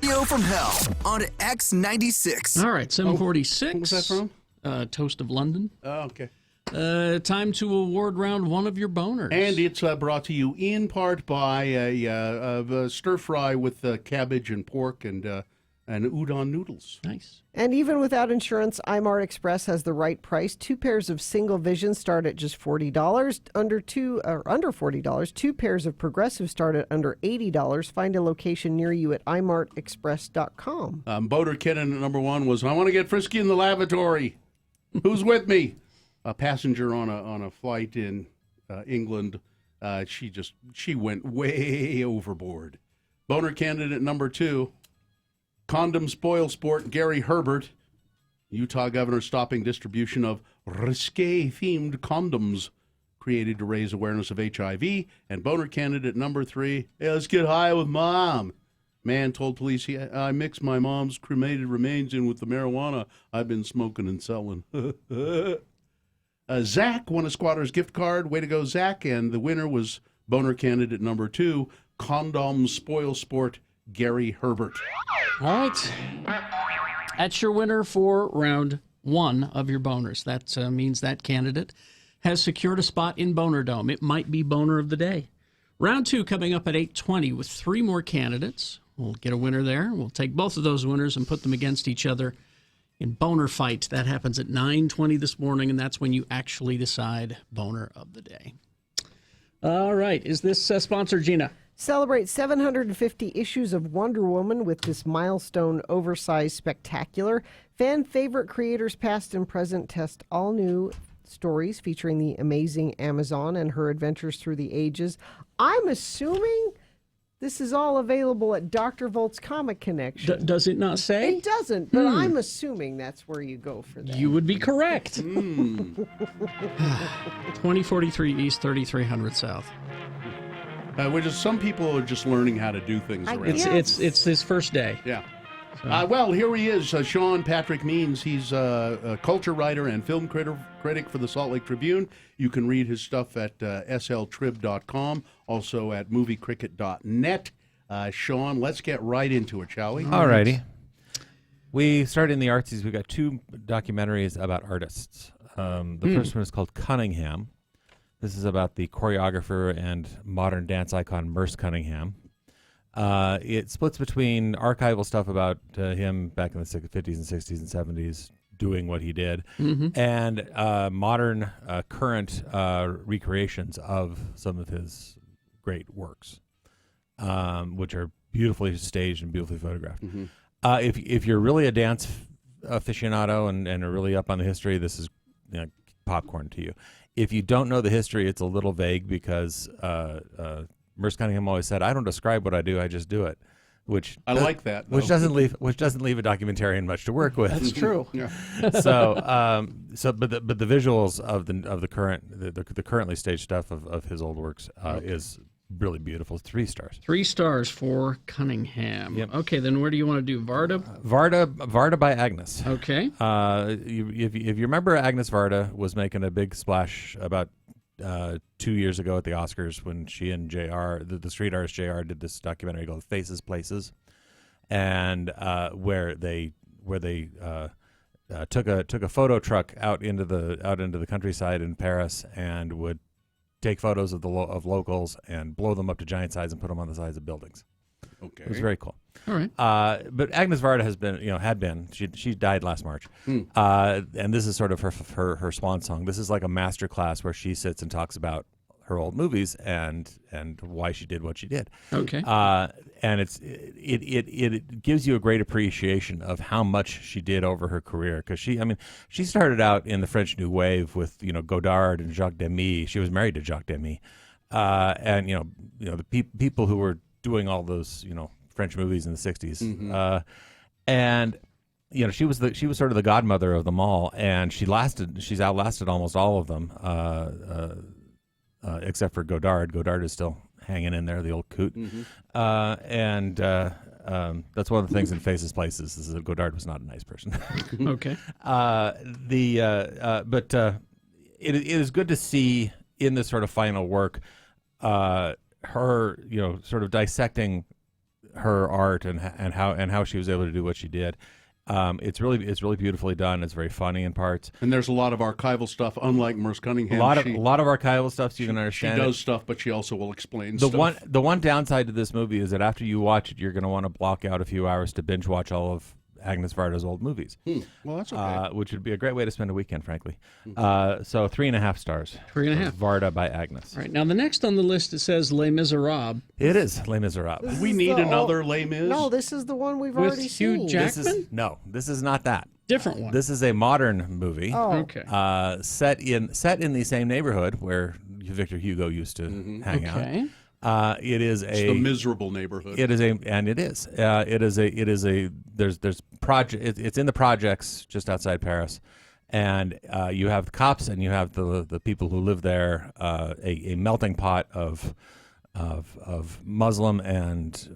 Radio from Hell on X96. All right, 746. What was that from? Toast of London. Oh, okay. Time to award round one of your boners. And it's brought to you in part by a stir fry with cabbage and pork and udon noodles. Nice. And even without insurance, iMart Express has the right price. 2 pairs of single vision start at just $40. Under $40. 2 pairs of progressive start at under $80. Find a location near you at imartexpress.com. Boater Kennan at number 1 was, I want to get frisky in the lavatory. Who's with me? A passenger on a flight in England. She went way overboard. Boner candidate number 2. Condom spoil sport Gary Herbert. Utah governor stopping distribution of risque-themed condoms created to raise awareness of HIV. And boner candidate number 3, hey, let's get high with mom. Man told police, I mixed my mom's cremated remains in with the marijuana I've been smoking and selling. Zach won a Squatters gift card. Way to go, Zach. And the winner was boner candidate number 2, Condom Spoil Sport Gary Herbert. All right. That's your winner for round 1 of your boners. That means that candidate has secured a spot in Boner Dome. It might be Boner of the Day. Round 2 coming up at 8:20 with 3 more candidates. We'll get a winner there. We'll take both of those winners and put them against each other in Boner Fight. That happens at 9:20 this morning, and that's when you actually decide Boner of the Day. All right. Is this sponsor, Gina? Celebrate 750 issues of Wonder Woman with this milestone oversized spectacular. Fan favorite creators past and present test all new stories featuring the amazing Amazon and her adventures through the ages. I'm assuming this is all available at Dr. Volt's Comic Connection. Does it not say? It doesn't, but I'm assuming that's where you go for that. You would be correct. 2043 East, 3300 South. Some people are just learning how to do things around. It's his first day. Yeah. Well, here he is, Sean Patrick Means. He's a culture writer and film critic for the Salt Lake Tribune. You can read his stuff at sltrib.com, also at moviecricket.net. Sean, let's get right into it, shall we? All righty. We started in the artsies. We've got 2 documentaries about artists. The first one is called Cunningham. This is about the choreographer and modern dance icon Merce Cunningham. It splits between archival stuff about him back in the 50s and 60s and 70s doing what he did, and modern, current recreations of some of his great works, which are beautifully staged and beautifully photographed. If you're really a dance aficionado and are really up on the history, this is popcorn to you. If you don't know the history, it's a little vague because Merce Cunningham always said, "I don't describe what I do; I just do it." Which I like that. Which doesn't leave a documentarian much to work with. That's true. Yeah. But the visuals of the currently staged stuff of his old works is really beautiful. 3 stars. 3 stars for Cunningham. Yep. Okay, then where do you want to do Varda? Varda by Agnes. Okay. If you remember, Agnes Varda was making a big splash about 2 years ago at the Oscars when she and JR, the street artist JR, did this documentary called Faces Places, and where they took a photo truck out into the countryside in Paris and would take photos of locals and blow them up to giant size and put them on the sides of buildings. Okay, it was very cool. All right. But Agnes Varda had been she died last March, and this is sort of her swan song. This is like a master class where she sits and talks about her old movies and why she did what she did. Okay. And it gives you a great appreciation of how much she did over her career, because she started out in the French New Wave with Godard and Jacques Demy. She was married to Jacques Demy, and the people who were doing all those French movies in the 60s, and she was sort of the godmother of them all, and she's outlasted almost all of them, except for Godard. Godard is still hanging in there, the old coot. And that's one of the things in Faces Places is that Godard was not a nice person. Okay. But it is good to see in this sort of final work her, sort of dissecting her art and how she was able to do what she did. It's really beautifully done. It's very funny in parts. And there's a lot of archival stuff, unlike Merce Cunningham. A lot of archival stuff, so you can understand. She does stuff, but she also will explain the stuff. The one downside to this movie is that after you watch it, you're going to want to block out a few hours to binge watch all of Agnes Varda's old movies. Well, that's okay. Which would be a great way to spend a weekend, frankly. So 3.5 stars. 3.5. Varda by Agnes. All right. Now, the next on the list, it says Les Miserables. It is Les Miserables. We need another Les Mis? No, this is the one we've With already Hugh seen. Jackman? This is not that. Different one. This is a modern movie. Oh. Okay. Set in the same neighborhood where Victor Hugo used to hang Okay. out. It is It's the miserable neighborhood. It is a there's project. It's in the projects just outside Paris, and you have the cops and you have the people who live there. A melting pot of Muslim and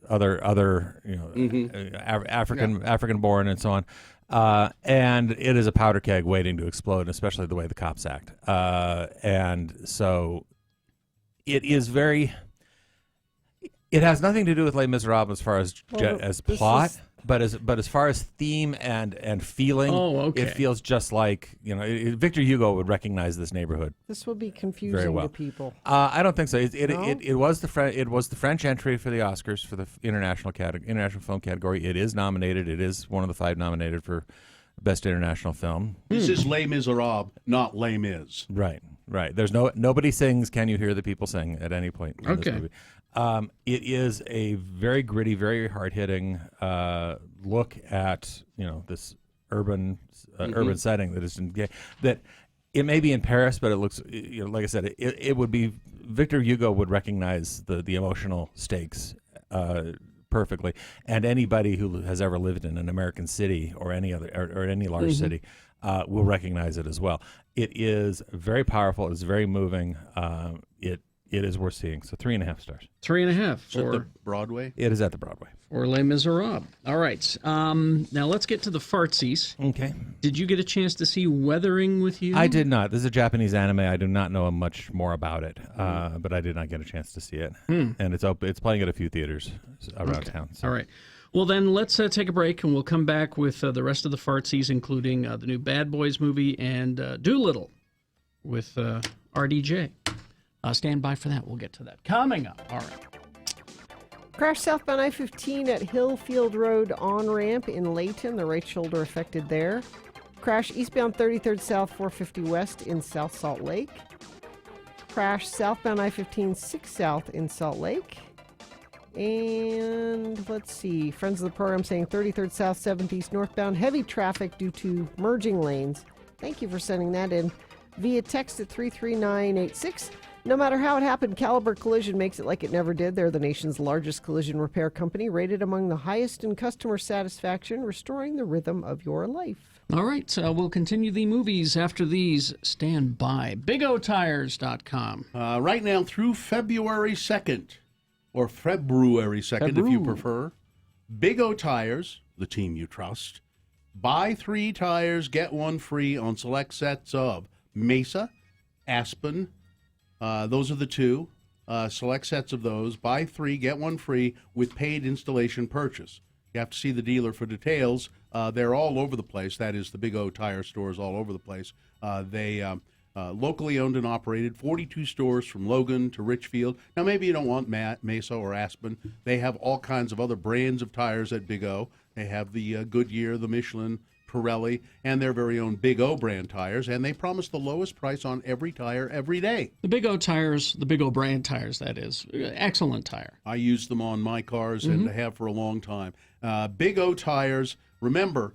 other African born and so on. And it is a powder keg waiting to explode, especially the way the cops act. And so it is very. It has nothing to do with Les Miserables as far as plot, but as far as theme and feeling, it feels just like Victor Hugo would recognize this neighborhood. This will be Very confusing well. to people. I don't think so. It No? was the French entry for the Oscars for the international film category. It is nominated. It is one of the 5 nominated for Best International Film. This is Les Miserables, not Les Mis. Right. There's nobody sings "Can You Hear the People Sing" at any point in this movie. It is a very gritty, very hard-hitting look at this urban setting that is that it may be in Paris, but it looks like I said, it would be Victor Hugo would recognize the emotional stakes perfectly, and anybody who has ever lived in an American city or any other or any large city will recognize it as well. It is very powerful. It's very moving. It is worth seeing. So 3.5 stars. 3.5 Is it the Broadway? It is at the Broadway. For Les Miserables. All right. Now let's get to the fartsies. Okay. Did you get a chance to see Weathering with You? I did not. This is a Japanese anime. I do not know much more about it, but I did not get a chance to see it. And it's playing at a few theaters around town. So. All right. Well, then let's take a break, and we'll come back with the rest of the fartsies, including the new Bad Boys movie and Doolittle with RDJ. Stand by for that. We'll get to that. Coming up. All right. Crash southbound I-15 at Hillfield Road on-ramp in Layton. The right shoulder affected there. Crash eastbound 33rd South 450 West in South Salt Lake. Crash southbound I-15 6 South in Salt Lake. And let's see. Friends of the program saying 33rd South 7th East northbound. Heavy traffic due to merging lanes. Thank you for sending that in via text at 33986. No matter how it happened, Caliber Collision makes it like it never did. They're the nation's largest collision repair company, rated among the highest in customer satisfaction, restoring the rhythm of your life. All right. We'll continue the movies after these. Stand by. BigOTires.com. Right now through February 2nd, or February 2nd if you prefer, Big O Tires, the team you trust, buy 3 tires, get 1 free on select sets of Mesa, Aspen. Those are the 2. Select sets of those. Buy 3, get 1 free with paid installation purchase. You have to see the dealer for details. They're all over the place. That is the Big O Tire stores all over the place. They locally owned and operated, 42 stores from Logan to Richfield. Now, maybe you don't want Mesa or Aspen. They have all kinds of other brands of tires at Big O. They have the Goodyear, the Michelin, Pirelli, and their very own Big O brand tires, and they promise the lowest price on every tire every day. The Big O tires, the Big O brand tires, that is. Excellent tire. I use them on my cars and have for a long time. Big O tires, remember,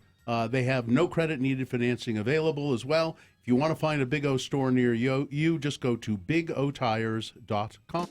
they have no credit needed financing available as well. If you want to find a Big O store near you just go to bigotires.com.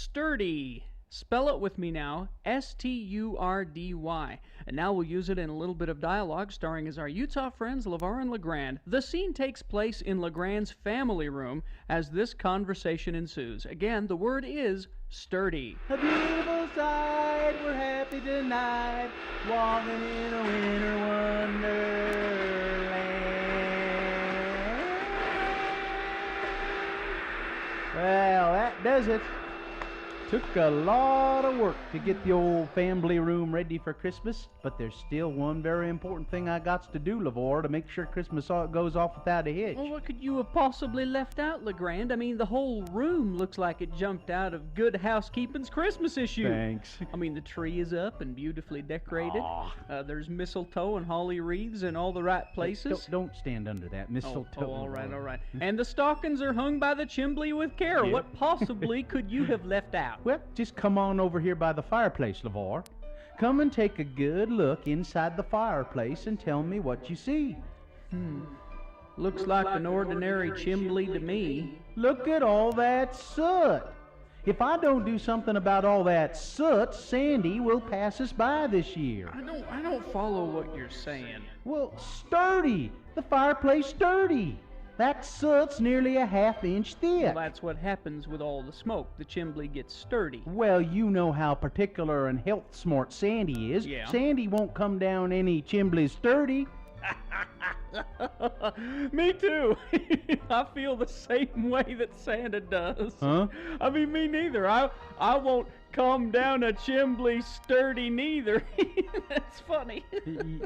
Sturdy. Spell it with me now, S-T-U-R-D-Y. And now we'll use it in a little bit of dialogue, starring as our Utah friends LeVar and LeGrand. The scene takes place in LeGrand's family room as this conversation ensues. Again, the word is sturdy. A beautiful sight, we're happy tonight, walking in a winter wonderland. Well, that does it. Took a lot of work to get the old family room ready for Christmas, but there's still one very important thing I got to do, LeVar, to make sure Christmas goes off without a hitch. Well, what could you have possibly left out, LeGrand? I mean, the whole room looks like it jumped out of Good Housekeeping's Christmas issue. Thanks. I mean, the tree is up and beautifully decorated. There's mistletoe and holly wreaths in all the right places. Don't stand under that mistletoe. Oh, all right. And the stockings are hung by the chimbley with care. Yeah. What possibly could you have left out? Well, just come on over here by the fireplace, LeVar. Come and take a good look inside the fireplace and tell me what you see. Looks like an ordinary chimbley to me. Look at all that soot. If I don't do something about all that soot, Sandy will pass us by this year. I don't follow what you're saying. Well, sturdy. The fireplace sturdy. That soot's nearly a half-inch thick. Well, that's what happens with all the smoke. The chimbley gets sturdy. Well, you know how particular and health-smart Sandy is. Yeah. Sandy won't come down any chimbley sturdy. Me too. I feel the same way that Santa does. Huh? I mean, me neither. I won't come down a chimbley sturdy neither. That's funny.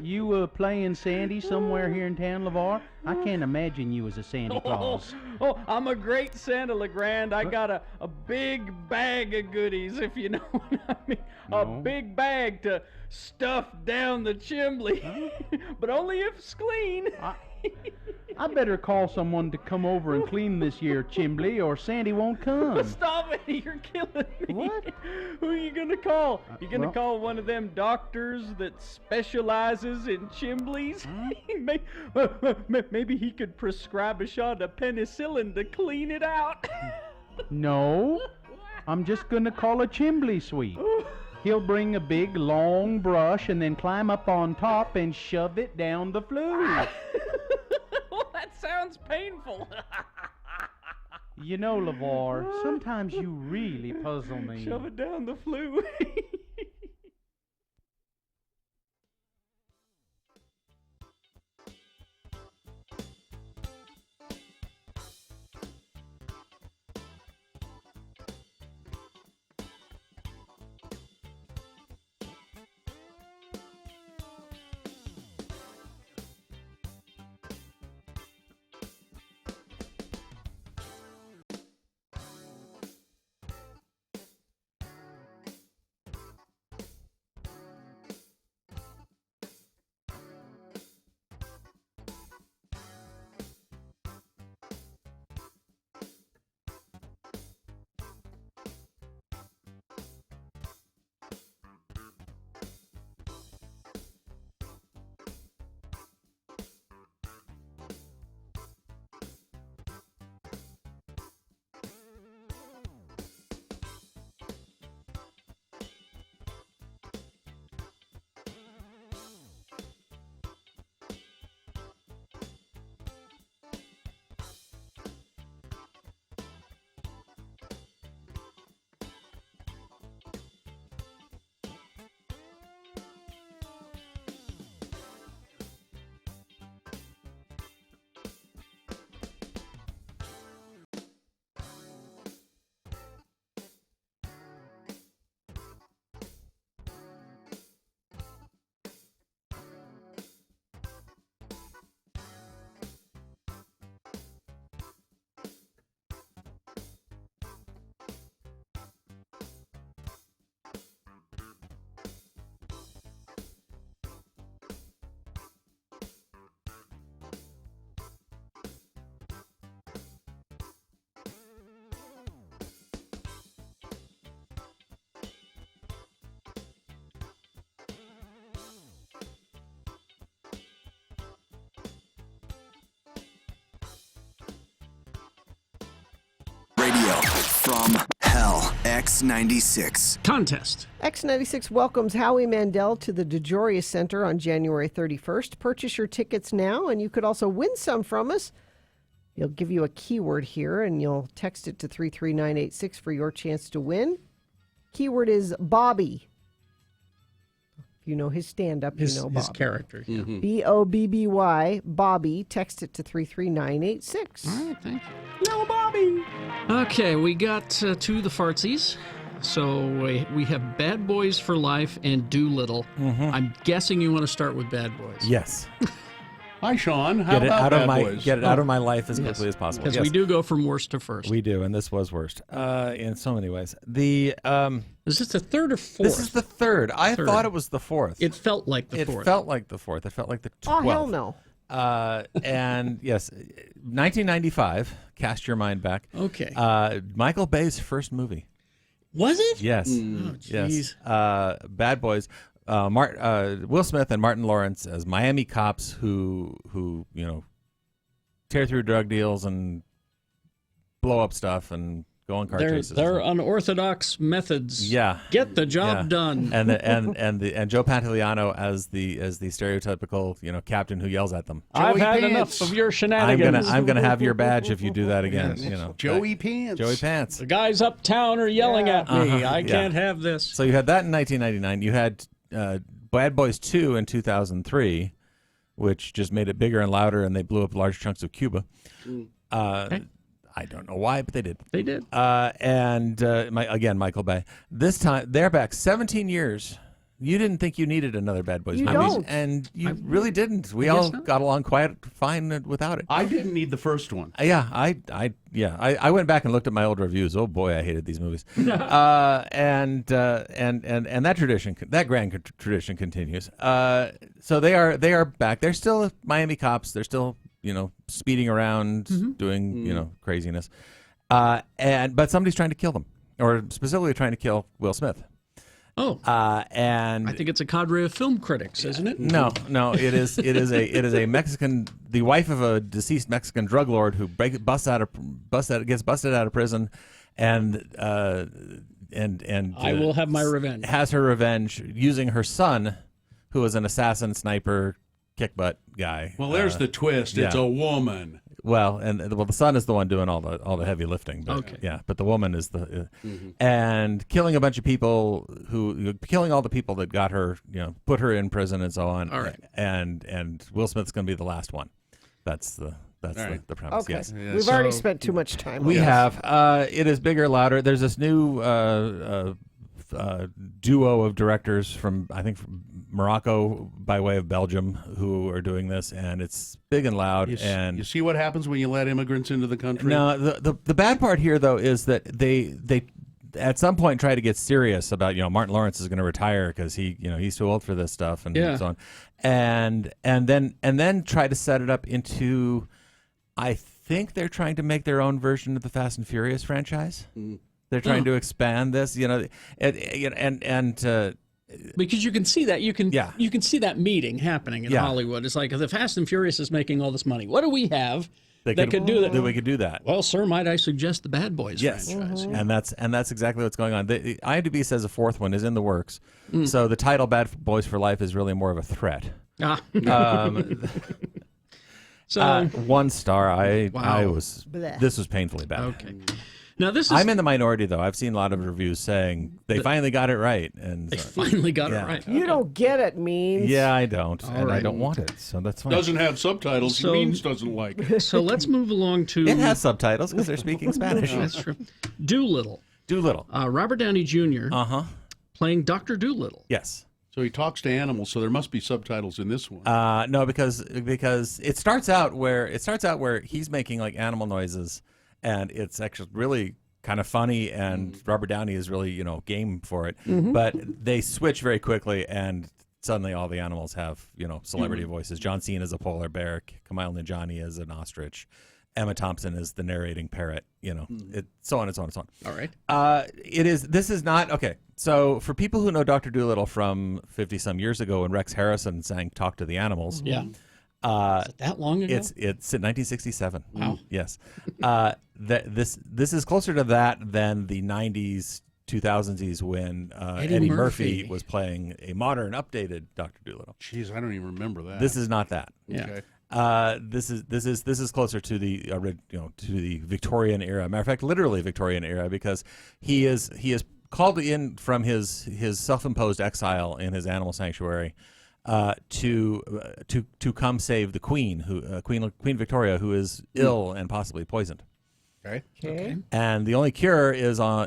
You playing Sandy somewhere here in town, LeVar? I can't imagine you as a Santa Claus. Oh, I'm a great Santa, LeGrand. I got a big bag of goodies, if you know what I mean. No. A big bag to stuff down the chimbley. But only if it's clean. I better call someone to come over and clean this year chimbley, or Sandy won't come. Stop it! You're killing me. What? Who are you gonna call? You gonna call one of them doctors that specializes in chimbleys? Maybe he could prescribe a shot of penicillin to clean it out. No, I'm just gonna call a chimbley sweep. He'll bring a big long brush and then climb up on top and shove it down the flue. Well, that sounds painful. You know, LeVar, sometimes you really puzzle me. Shove it down the flue. Radio from hell. X96. Contest. X96 welcomes Howie Mandel to the DeJoria Center on January 31st. Purchase your tickets now, and you could also win some from us. He'll give you a keyword here, and you'll text it to 33986 for your chance to win. Keyword is Bobby. If you know his stand-up, you know Bobby. His character. Yeah. Bobby, Bobby. Text it to 33986. All right, thank you. Yellow Bobby. Okay, we got to the fartsies. So we have Bad Boys for Life and Doolittle. I'm guessing you want to start with Bad Boys. Yes. Hi, Sean. How Get it about out of Bad my Boys? get it out of my life as quickly as possible. Because Yes. we do go from worst to first. We do, and this was worst in so many ways. The Is this the third or fourth? This is the third. I Third. thought it was the fourth. It felt like the fourth. It felt like the fourth. It felt like the 12th. Oh, hell no. And yes, 1995. Cast your mind back. Okay. Michael Bay's first movie. Was it? Yes. Oh, Yes. jeez. Bad Boys. Will Smith and Martin Lawrence as Miami cops who tear through drug deals and blow up stuff and go on car chases. They're unorthodox methods. Yeah. Get the job done. And Joe Pantoliano as the stereotypical captain who yells at them. I've had enough of your shenanigans. I'm gonna have your badge if you do that again. Joey Pants. Joey Pants. The guys uptown are yelling at me. I can't have this. So you had that in 1999. You had Bad Boys 2 in 2003, which just made it bigger and louder, and they blew up large chunks of Cuba. I don't know why, but they did. They did. Michael Bay. This time, they're back 17 years. You didn't think you needed another Bad Boys movie, don't. and you really didn't. We all got along quite fine without it. I didn't need the first one. I went back and looked at my old reviews. Oh boy, I hated these movies. And that tradition, that grand tradition continues. So they are back. They're still Miami cops. They're still speeding around, doing craziness. But somebody's trying to kill them, or specifically trying to kill Will Smith. Oh, and I think it's a cadre of film critics, isn't it? No, it is a Mexican, the wife of a deceased Mexican drug lord who gets busted out of prison, and I will have my revenge. Has her revenge using her son, who is an assassin, sniper, kick butt guy. Well, there's the twist. It's a woman. Well, the son is the one doing all the heavy lifting. But, okay. Yeah, but the woman is and killing a bunch of people killing all the people that got her, put her in prison and so on. All right. And Will Smith's going to be the last one. That's the premise. Okay. Yes. We've already spent too much time on We this. have. It is bigger, louder. There's this new duo of directors from Morocco by way of Belgium who are doing this, and it's big and loud. You see what happens when you let immigrants into the country? No, the bad part here though is that they at some point try to get serious about Martin Lawrence is going to retire because he's too old for this stuff and so on, and then try to set it up into, I think they're trying to make their own version of the Fast and Furious franchise. They're trying to expand this, because you can see that you can see that meeting happening in Hollywood. It's like the Fast and Furious is making all this money. What do we have that could do that? That we could do that. Well, sir, might I suggest the Bad Boys franchise? And that's exactly what's going on. The IMDb says a fourth one is in the works. So the title "Bad Boys for Life" is really more of a threat. So 1 star. Wow. This was painfully bad. Okay. Now this is. I'm in the minority though. I've seen a lot of reviews saying they finally got it right, and they finally got it right. You don't get it, Means. Yeah, I don't, All and I right. don't want it, so that's fine. Doesn't have subtitles. So- Means doesn't like it. So let's move along to. It has subtitles because they're speaking Spanish. That's true. Doolittle. Robert Downey Jr. Playing Dr. Doolittle. Yes. So he talks to animals, so there must be subtitles in this one. No, because it starts out where he's making like animal noises, and it's actually really kind of funny, and Robert Downey is really game for it. But they switch very quickly, and suddenly all the animals have celebrity voices. John Cena is a polar bear, Kumail Nanjiani is an ostrich, Emma Thompson is the narrating parrot. So on and so on and so on. All right. This is not okay. So for people who know Dr. Doolittle from 50-some years ago when Rex Harrison sang "Talk to the Animals," Yeah. Is it that long ago? It's 1967. Wow. Yes. This is closer to that than the 90s 2000s when Eddie Eddie Murphy. Murphy was playing a modern, updated Dr. Dolittle. Jeez, I don't even remember that. This is not that. Okay. This is closer to the to the Victorian era. Matter of fact, literally Victorian era, because he is called in from his self-imposed exile in his animal sanctuary to come save the Queen, Queen Victoria, who is ill and possibly poisoned. Okay. And the only cure is a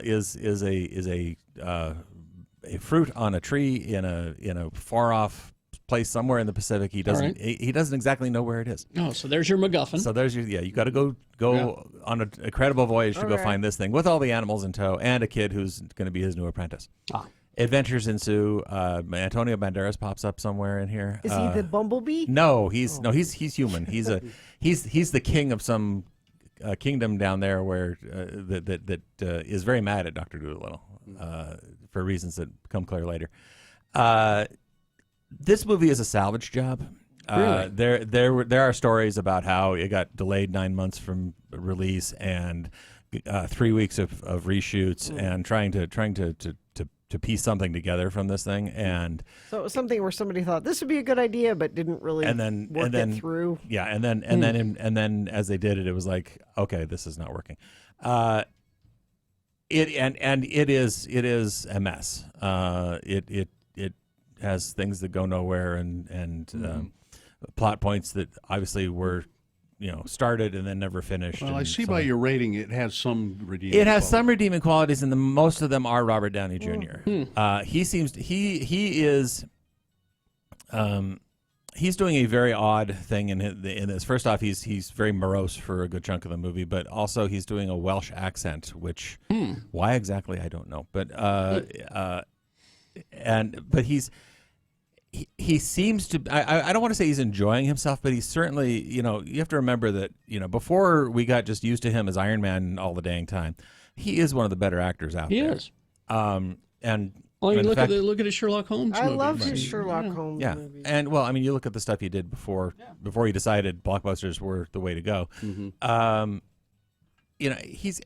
fruit on a tree in a far off place somewhere in the Pacific. He doesn't exactly know where it is. Oh, so there's your MacGuffin. So there's your you got to go on a credible voyage to go find this thing with all the animals in tow and a kid who's going to be his new apprentice. Adventures ensue. Antonio Banderas pops up somewhere in here. Is he the bumblebee? No, he's human. He's the king of some kingdom down there where that is very mad at Dr. Dolittle for reasons that become clear later. This movie is a salvage job. Really? There are stories about how it got delayed 9 months from release and 3 weeks of reshoots and trying to piece something together from this thing. And so it was something where somebody thought this would be a good idea, but didn't really work it through. Yeah, and then as they did it, it was like, okay, this is not working. It is a mess. It has things that go nowhere and plot points that obviously were started and then never finished. Well, I see by your rating it has some redeeming. It has some redeeming qualities, and most of them are Robert Downey Jr. He's doing a very odd thing in this. First off, he's very morose for a good chunk of the movie, but also he's doing a Welsh accent, which why exactly I don't know. But he seems to. I don't want to say he's enjoying himself, but he's certainly. You have to remember that before we got just used to him as Iron Man all the dang time, he is one of the better actors out there. He is. And well, you look at his Sherlock Holmes. I movie. loved his Sherlock Holmes. Yeah, movie. and well, I mean, you look at the stuff he did before he decided blockbusters were the way to go. He's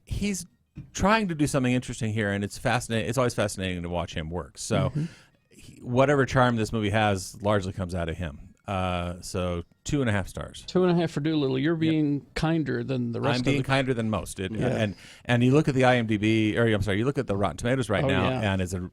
trying to do something interesting here, and it's fascinating. It's always fascinating to watch him work. So, whatever charm this movie has largely comes out of him. So 2.5 stars. 2.5 for Doolittle. You're being kinder than the rest. I'm being kinder than most. And you look at the IMDb, or I'm sorry, you look at the Rotten Tomatoes right now, and it's a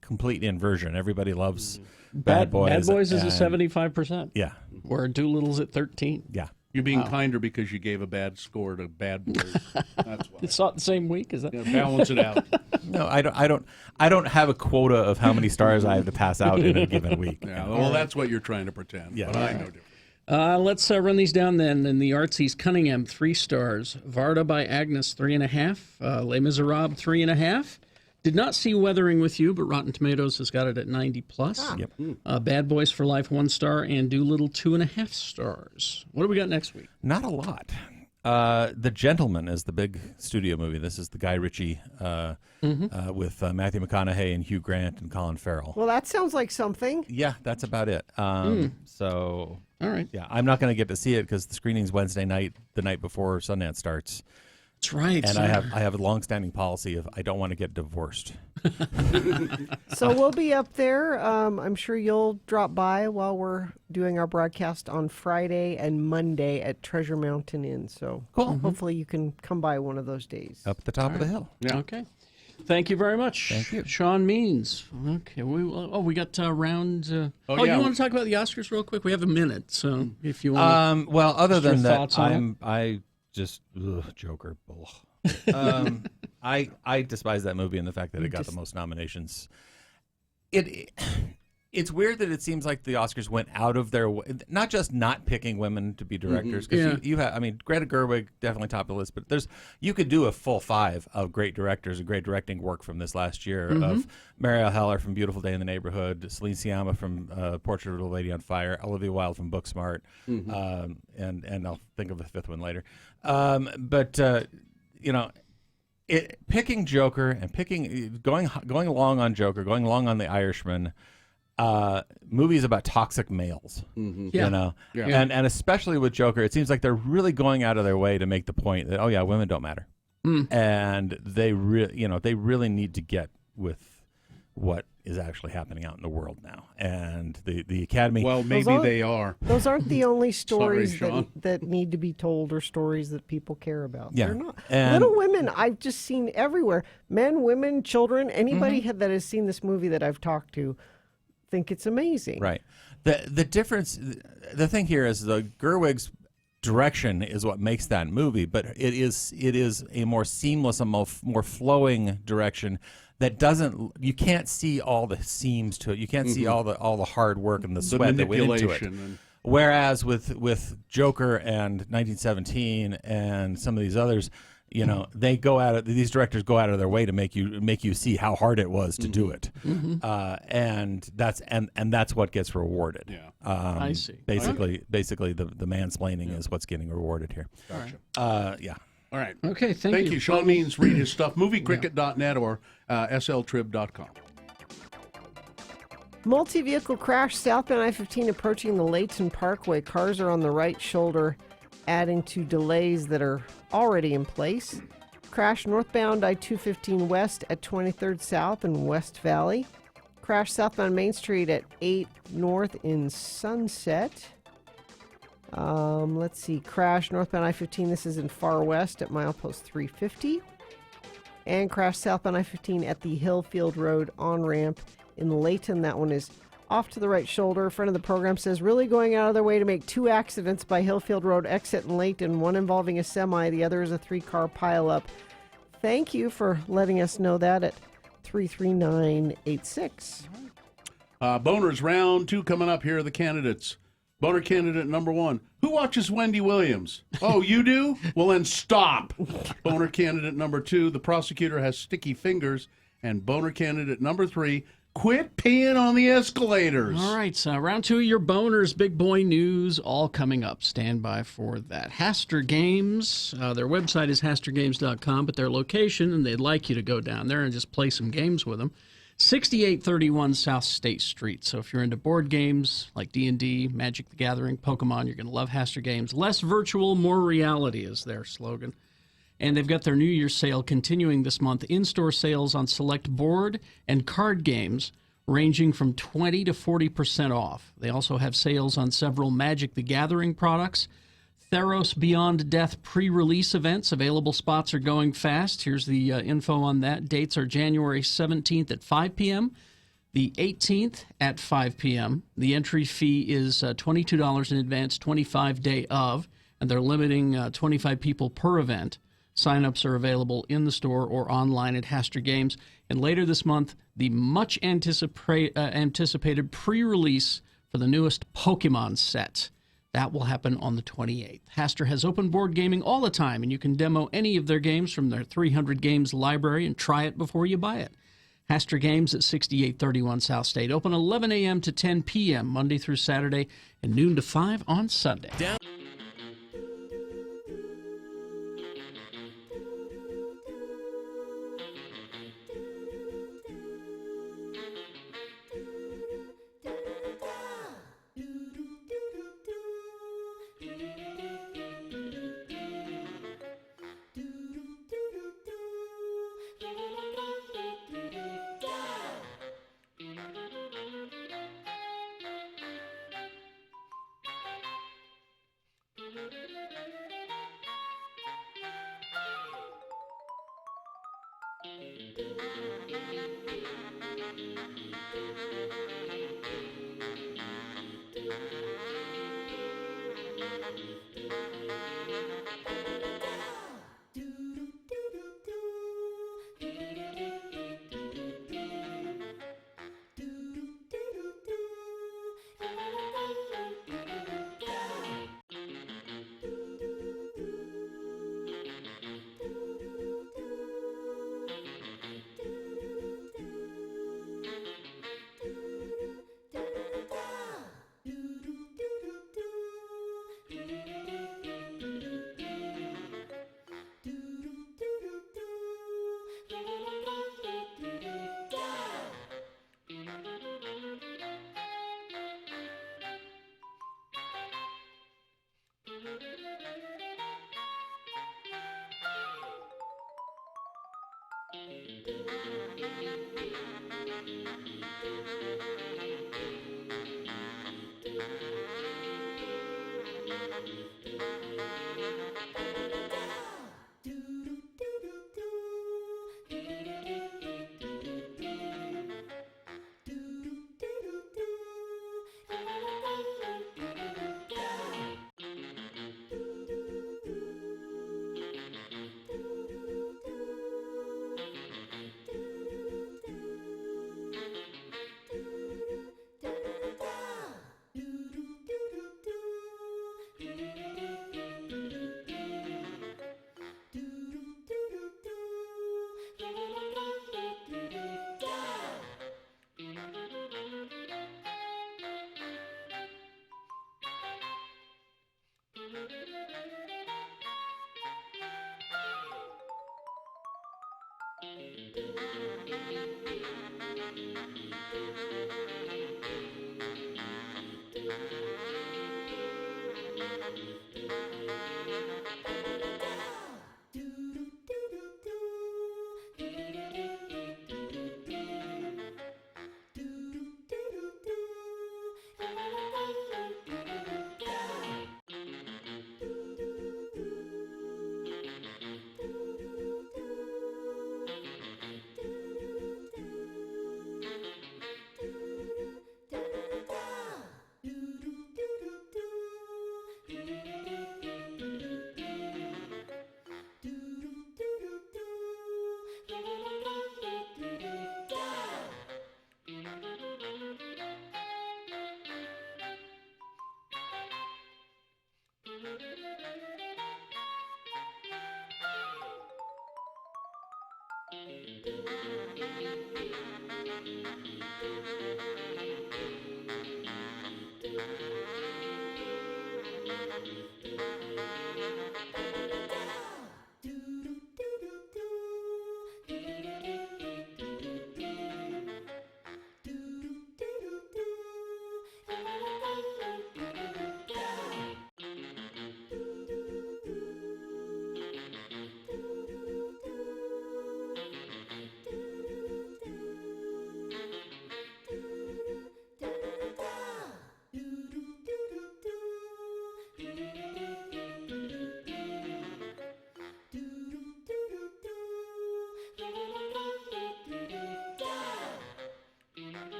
complete inversion. Everybody loves Bad Boys. Bad Boys is a 75%. Yeah, where Doolittle's at 13. Yeah. You're being kinder because you gave a bad score to Bad Boys. That's why. It's not the same week, is that? Balance it out. No, I don't have a quota of how many stars I have to pass out in a given week. Yeah, well, that's what you're trying to pretend. Yeah. But I know different. Let's run these down then. In the Artsies, Cunningham, 3 stars. Varda by Agnes, 3.5. Les Miserables, 3.5. Did not see Weathering with You, but Rotten Tomatoes has got it at 90+. Yep. Bad Boys for Life, 1 star, and Doolittle, 2.5 stars. What do we got next week? Not a lot. The Gentleman is the big studio movie. This is the Guy Ritchie with Matthew McConaughey and Hugh Grant and Colin Farrell. Well, that sounds like something. Yeah, that's about it. So, all right. Yeah, I'm not going to get to see it because the screening's Wednesday night, the night before Sundance starts. That's right. And I have a long-standing policy of I don't want to get divorced. So we'll be up there. I'm sure you'll drop by while we're doing our broadcast on Friday and Monday at Treasure Mountain Inn. So cool. Hopefully you can come by one of those days. Up at the top of the hill. Yeah. Okay. Thank you very much. Thank you. Sean Means. Okay. We got round. You want to talk about the Oscars real quick? We have a minute, so if you want. Well, other than that, Joker. I despise that movie and the fact that it got the most nominations. It's weird that it seems like the Oscars went out of their way, not just not picking women to be directors. Because you have, Greta Gerwig definitely top of the list, but you could do a full 5 of great directors and great directing work from this last year of Marielle Heller from Beautiful Day in the Neighborhood, Celine Sciamma from Portrait of a Lady on Fire, Olivia Wilde from Booksmart, and I'll think of the 5th one later. Picking Joker and going along on Joker, going along on The Irishman. Movies about toxic males, and especially with Joker, it seems like they're really going out of their way to make the point that women don't matter. and they really need to get with what is actually happening out in the world now. And the Academy. Well, maybe they are. Those aren't the only stories Sean. that need to be told or stories that people care about. Yeah. They're not. And- Little Women, I've just seen everywhere. Men, women, children, anybody that has seen this movie that I've talked to think it's amazing. Right. The difference, the thing here is the Gerwig's direction is what makes that movie, but it is a more seamless, a more flowing direction that doesn't. You can't see all the seams to it. You can't see all the hard work and the sweat that went into it. manipulation. Whereas with Joker and 1917 and some of these others, they go out of these directors go out of their way to make you see how hard it was to do it, and that's what gets rewarded. Yeah, I see. Basically, the mansplaining is what's getting rewarded here. Gotcha. Yeah. All right. Okay, thank you. Sean Means, read his stuff, moviecricket.net or sltrib.com. Multi-vehicle crash southbound I-15 approaching the Layton Parkway. Cars are on the right shoulder, adding to delays that are already in place. Crash northbound I-215 west at 23rd South in West Valley. Crash southbound Main Street at 8 North in Sunset. Let's see. Crash northbound I-15. This is in Far West at milepost 350. And crash southbound I-15 at the Hillfield Road on-ramp in Layton. That one is off to the right shoulder. A friend of the program says, really going out of their way to make 2 accidents by Hillfield Road exit in Layton, one involving a semi, the other is a 3-car pileup. Thank you for letting us know that at 33986. Boners round 2 coming up. Here are the candidates. Boner candidate number 1. Who watches Wendy Williams? Oh, you do? Well, then stop. Boner candidate number 2. The prosecutor has sticky fingers. And boner candidate number 3. Quit peeing on the escalators. All right, so round 2 of your boners, big boy news, all coming up. Stand by for that. Haster Games, their website is hastergames.com, but their location, and they'd like you to go down there and just play some games with them, 6831 South State Street. So if you're into board games like D&D, Magic the Gathering, Pokemon, you're going to love Haster Games. Less virtual, more reality is their slogan. And they've got their New Year's sale continuing this month. In-store sales on select board and card games ranging from 20 to 40% off. They also have sales on several Magic the Gathering products. Theros Beyond Death pre-release events. Available spots are going fast. Here's the info on that. Dates are January 17th at 5 p.m., the 18th at 5 p.m. The entry fee is $22 in advance, 25 day of, and they're limiting 25 people per event. Sign-ups are available in the store or online at Haster Games. And later this month, the much anticipated pre-release for the newest Pokemon set. That will happen on the 28th. Haster has open board gaming all the time, and you can demo any of their games from their 300 games library and try it before you buy it. Haster Games at 6831 South State. Open 11 a.m. to 10 p.m. Monday through Saturday and noon to 5 on Sunday.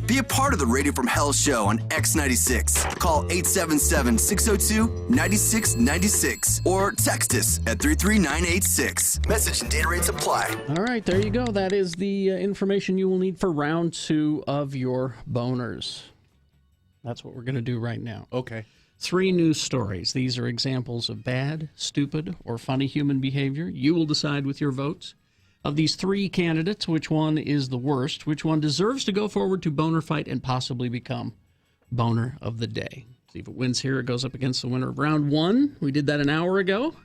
Be a part of the Radio from Hell show on X96. Call 877-602-9696 or text us at 33986. Message and data rates apply. All right, there you go. That is the information you will need for round 2 of your boners. That's what we're going to do right now. Okay. 3 news stories. These are examples of bad, stupid, or funny human behavior. You will decide with your votes. Of these 3 candidates, which one is the worst? Which one deserves to go forward to boner fight and possibly become boner of the day? See if it wins here. It goes up against the winner of round 1. We did that an hour ago.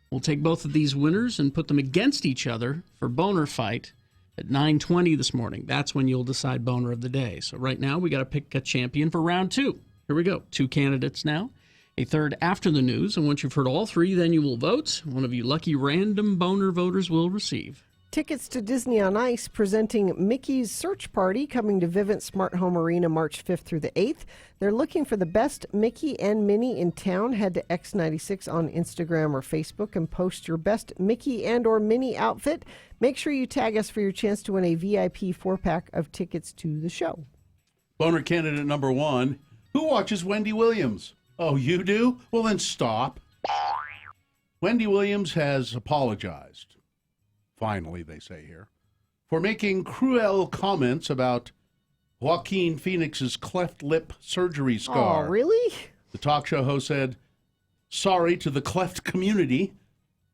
We'll take both of these winners and put them against each other for boner fight at 9:20 this morning. That's when you'll decide boner of the day. So right now we got to pick a champion for round 2. Here we go. 2 candidates now. A third after the news. And once you've heard all 3, then you will vote. One of you lucky random boner voters will receive tickets to Disney on Ice, presenting Mickey's Search Party, coming to Vivint Smart Home Arena March 5th through the 8th. They're looking for the best Mickey and Minnie in town. Head to X96 on Instagram or Facebook and post your best Mickey and or Minnie outfit. Make sure you tag us for your chance to win a VIP 4-pack of tickets to the show. Boner candidate number 1. Who watches Wendy Williams? Oh, you do? Well, then stop. Wendy Williams has apologized, finally, they say here, for making cruel comments about Joaquin Phoenix's cleft lip surgery scar. Oh, really? The talk show host said, sorry to the cleft community,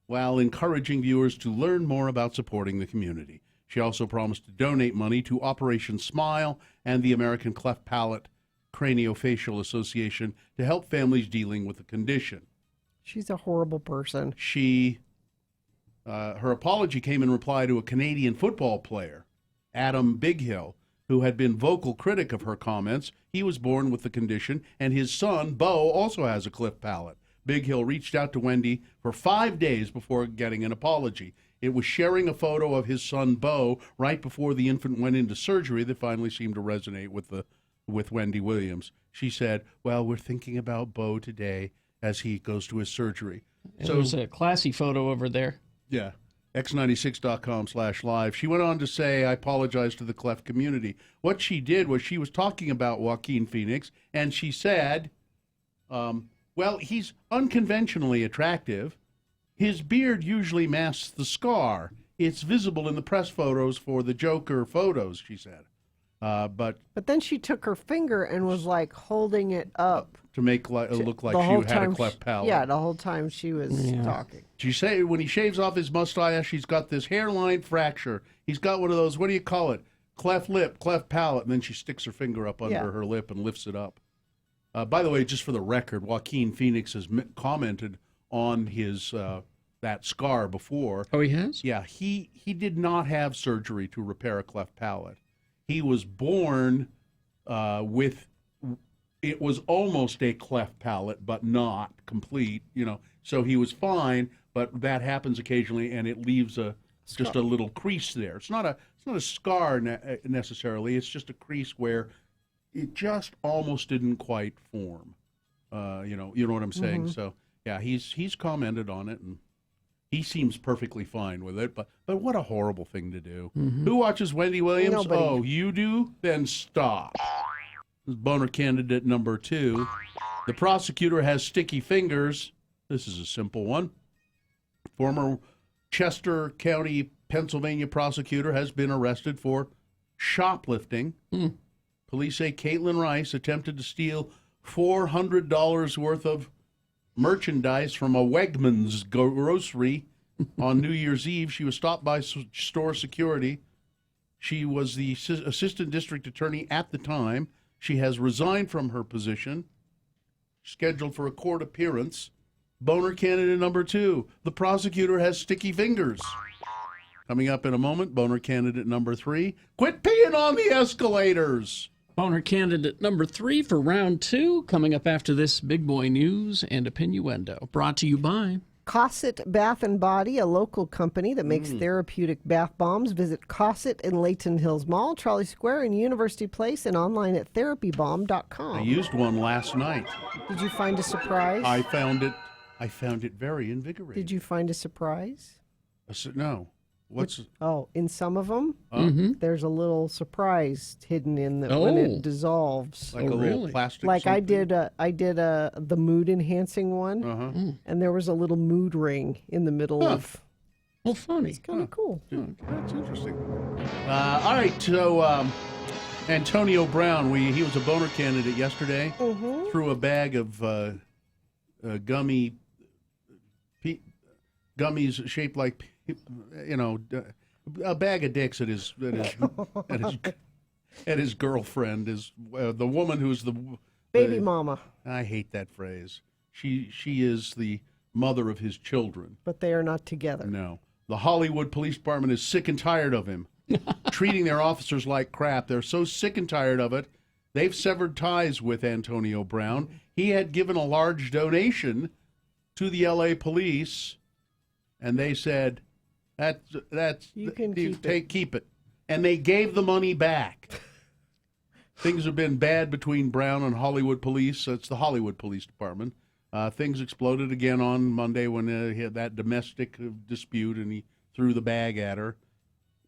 while encouraging viewers to learn more about supporting the community. She also promised to donate money to Operation Smile and the American Cleft Palate Craniofacial Association to help families dealing with the condition. She's a horrible person. Her apology came in reply to a Canadian football player, Adam Bighill, who had been vocal critic of her comments. He was born with the condition, and his son, Bo, also has a cleft palate. Bighill reached out to Wendy for 5 days before getting an apology. It was sharing a photo of his son, Bo, right before the infant went into surgery that finally seemed to resonate with Wendy Williams. She said, well, we're thinking about Bo today as he goes to his surgery. There's a classy photo over there. Yeah. X96.com/live. She went on to say, I apologize to the cleft community. What she did was she was talking about Joaquin Phoenix, and she said, well, he's unconventionally attractive. His beard usually masks the scar. It's visible in the press photos for the Joker photos, she said. But then she took her finger and was like holding it up to make it look like she had a cleft palate. Yeah, the whole time she was talking. She say when he shaves off his mustache, he's got this hairline fracture. He's got one of those, what do you call it? Cleft lip, cleft palate. And then she sticks her finger up under her lip and lifts it up. By the way, just for the record, Joaquin Phoenix has commented on his that scar before. Oh, he has? Yeah, he did not have surgery to repair a cleft palate. He was born with, it was almost a cleft palate, but not complete, So he was fine, but that happens occasionally, and it leaves just a little crease there. It's not a scar necessarily. It's just a crease where it just almost didn't quite form. You know what I'm saying? Mm-hmm. So yeah, he's commented on it, and he seems perfectly fine with it. But what a horrible thing to do. Mm-hmm. Who watches Wendy Williams? Nobody. Oh, you do? Then stop. This is boner candidate number 2. The prosecutor has sticky fingers. This is a simple one. Former Chester County, Pennsylvania prosecutor has been arrested for shoplifting. Police say Caitlin Rice attempted to steal $400 worth of merchandise from a Wegmans grocery on New Year's Eve. She was stopped by store security. She was the assistant district attorney at the time. She has resigned from her position, scheduled for a court appearance. Boner candidate number 2. The prosecutor has sticky fingers. Coming up in a moment, boner candidate number 3. Quit peeing on the escalators. Boner candidate number 3 for round 2, coming up after this big boy news and opinioendo. Brought to you by Cosset Bath & Body, a local company that makes therapeutic bath bombs. Visit Cosset in Layton Hills Mall, Trolley Square, and University Place, and online at therapybomb.com. I used one last night. Did you find a surprise? I found it very invigorating. Did you find a surprise? No. What's in some of them, there's a little surprise hidden in the when it dissolves. like a little plastic? Like something? I did the mood enhancing one, and there was a little mood ring in the middle of. Well, funny. It's kind of cool. That's interesting. All right, so Antonio Brown, he was a boner candidate yesterday. Threw a bag of gummies shaped like, a bag of dicks at his girlfriend, the woman who's the baby mama. I hate that phrase. She is the mother of his children. But they are not together. No. The Hollywood Police Department is sick and tired of him treating their officers like crap. They're so sick and tired of it. They've severed ties with Antonio Brown. He had given a large donation to the L.A. police, and they said, "That's you can keep it," and they gave the money back. Things have been bad between Brown and Hollywood police. It's the Hollywood Police Department. Things exploded again on Monday when he had that domestic dispute, and he threw the bag at her.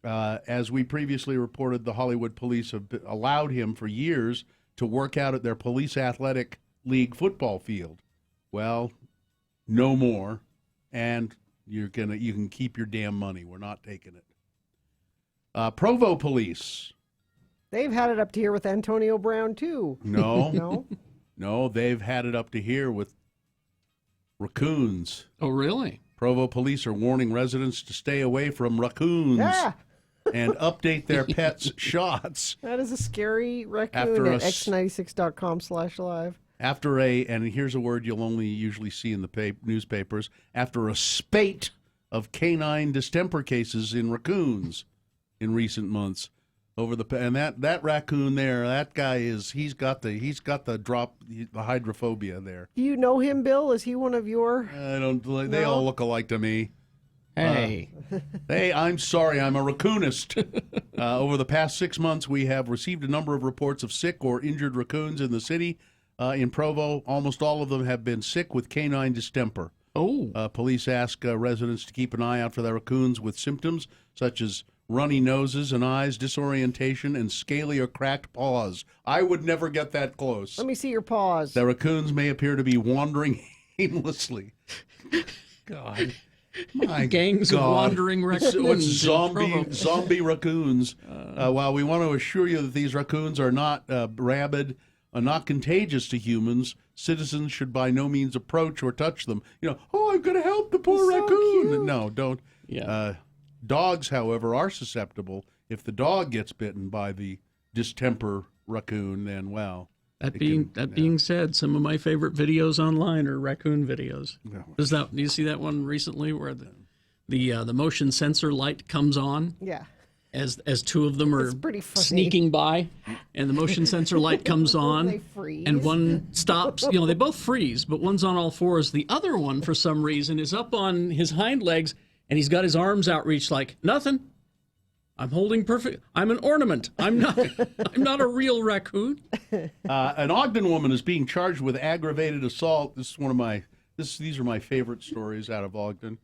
As we previously reported, the Hollywood police have allowed him for years to work out at their police athletic league football field. Well, no more, and you can keep your damn money. We're not taking it. Provo police. They've had it up to here with Antonio Brown, too. No. No? No, they've had it up to here with raccoons. Oh, really? Provo police are warning residents to stay away from raccoons and update their pets' shots. That is a scary raccoon After at x96.com/live. After and here's a word you'll only usually see in the newspapers, after a spate of canine distemper cases in raccoons in recent months. And that raccoon there, that guy he's got the hydrophobia there. Do you know him, Bill? Is he one of your? I don't. They all look alike to me. Hey. Hey, I'm sorry, I'm a raccoonist. Over the past 6 months, we have received a number of reports of sick or injured raccoons in the city. In Provo, almost all of them have been sick with canine distemper. Oh. Police ask residents to keep an eye out for the raccoons with symptoms such as runny noses and eyes, disorientation, and scaly or cracked paws. I would never get that close. Let me see your paws. The raccoons may appear to be wandering aimlessly. God. My Gangs God. of wandering raccoons. What's zombie raccoons? While we want to assure you that these raccoons are not rabid, not contagious to humans, citizens should by no means approach or touch them. I'm going to help the poor raccoon. Cute. No, don't. Yeah. Dogs, however, are susceptible. If the dog gets bitten by the distemper raccoon, then That being said, some of my favorite videos online are raccoon videos. Do you see that one recently where the motion sensor light comes on? Yeah. As two of them are pretty funny. sneaking by, and the motion sensor light comes on, They freeze. and one stops. They both freeze, but one's on all fours. The other one, for some reason, is up on his hind legs, and he's got his arms outreached like nothing. I'm holding perfect. I'm an ornament. I'm not a real raccoon. An Ogden woman is being charged with aggravated assault. These are my favorite stories out of Ogden.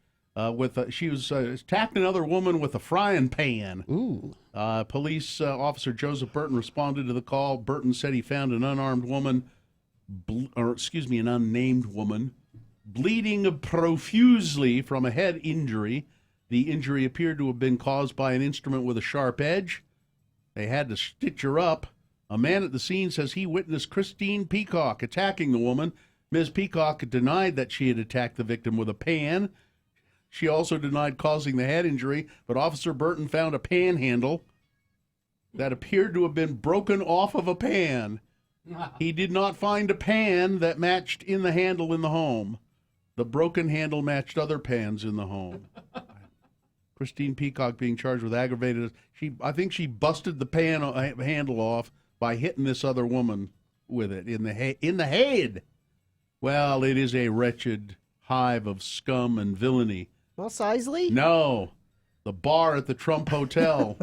She was attacked another woman with a frying pan. Ooh. Police officer Joseph Burton responded to the call. Burton said he found an unnamed woman, bleeding profusely from a head injury. The injury appeared to have been caused by an instrument with a sharp edge. They had to stitch her up. A man at the scene says he witnessed Christine Peacock attacking the woman. Ms. Peacock denied that she had attacked the victim with a pan. She also denied causing the head injury, but Officer Burton found a pan handle that appeared to have been broken off of a pan. He did not find a pan that matched in the handle in the home. The broken handle matched other pans in the home. Christine Peacock being charged with aggravated. I think she busted the pan handle off by hitting this other woman with it in the head. Well, it is a wretched hive of scum and villainy. Mos Eisley? No, the bar at the Trump Hotel.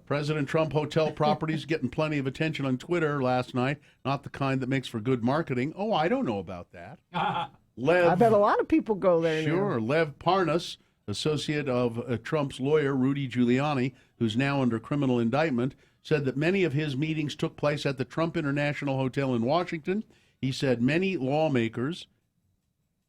President Trump Hotel properties getting plenty of attention on Twitter last night. Not the kind that makes for good marketing. Oh, I don't know about that. I bet a lot of people go there now. Sure. Lev Parnas, associate of Trump's lawyer, Rudy Giuliani, who's now under criminal indictment, said that many of his meetings took place at the Trump International Hotel in Washington. He said many lawmakers,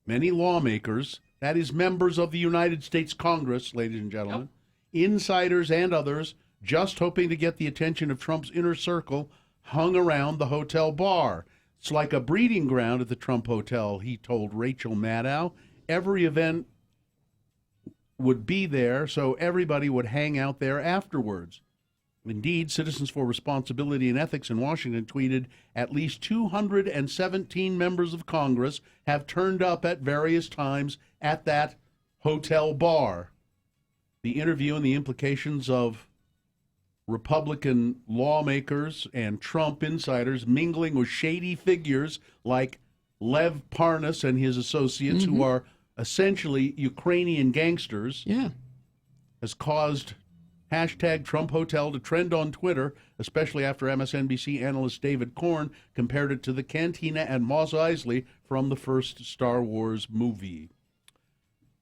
that is members of the United States Congress, ladies and gentlemen, insiders and others, just hoping to get the attention of Trump's inner circle, hung around the hotel bar. It's like a breeding ground at the Trump Hotel, he told Rachel Maddow. Every event would be there, so everybody would hang out there afterwards. Indeed, Citizens for Responsibility and Ethics in Washington tweeted, at least 217 members of Congress have turned up at various times at that hotel bar. The interview and the implications of Republican lawmakers and Trump insiders mingling with shady figures like Lev Parnas and his associates, who are essentially Ukrainian gangsters, has caused hashtag Trump Hotel to trend on Twitter, especially after MSNBC analyst David Korn compared it to the Cantina at Mos Eisley from the first Star Wars movie.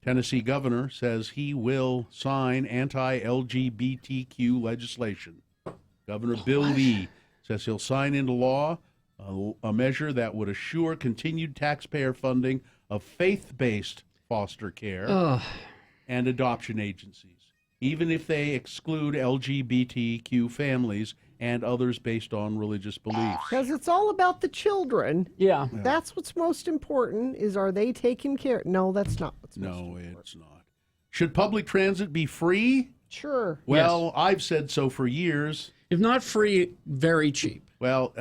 Tennessee governor says he will sign anti-LGBTQ legislation. Governor Bill Lee says he'll sign into law a measure that would assure continued taxpayer funding of faith-based foster care and adoption agencies, even if they exclude LGBTQ families and others based on religious beliefs. Because it's all about the children. Yeah. That's what's most important, is are they taken care? No, that's not what's most No, important. it's not. Should public transit be free? Sure. Well, I've said so for years. If not free, very cheap. Well,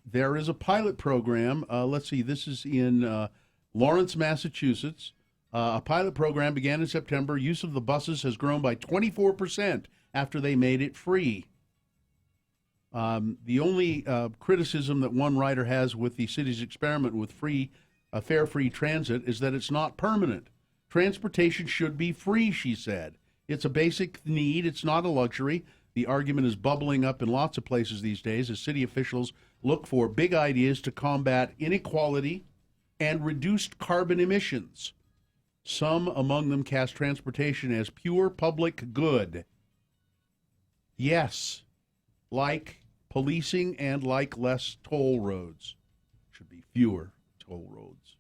there is a pilot program. Let's see, this is in Lawrence, Massachusetts. A pilot program began in September. Use of the buses has grown by 24% after they made it free. The only criticism that one writer has with the city's experiment with fare-free transit is that it's not permanent. Transportation should be free, she said. It's a basic need. It's not a luxury. The argument is bubbling up in lots of places these days as city officials look for big ideas to combat inequality and reduced carbon emissions. Some among them cast transportation as pure public good. Yes, like policing and like less toll roads. Should be fewer toll roads.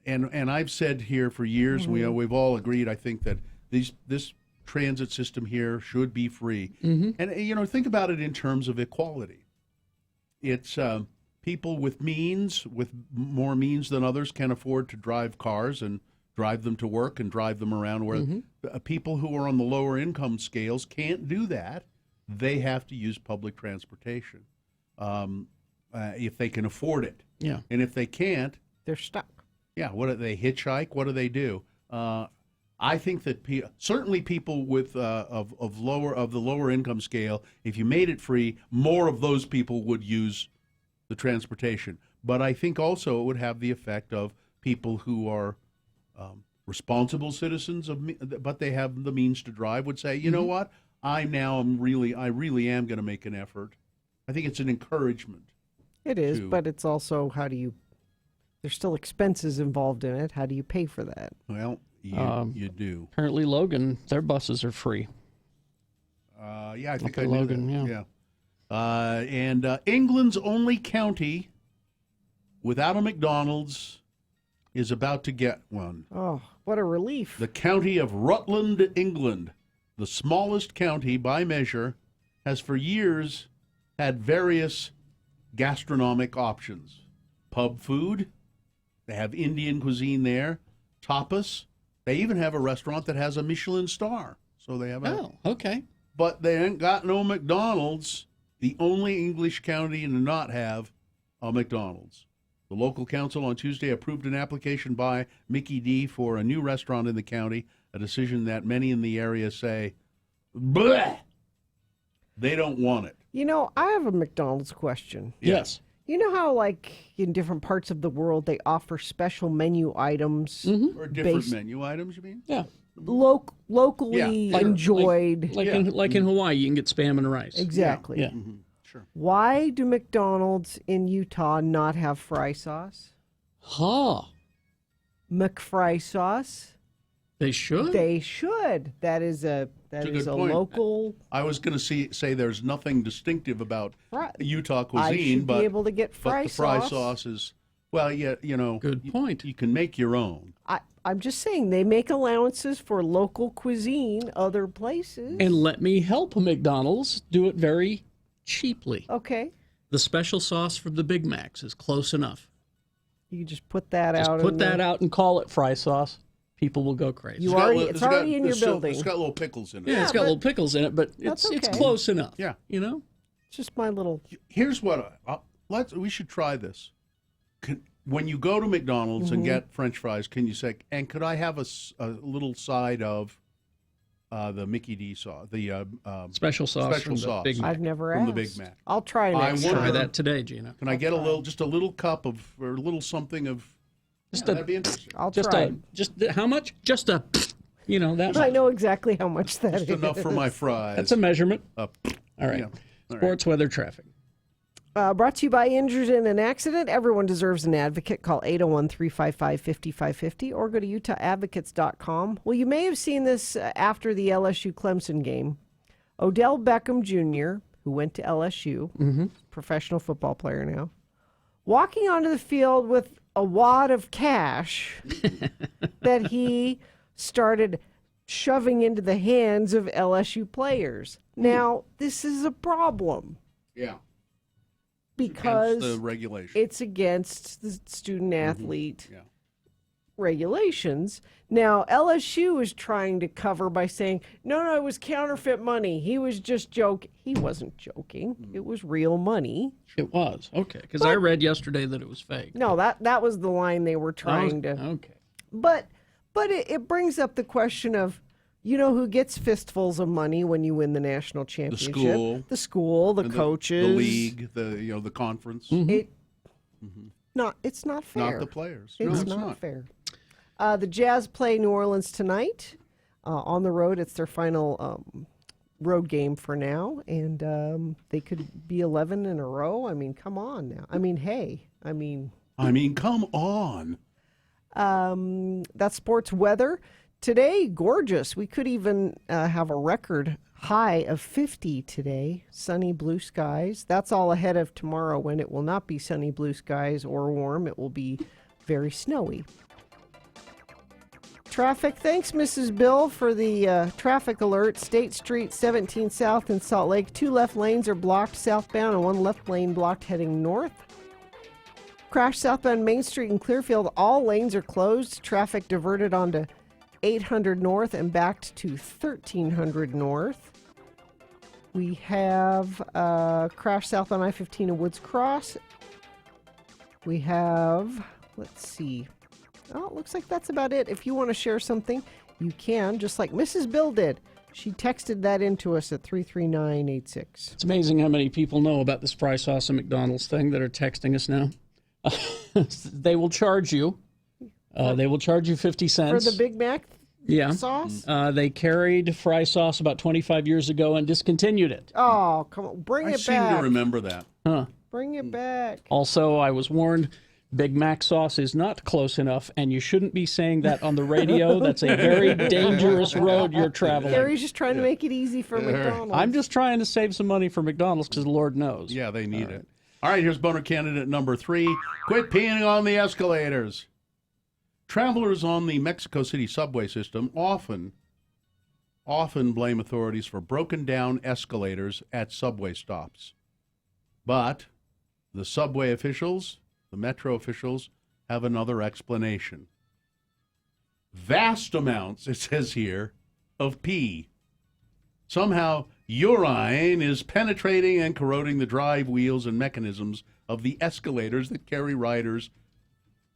And I've said here for years, we've all agreed, I think, that this transit system here should be free. And, think about it in terms of equality. It's people with more means than others, can afford to drive cars and drive them to work and drive them around, where people who are on the lower income scales can't do that. They have to use public transportation if they can afford it. Yeah. And if they can't, they're stuck. Yeah, what do they hitchhike? What do they do? I think that certainly people with of the lower income scale, if you made it free, more of those people would use the transportation. But I think also it would have the effect of people who are responsible citizens but they have the means to drive would say, you know what, I really am going to make an effort. I think it's an encouragement. It is, but it's also there's still expenses involved in it. How do you pay for that? Well, you do. Apparently, Logan, their buses are free. Yeah, I think Up I in knew Logan, that. Yeah. And England's only county without a McDonald's is about to get one. Oh, what a relief. The county of Rutland, England, the smallest county by measure, has for years had various gastronomic options. Pub food, they have Indian cuisine there, tapas. They even have a restaurant that has a Michelin star. So they have okay. But they ain't got no McDonald's. The only English county to not have a McDonald's. The local council on Tuesday approved an application by Mickey D for a new restaurant in the county, a decision that many in the area say, bleh! They don't want it. I have a McDonald's question. Yes. You know how, like, in different parts of the world, they offer special menu items? Or different menu items, you mean? Yeah. Locally enjoyed. Like in Hawaii, you can get Spam and rice. Exactly. Yeah. Sure. Why do McDonald's in Utah not have fry sauce? McFry sauce? They should. They should. That is a good point. local. I was going to say there's nothing distinctive about Utah I cuisine, should but be able to get fry the fry sauce. sauce is, well, yeah, Good point. You can make your own. I'm just saying they make allowances for local cuisine other places. And let me help McDonald's do it very cheaply. Okay. The special sauce from the Big Macs is close enough. You just put that Just out. put that out and call it fry sauce. People will go crazy. It's already in your building. It's got little pickles in it. Yeah, it's got little pickles in it, but it's close enough. Yeah. It's just my little. Here's what we should try this. When you go to McDonald's and get French fries, can you say, and could I have a little side of the Mickey D sauce, the special sauce from the Big Mac? I've never from asked. the Big Mac. I'll try next time. Try that today, Gina. Can I get just a little cup of, or a little something of? That'd be interesting. I'll try. Just how much? Just a, that. I know exactly how much that is. Just enough for my fries. That's a measurement. All right. Yeah. All Sports, weather, traffic. Brought to you by Injured in an Accident. Everyone deserves an advocate. Call 801-355-5550 or go to UtahAdvocates.com. Well, you may have seen this after the LSU-Clemson game. Odell Beckham Jr., who went to LSU, Mm-hmm. professional football player now, walking onto the field with a wad of cash that he started shoving into the hands of LSU players. Now, this is a problem. Yeah. Because Against the regulation. it's against the student athlete Yeah. regulations. Now, LSU is trying to cover by saying, no, it was counterfeit money. He was just joking. He wasn't joking. It was real money. It was. Okay. Because I read yesterday that it was fake. No, that was the line they were trying to. Okay. But it brings up the question of, who gets fistfuls of money when you win the national championship? The school, the And coaches, the league, the conference. It's not fair. Not the players. It's not fair. The Jazz play New Orleans tonight on the road. It's their final road game for now, and they could be 11 in a row. I mean, come on now. I mean, hey. I mean, come on. That's sports weather. Today, gorgeous. We could even have a record high of 50 today. Sunny, blue skies. That's all ahead of tomorrow when it will not be sunny, blue skies or warm. It will be very snowy. Traffic. Thanks, Mrs. Bill, for the traffic alert. State Street 17 South in Salt Lake. 2 left lanes are blocked southbound and 1 left lane blocked heading north. Crash southbound Main Street in Clearfield. All lanes are closed. Traffic diverted onto 800 North and backed to 1300 North. We have crash south on I-15 in Woods Cross. We have, let's see. Oh, it looks like that's about it. If you want to share something, you can, just like Mrs. Bill did. She texted that into us at 33986. It's amazing how many people know about this fry sauce and McDonald's thing that are texting us now. They will charge you. They will charge you 50 cents. For the Big Mac sauce? They carried fry sauce about 25 years ago and discontinued it. Oh, come on. Bring I it seem back. to remember that. Huh. Bring it back. Also, I was warned Big Mac sauce is not close enough, and you shouldn't be saying that on the radio. That's a very dangerous road you're traveling. Gary's just trying to make it easy for McDonald's. I'm just trying to save some money for McDonald's because the Lord knows. Yeah, they need it. All right, here's boner candidate number 3. Quit peeing on the escalators. Travelers on the Mexico City subway system often blame authorities for broken down escalators at subway stops. But the subway officials, the metro officials, have another explanation. Vast amounts, it says here, of pee. Somehow, urine is penetrating and corroding the drive wheels and mechanisms of the escalators that carry riders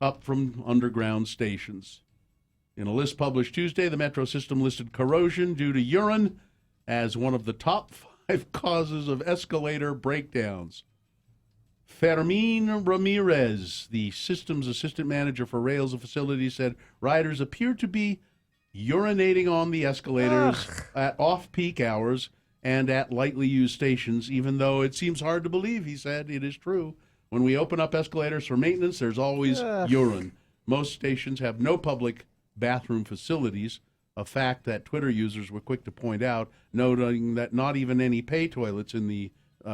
up from underground stations. In a list published Tuesday, the metro system listed corrosion due to urine as one of the top 5 causes of escalator breakdowns. Fermin Ramirez, the system's assistant manager for rails and facilities, said riders appear to be urinating on the escalators at off-peak hours and at lightly used stations, even though it seems hard to believe, he said. It is true. When we open up escalators for maintenance, there's always urine. Most stations have no public bathroom facilities, a fact that Twitter users were quick to point out, noting that not even any pay toilets in the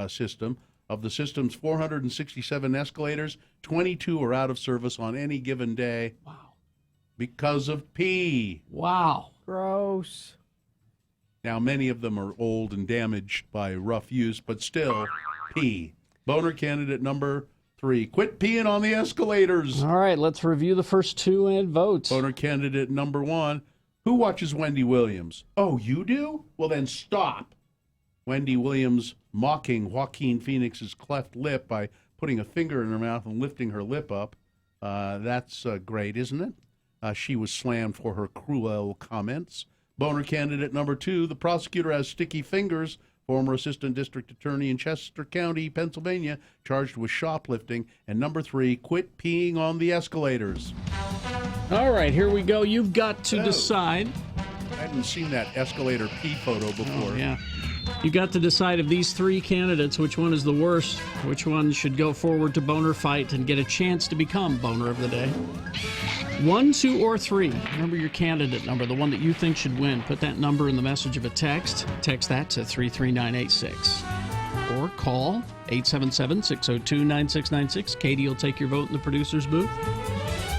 system. Of the system's 467 escalators, 22 are out of service on any given day. Wow. Because of pee. Wow. Gross. Now, many of them are old and damaged by rough use, but still, pee. Boner candidate number 3. Quit peeing on the escalators. All right, let's review the first 2 and vote. Boner candidate number 1. Who watches Wendy Williams? Oh, you do? Well, then stop. Wendy Williams mocking Joaquin Phoenix's cleft lip by putting a finger in her mouth and lifting her lip up. That's great, isn't it? She was slammed for her cruel comments. Boner candidate number 2. The prosecutor has sticky fingers. Former assistant district attorney in Chester County, Pennsylvania, charged with shoplifting. And number 3, quit peeing on the escalators. All right, here we go. You've got to decide. I hadn't seen that escalator pee photo before. Oh, yeah. You got to decide of these 3 candidates, which one is the worst, which one should go forward to Boner Fight and get a chance to become Boner of the Day. 1, 2, or 3. Remember your candidate number, the one that you think should win. Put that number in the message of a text. Text that to 33986. call 877-602-9696. Katie will take your vote in the producer's booth.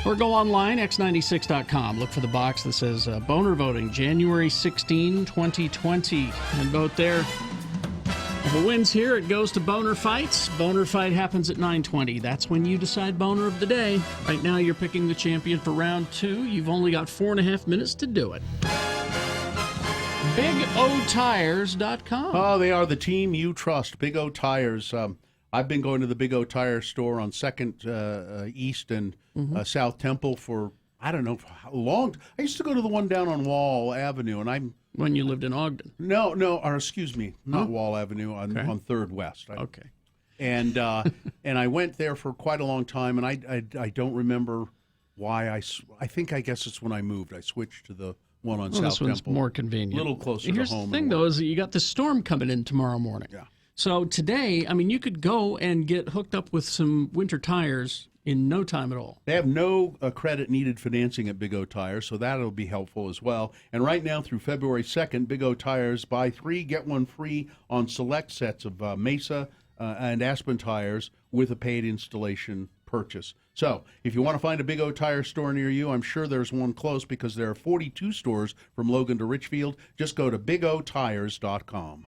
Or go online, x96.com. Look for the box that says Boner Voting, January 16, 2020, and vote there. If it wins here, it goes to Boner Fights. Boner Fight happens at 9:20. That's when you decide Boner of the Day. Right now, you're picking the champion for round 2. You've only got 4.5 minutes to do it. BigOTires.com. Oh, they are the team you trust. Big O Tires. I've been going to the Big O Tire store on 2nd East and South Temple for, I don't know, for how long. I used to go to the one down on Wall Avenue, and I'm... When you lived in Ogden. No, or excuse me, not Wall Avenue, on 3rd West. Okay. And and I went there for quite a long time, and I don't remember why I guess it's when I moved. I switched to the one on South this one's Temple. more convenient. A little closer Here's to home. the thing, though, is that you got this storm coming in tomorrow morning. Yeah. So today, I mean, you could go and get hooked up with some winter tires in no time at all. They have no credit needed financing at Big O Tires, so that'll be helpful as well. And right now through February 2nd, Big O Tires, buy 3, get 1 free on select sets of Mesa and Aspen tires with a paid installation purchase. So if you want to find a Big O Tire store near you, I'm sure there's one close because there are 42 stores from Logan to Richfield. Just go to BigOTires.com.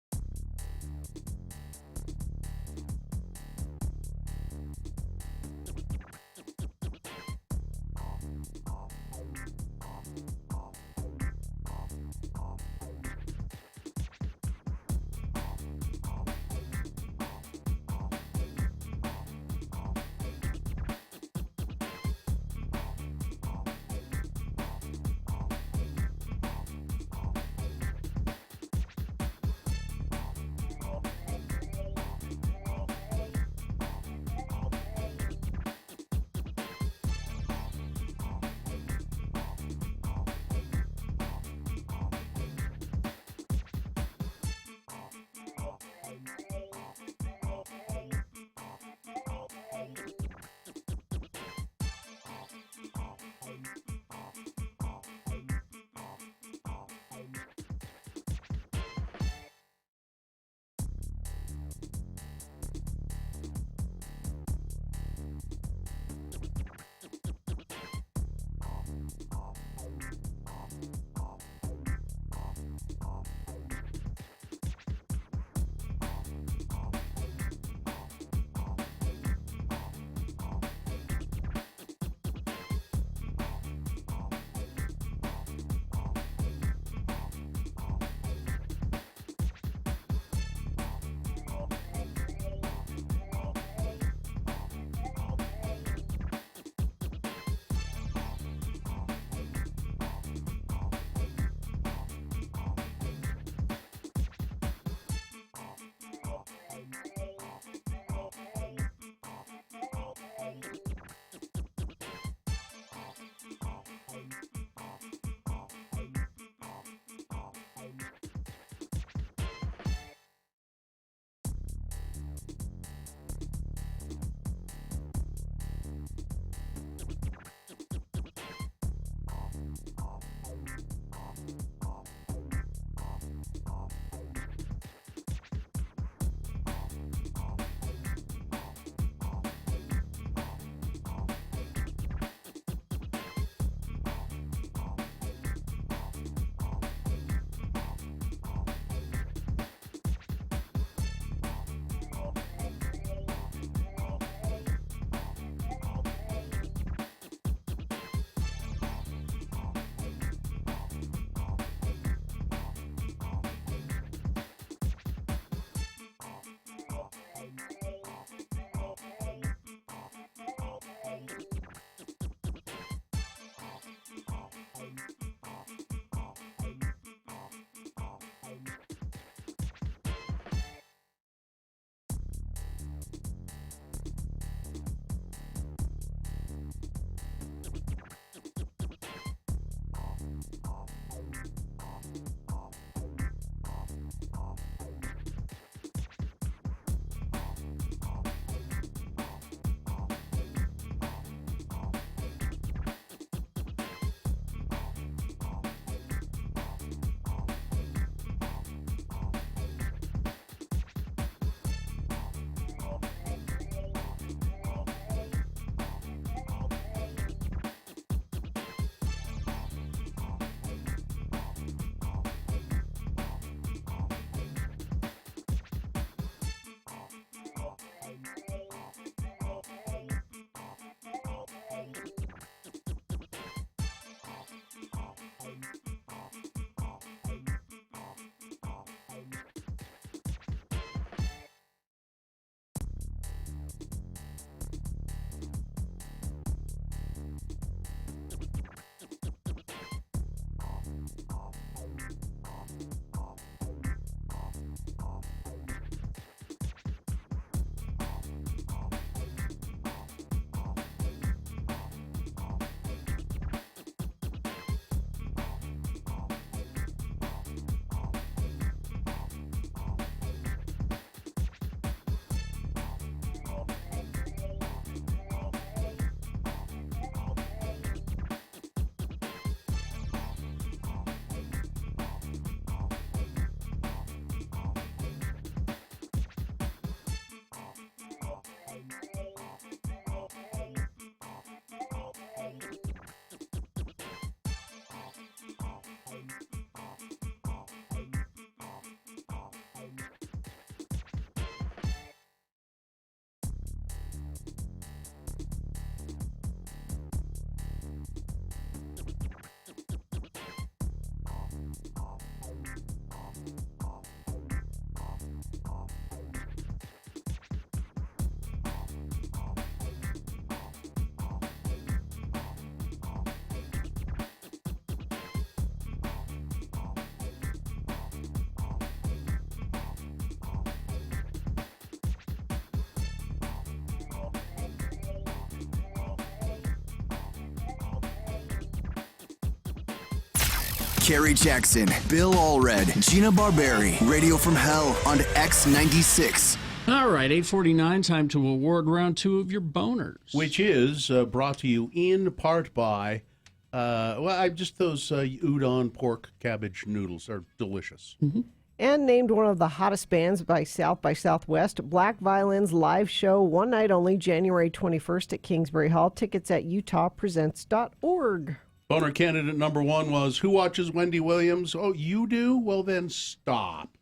Kerry Jackson, Bill Allred, Gina Barberi. Radio from Hell on X96. All right, 8:49, time to award round 2 of your boners. Which is brought to you in part by, those udon pork cabbage noodles are delicious. Mm-hmm. And named one of the hottest bands by South by Southwest, Black Violin's live show, one night only, January 21st at Kingsbury Hall. Tickets at utahpresents.org. Boner candidate number 1 was, who watches Wendy Williams? Oh, you do? Well, then stop.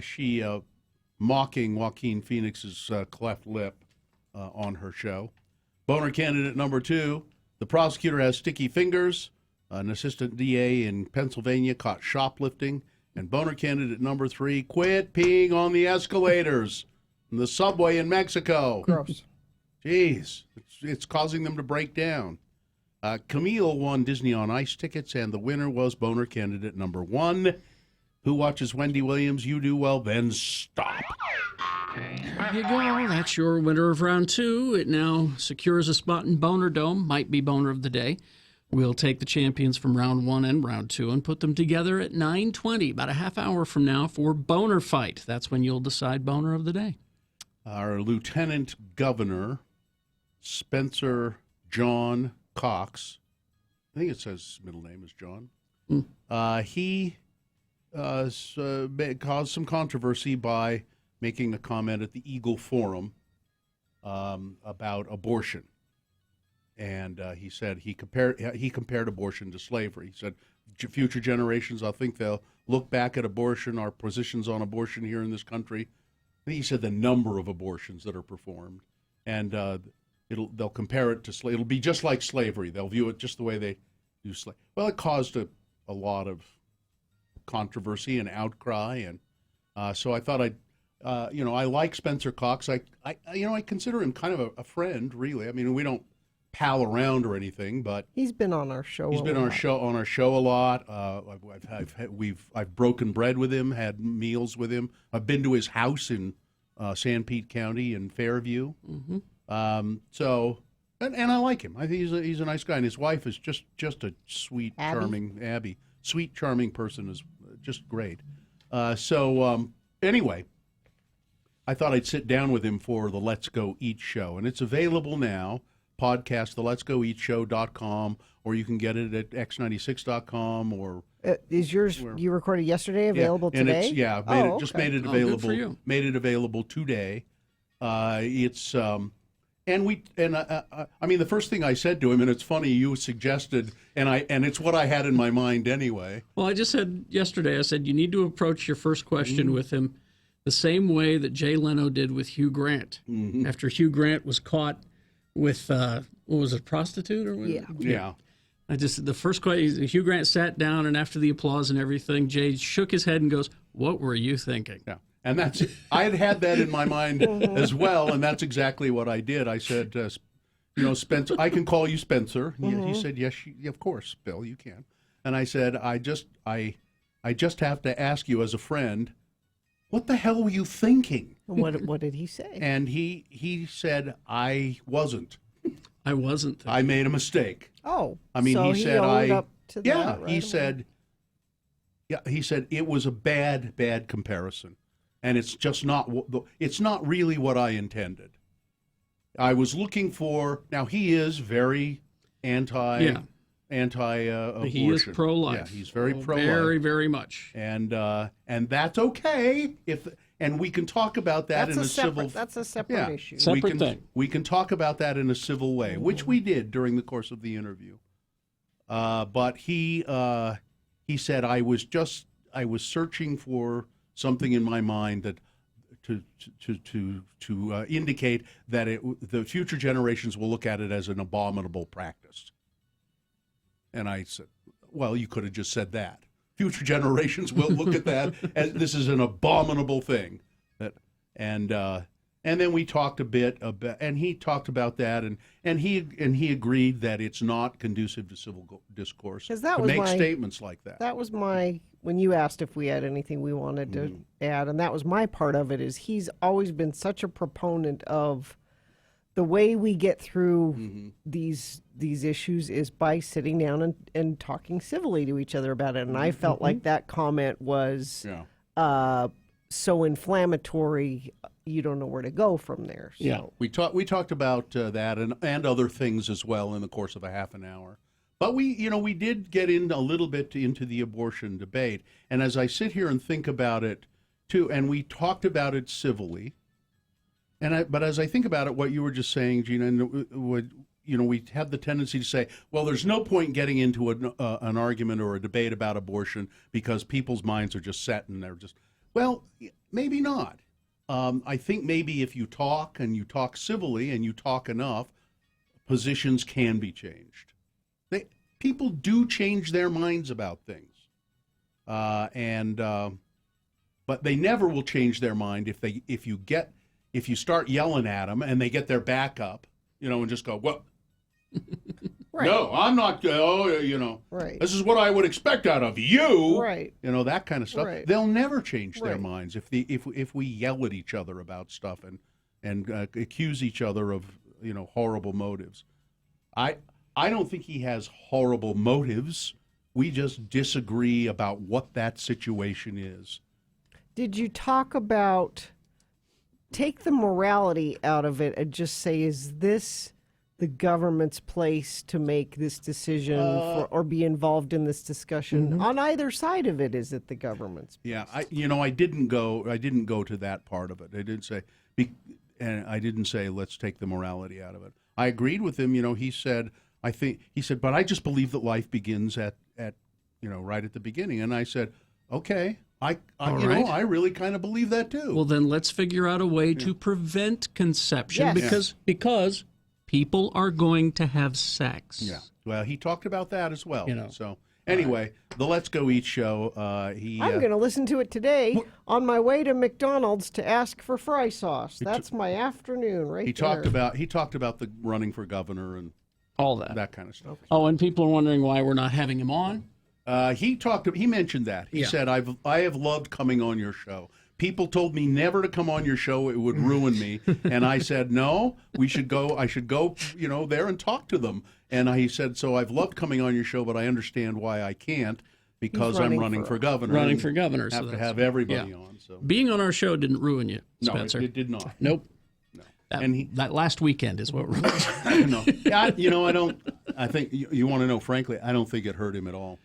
She mocking Joaquin Phoenix's cleft lip on her show. Boner candidate number 2, the prosecutor has sticky fingers. An assistant DA in Pennsylvania caught shoplifting. And boner candidate number 3, quit peeing on the escalators in the subway in Mexico. Gross. Jeez, it's causing them to break down. Camille won Disney on Ice tickets, and the winner was boner candidate number 1. Who watches Wendy Williams? You do? Well, then stop. There you go. That's your winner of round 2. It now secures a spot in Boner Dome. Might be boner of the day. We'll take the champions from round 1 and round 2 and put them together at 9:20, about a half hour from now, for Boner Fight. That's when you'll decide boner of the day. Our Lieutenant Governor, Spencer John Cox, I think it says his middle name is John, he caused some controversy by making a comment at the Eagle Forum about abortion. And he said he compared abortion to slavery. He said future generations, I think they'll look back at abortion, our positions on abortion here in this country. I think he said the number of abortions that are performed, and they'll compare it to slavery. It'll be just like slavery. They'll view it just the way they do slavery. Well, it caused a lot of controversy and outcry, and so I thought I like Spencer Cox. I consider him kind of a friend, really. I mean, we don't pal around or anything, but he's been on our show. He's been on our show a lot. I've broken bread with him, had meals with him. I've been to his house in Sanpete County in Fairview. Mm-hmm. So I like him. I think he's a nice guy, and his wife is just a sweet, charming Abby. Sweet, charming person, is just great. Anyway, I thought I'd sit down with him for the Let's Go Eat show, and it's available now. Podcast, the letsgoeatshow.com, or you can get it at x96.com, or is yours you recorded yesterday available today? Just made it available. Good for you. Made it available today. I mean, the first thing I said to him, and it's funny, you suggested, and it's what I had in my mind anyway. Well, I just said yesterday, I said you need to approach your first question with him the same way that Jay Leno did with Hugh Grant. Mm-hmm. After Hugh Grant was caught with, what was it, prostitute? Or Yeah. The first question, Hugh Grant sat down, and after the applause and everything, Jay shook his head and goes, "What were you thinking?" Yeah. And I had that in my mind as well, and that's exactly what I did. I said, Spencer, I can call you Spencer. Mm-hmm. He said, yes, of course, Bill, you can. And I said, I just have to ask you as a friend, what the hell were you thinking? What did he say? And he said, I wasn't. I made a mistake. Oh, I mean, so he said owned up to that, right? he said it was a bad comparison, and it's just not. It's not really what I intended. I was looking for. Now he is very anti-abortion. He is pro-life. Yeah, he's very pro-life. Very, very much. And that's okay and we can talk about that in a civil. That's a separate issue. Separate thing. We can talk about that in a civil way, which we did during the course of the interview. But he said I was searching for something in my mind that to indicate that the future generations will look at it as an abominable practice. And I said, well, you could have just said that. Future generations will look at that as this is an abominable thing. And then we talked a bit about, and he talked about that, and he agreed that it's not conducive to civil discourse to make statements like that. That was when you asked if we had anything we wanted to add, and that was my part of it, is he's always been such a proponent of the way we get through Mm-hmm. these issues is by sitting down and talking civilly to each other about it. And I felt like that comment was so inflammatory, you don't know where to go from there. So. Yeah. We talked about that and other things as well in the course of a half an hour. But we did get in a little bit into the abortion debate. And as I sit here and think about it too, and we talked about it civilly, but as I think about it, what you were just saying, Gina, and we have the tendency to say, well, there's no point getting into an argument or a debate about abortion because people's minds are just set and they're just, well, maybe not. I think maybe if you talk and you talk civilly and you talk enough, positions can be changed. People do change their minds about things, but they never will change their mind if you start yelling at them and they get their back up, and just go, well, right. No, I'm not. Right. This is what I would expect out of you, right? That kind of stuff. Right. They'll never change their Right. minds if we yell at each other about stuff and accuse each other of horrible motives. I don't think he has horrible motives. We just disagree about what that situation is. Did you talk about take the morality out of it and just say, is this the government's place to make this decision or be involved in this discussion? On either side of it, is it the government's place? Yeah, I didn't go to that part of it. I did say, and I didn't say let's take the morality out of it. I agreed with him. He said, but I just believe that life begins at right at the beginning. And I said, okay, I really kind of believe that too. Well, then let's figure out a way to prevent conception Yes. because people are going to have sex. Yeah. Well, he talked about that as well. So anyway, the Let's Go Eat show. I'm going to listen to it today on my way to McDonald's to ask for fry sauce. That's my afternoon right He there. talked about the running for governor and all that kind of stuff. Oh, and people are wondering why we're not having him on. He mentioned that. He said, I have loved coming on your show. People told me never to come on your show; it would ruin me. And I said, no, we should go. I should go, there and talk to them. And he said, so I've loved coming on your show, but I understand why I can't because I'm running for governor. Running for governor, have so to have everybody on. So being on our show didn't ruin you, Spencer. No, it did not. Nope. No. That last weekend is what ruined no. I don't. I think you want to know. Frankly, I don't think it hurt him at all.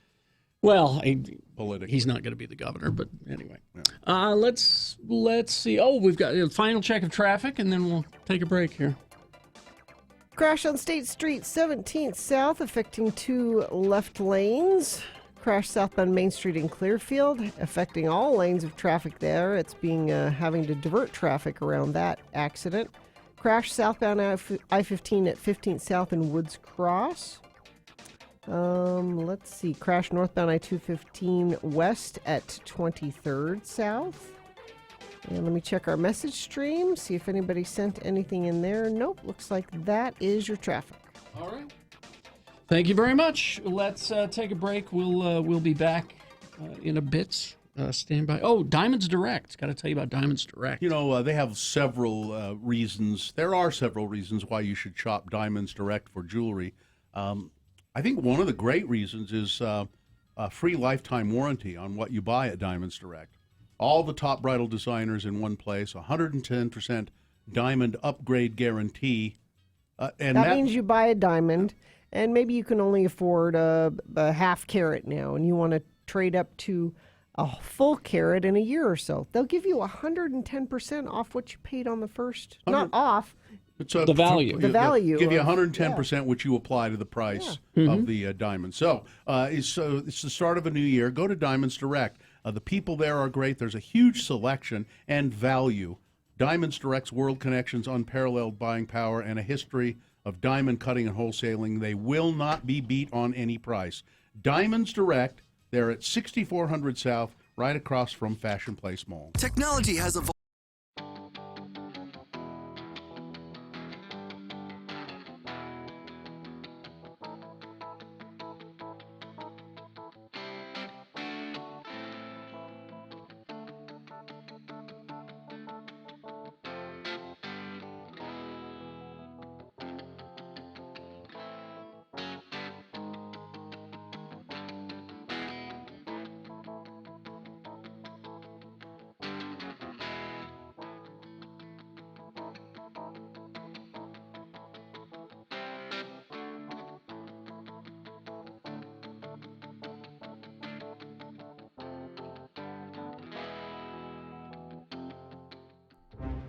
Well, politically, he's not going to be the governor, but anyway. Yeah. Let's see. Oh, we've got a final check of traffic, and then we'll take a break here. Crash on State Street 17th South, affecting 2 left lanes. Crash southbound Main Street in Clearfield, affecting all lanes of traffic there. It's being having to divert traffic around that accident. Crash southbound I-15 at 15th South in Woods Cross. Let's see. Crash northbound I-215 west at 23rd South. And let me check our message stream, see if anybody sent anything in there. Nope, looks like that is your traffic. All right. Thank you very much. Let's take a break. We'll be back in a bit. Stand by. Oh, Diamonds Direct. Got to tell you about Diamonds Direct. They have several reasons. There are several reasons why you should shop Diamonds Direct for jewelry. I think one of the great reasons is a free lifetime warranty on what you buy at Diamonds Direct. All the top bridal designers in one place, 110% diamond upgrade guarantee. And that means you buy a diamond, and maybe you can only afford a half carat now, and you want to trade up to a full carat in a year or so. They'll give you 110% off what you paid on the first. Not off. It's the value. The value. Give you 110%, which you apply to the price of the diamond. So it's the start of a new year. Go to Diamonds Direct. The people there are great. There's a huge selection and value. Diamonds Direct's world connections, unparalleled buying power, and a history of diamond cutting and wholesaling. They will not be beat on any price. Diamonds Direct, they're at 6400 South, right across from Fashion Place Mall. Technology has evolved.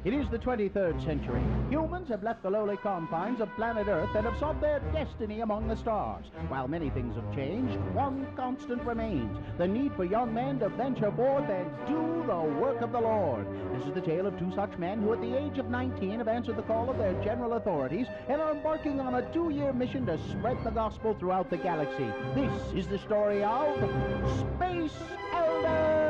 It is the 23rd century. Humans have left the lowly confines of planet Earth and have sought their destiny among the stars. While many things have changed, one constant remains: the need for young men to venture forth and do the work of the Lord. This is the tale of two such men who at the age of 19 have answered the call of their general authorities and are embarking on a 2-year mission to spread the gospel throughout the galaxy. This is the story of Space Elders!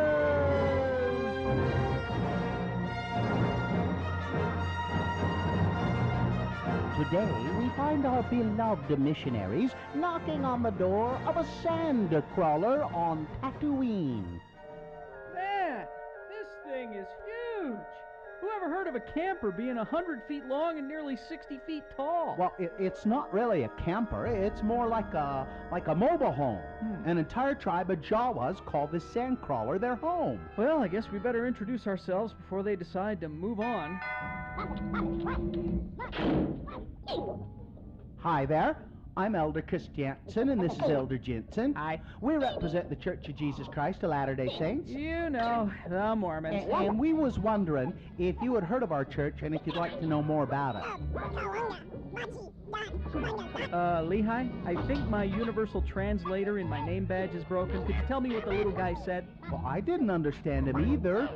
Today, we find our beloved missionaries knocking on the door of a sand crawler on Tatooine. Man, this thing is huge. Who ever heard of a camper being 100 feet long and nearly 60 feet tall? Well, it's not really a camper. It's more like a mobile home. An entire tribe of Jawas call this sand crawler their home. Well, I guess we better introduce ourselves before they decide to move on. Hi there. I'm Elder Chris Jansen, and this is Elder Jensen. Hi. We represent the Church of Jesus Christ of Latter-day Saints. You know, the Mormons. And we was wondering if you had heard of our church and if you'd like to know more about it. Lehigh, I think my universal translator in my name badge is broken. Could you tell me what the little guy said? Well, I didn't understand him either.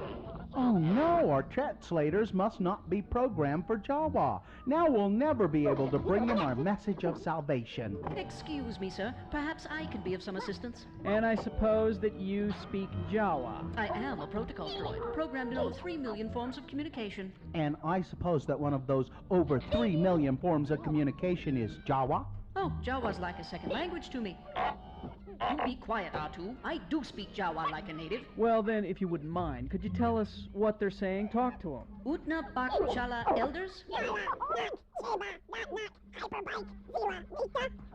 Oh no, our translators must not be programmed for Jawa. Now we'll never be able to bring them our message of salvation. Excuse me, sir. Perhaps I could be of some assistance. And I suppose that you speak Jawa. I am a protocol droid, programmed in over 3 million forms of communication. And I suppose that one of those over 3 million forms of communication is Jawa? Oh, Jawa's like a second language to me. You be quiet, R2. I do speak Jawa like a native. Well, then, if you wouldn't mind, could you tell us what they're saying? Talk to them. Utna Bak Chala Elders?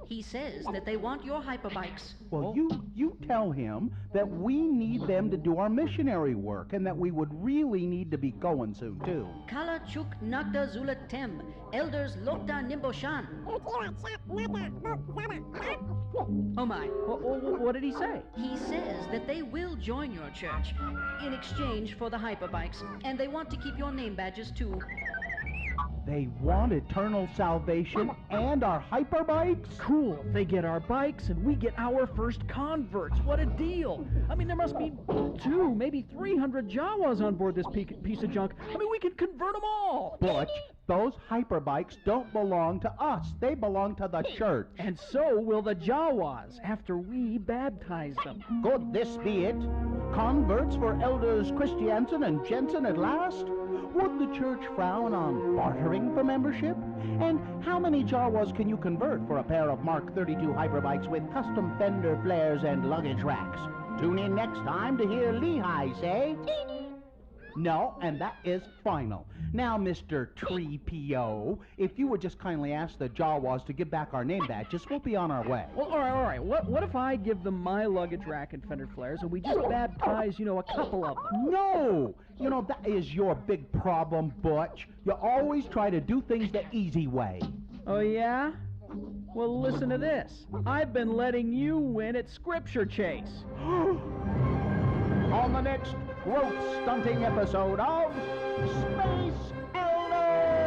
He says that they want your hyperbikes. Well, you tell him that we need them to do our missionary work and that we would really need to be going soon, too. Kala Chuk Nagda Zula Tem, Elders Lokta Nimboshan. Oh my. What did he say? He says that they will join your church in exchange for the hyperbikes, and they want to keep your name badges too. They want eternal salvation and our hyperbikes? Cool. They get our bikes and we get our first converts. What a deal. I mean, there must be 200, maybe 300 Jawas on board this piece of junk. I mean, we can convert them all. Butch, those hyperbikes don't belong to us. They belong to the church. And so will the Jawas after we baptize them. Could this be it? Converts for Elders Christiansen and Jensen at last? Would the church frown on bartering for membership? And how many Jawas can you convert for a pair of Mark 32 hyperbikes with custom fender flares and luggage racks? Tune in next time to hear Lehigh say... No, and that is final. Now, Mr. Tree-P-O, if you would just kindly ask the Jawas to give back our name badges, we'll be on our way. Well, all right. What if I give them my luggage rack and fender flares and we just baptize, a couple of them? No! That is your big problem, Butch. You always try to do things the easy way. Oh, yeah? Well, listen to this. I've been letting you win at Scripture Chase. On the next growth stunting episode of Space Elders!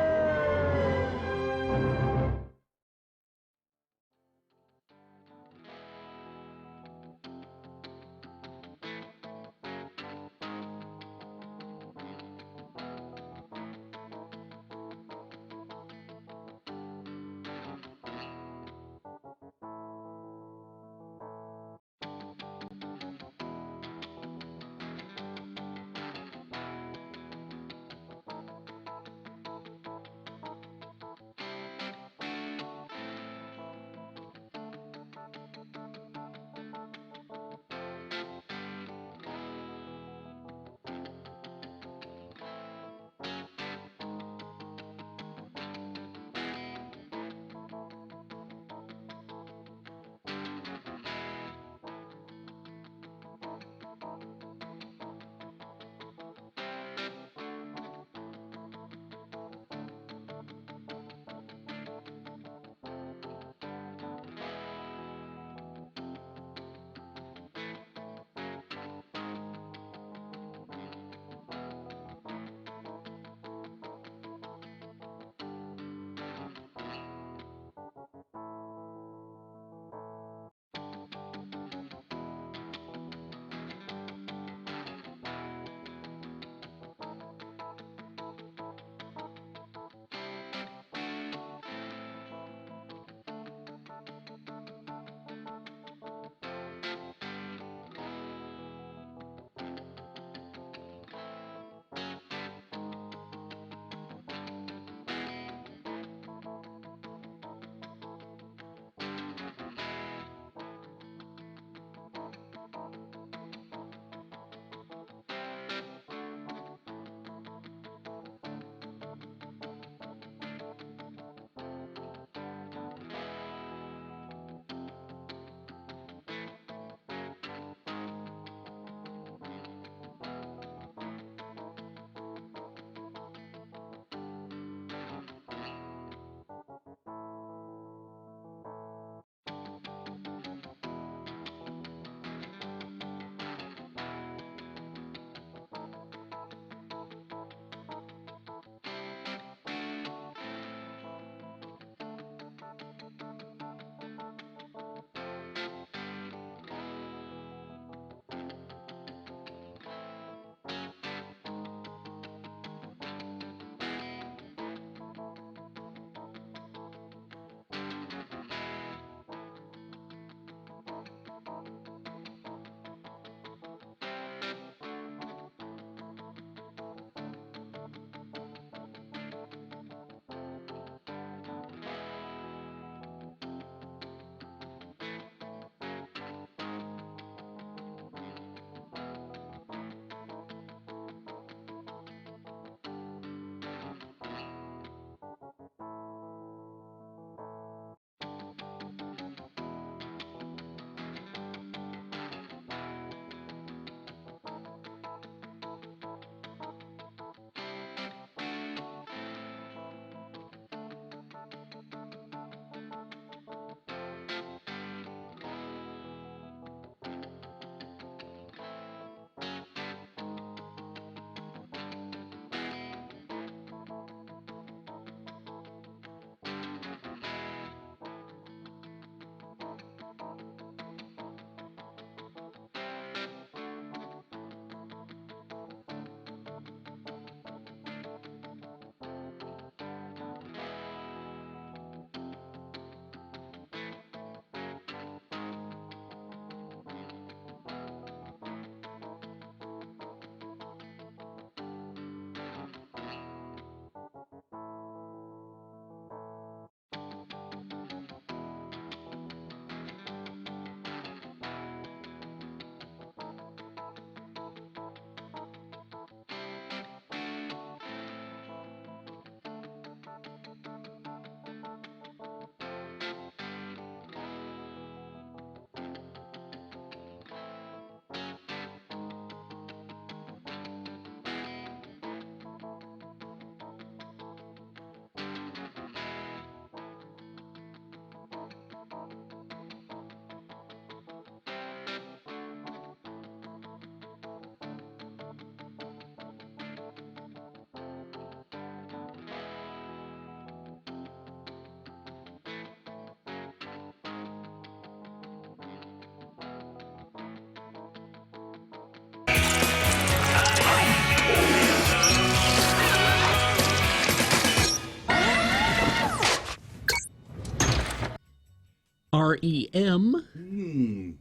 REM.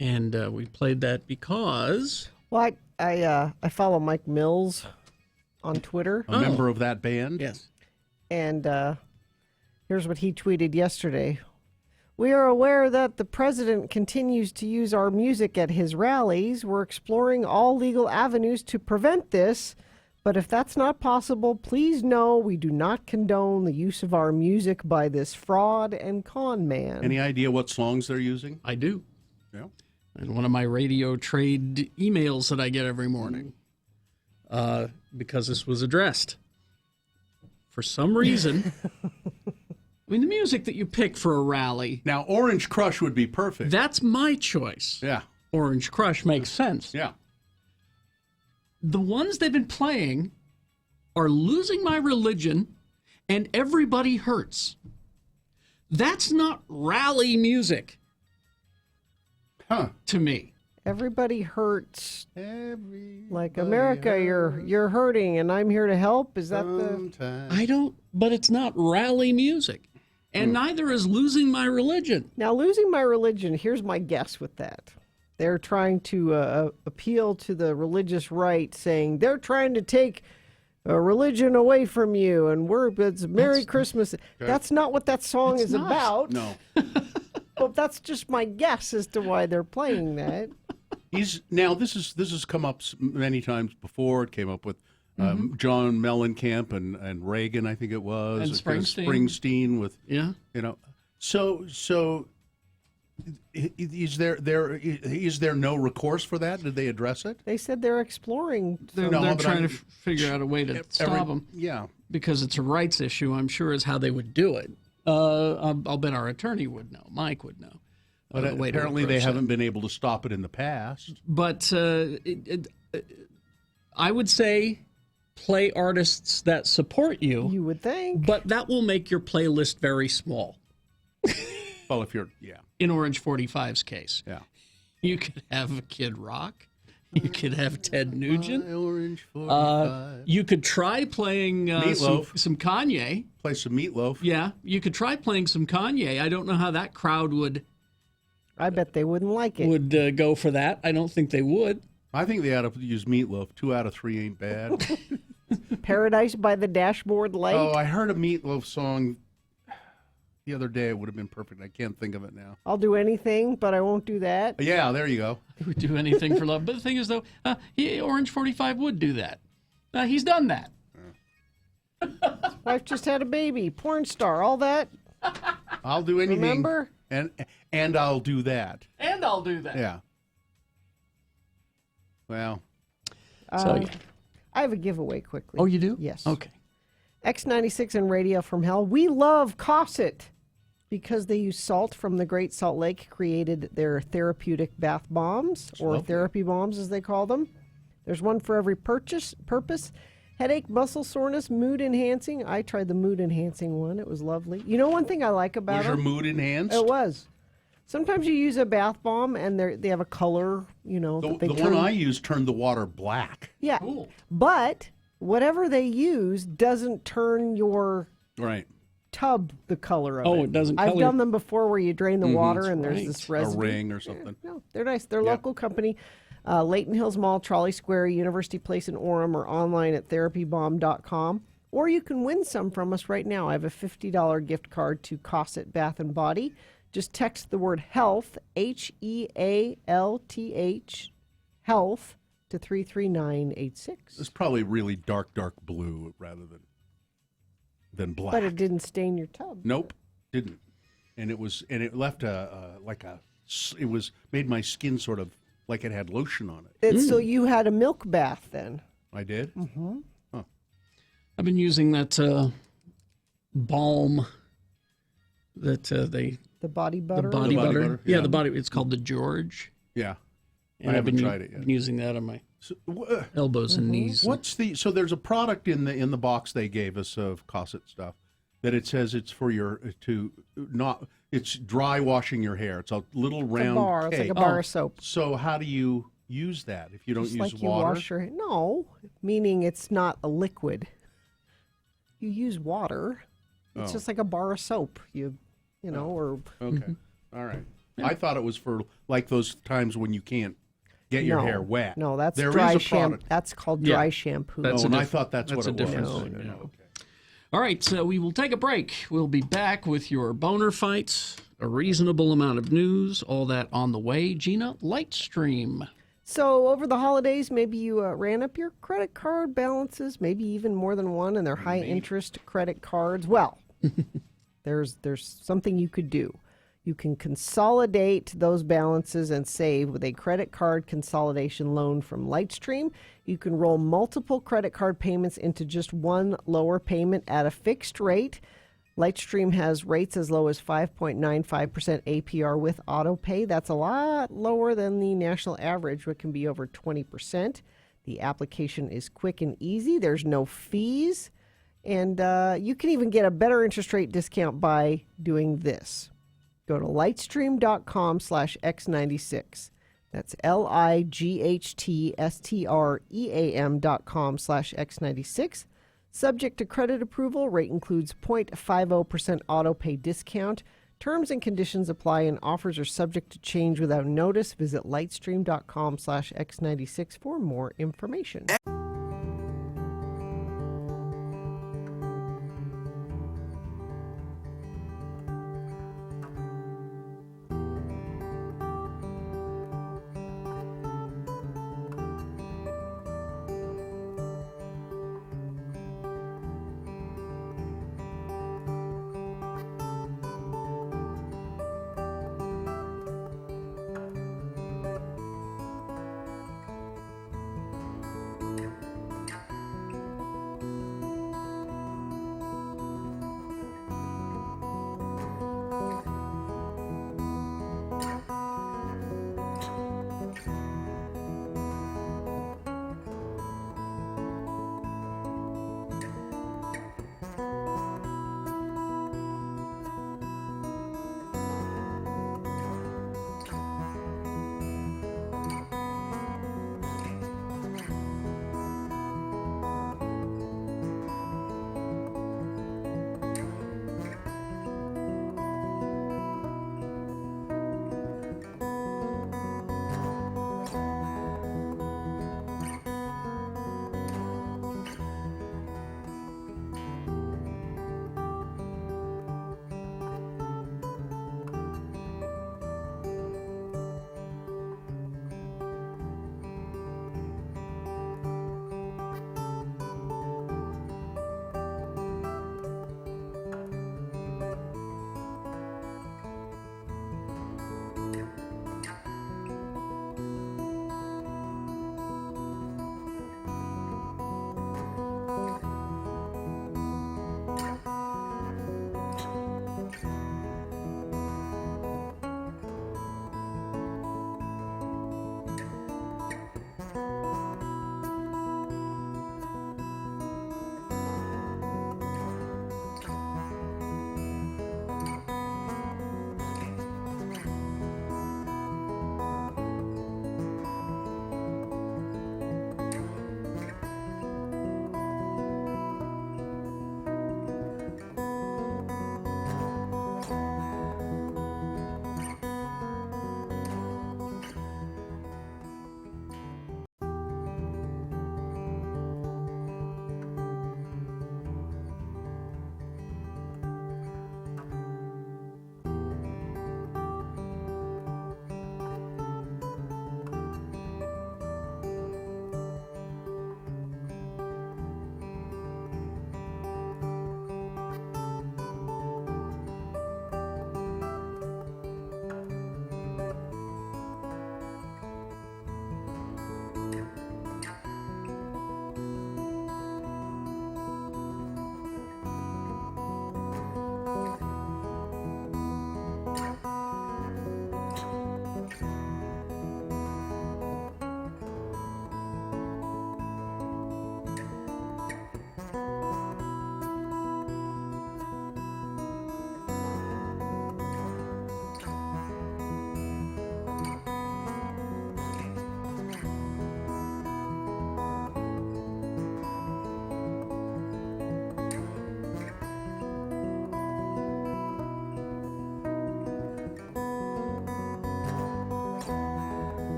And we played that because... Well, I follow Mike Mills on Twitter. A member of that band? Yes. And here's what he tweeted yesterday. We are aware that the president continues to use our music at his rallies. We're exploring all legal avenues to prevent this. But if that's not possible, please know we do not condone the use of our music by this fraud and con man. Any idea what songs they're using? I do. Yeah. And one of my radio trade emails that I get every morning, because this was addressed. For some reason, I mean, the music that you pick for a rally. Now, Orange Crush would be perfect. That's my choice. Yeah. Orange Crush makes sense. Yeah. The ones they've been playing are Losing My Religion and Everybody Hurts. That's not rally music. To me. Everybody hurts. Like America, you're hurting, and I'm here to help. Is that the? I don't. But it's not rally music, and neither is Losing My Religion. Now, Losing My Religion. Here's my guess with that. They're trying to appeal to the religious right, saying they're trying to take religion away from you, and it's Merry Christmas. Okay. That's not what that song is not. about. No. But that's just my guess as to why they're playing that. This has come up many times before. It came up with John Mellencamp and Reagan, I think it was, And Springsteen. Springsteen with Yeah. So is there no recourse for that? Did they address it? They said they're exploring. They're trying to figure out a way to stop them. Yeah. Because it's a rights issue, I'm sure is how they would do it. I'll bet our attorney would know. Mike would know. But the way to apparently they approach haven't that. been able to stop it in the past. But I would say play artists that support you. You would think. But that will make your playlist very small. Well, if you're, In Orange 45's case. Yeah. You could have Kid Rock. You could have Ted Nugent. Orange 45. You could try playing Meatloaf. some Kanye. Play some Meatloaf. Yeah, you could try playing some Kanye. I don't know how that crowd would. I bet they wouldn't like it. Would go for that. I don't think they would. I think they ought to use Meatloaf. 2 out of 3 ain't bad. Paradise by the Dashboard Light. Oh, I heard a Meatloaf song the other day. It would have been perfect. I can't think of it now. I'll do anything, but I won't do that. Yeah, there you go. He would do anything for love. But the thing is, though, Orange 45 would do that. He's done that. Wife just had a baby. Porn star. All that. I'll do anything. Remember? And I'll do that. And I'll do that. Yeah. Well. So, I have a giveaway quickly. Oh, you do? Yes. Okay. X96 and Radio from Hell. We love Cosset because they use salt from the Great Salt Lake, created their therapeutic bath bombs, or lovely. therapy bombs as they call them. There's one for every purpose. Headache, muscle soreness, mood enhancing. I tried the mood enhancing one. It was lovely. You know one thing I like about Was your them? mood enhanced? It was. Sometimes you use a bath bomb and they have a color, that they The turn. one I used turned the water black. Yeah. Cool. But whatever they use doesn't turn your Right. tub the color of it. Oh, it doesn't I've color- done them before where you drain the water and there's right. this A residue. ring or something. No, they're nice. They're a Yeah. local company. Layton Hills Mall, Trolley Square, University Place in Orem, or online at therapybomb.com. Or you can win some from us right now. I have a $50 gift card to Cosset Bath and Body. Just text the word health, HEALTH, health, to 33986. It's probably really dark blue rather than black. But it didn't stain your tub. Nope, didn't. And it left it made my skin sort of like it had lotion on it. So you had a milk bath then? I did? Mm-hmm. Huh. I've been using that balm that they... The body butter? The body butter. Yeah, yeah. the body. It's called the George. Yeah. And I I've haven't been tried it yet. been using that on my So, elbows and knees. so there's a product in the box they gave us of Cosset stuff that it says it's for it's dry washing your hair. It's a little round bar. It's like cake. a bar of soap. So how do you use that if you don't Just use like water? you wash your hair. No, meaning it's not a liquid. You use water. It's Oh. just like a bar of soap. You or Okay. All right. I thought it was for like those times when you can't get your No. hair wet. No, that's There dry is a shampoo. product. That's called Yeah. dry shampoo. That's Oh, a and I different- thought that's that's what a it different was. thing, yeah. Okay. All right, so we will take a break. We'll be back with your boner fights, a reasonable amount of news, all that on the way. Gina, Lightstream. So over the holidays, maybe you ran up your credit card balances, maybe even more than one, and they're high interest credit cards. Well, there's something you could do. You can consolidate those balances and save with a credit card consolidation loan from Lightstream. You can roll multiple credit card payments into just one lower payment at a fixed rate. Lightstream has rates as low as 5.95% APR with auto pay. That's a lot lower than the national average, which can be over 20%. The application is quick and easy. There's no fees. And you can even get a better interest rate discount by doing this. Go to lightstream.com/X96. That's LIGHTSTREAM.com/X96. Subject to credit approval, rate includes 0.50% auto pay discount. Terms and conditions apply and offers are subject to change without notice. Visit lightstream.com/X96 for more information.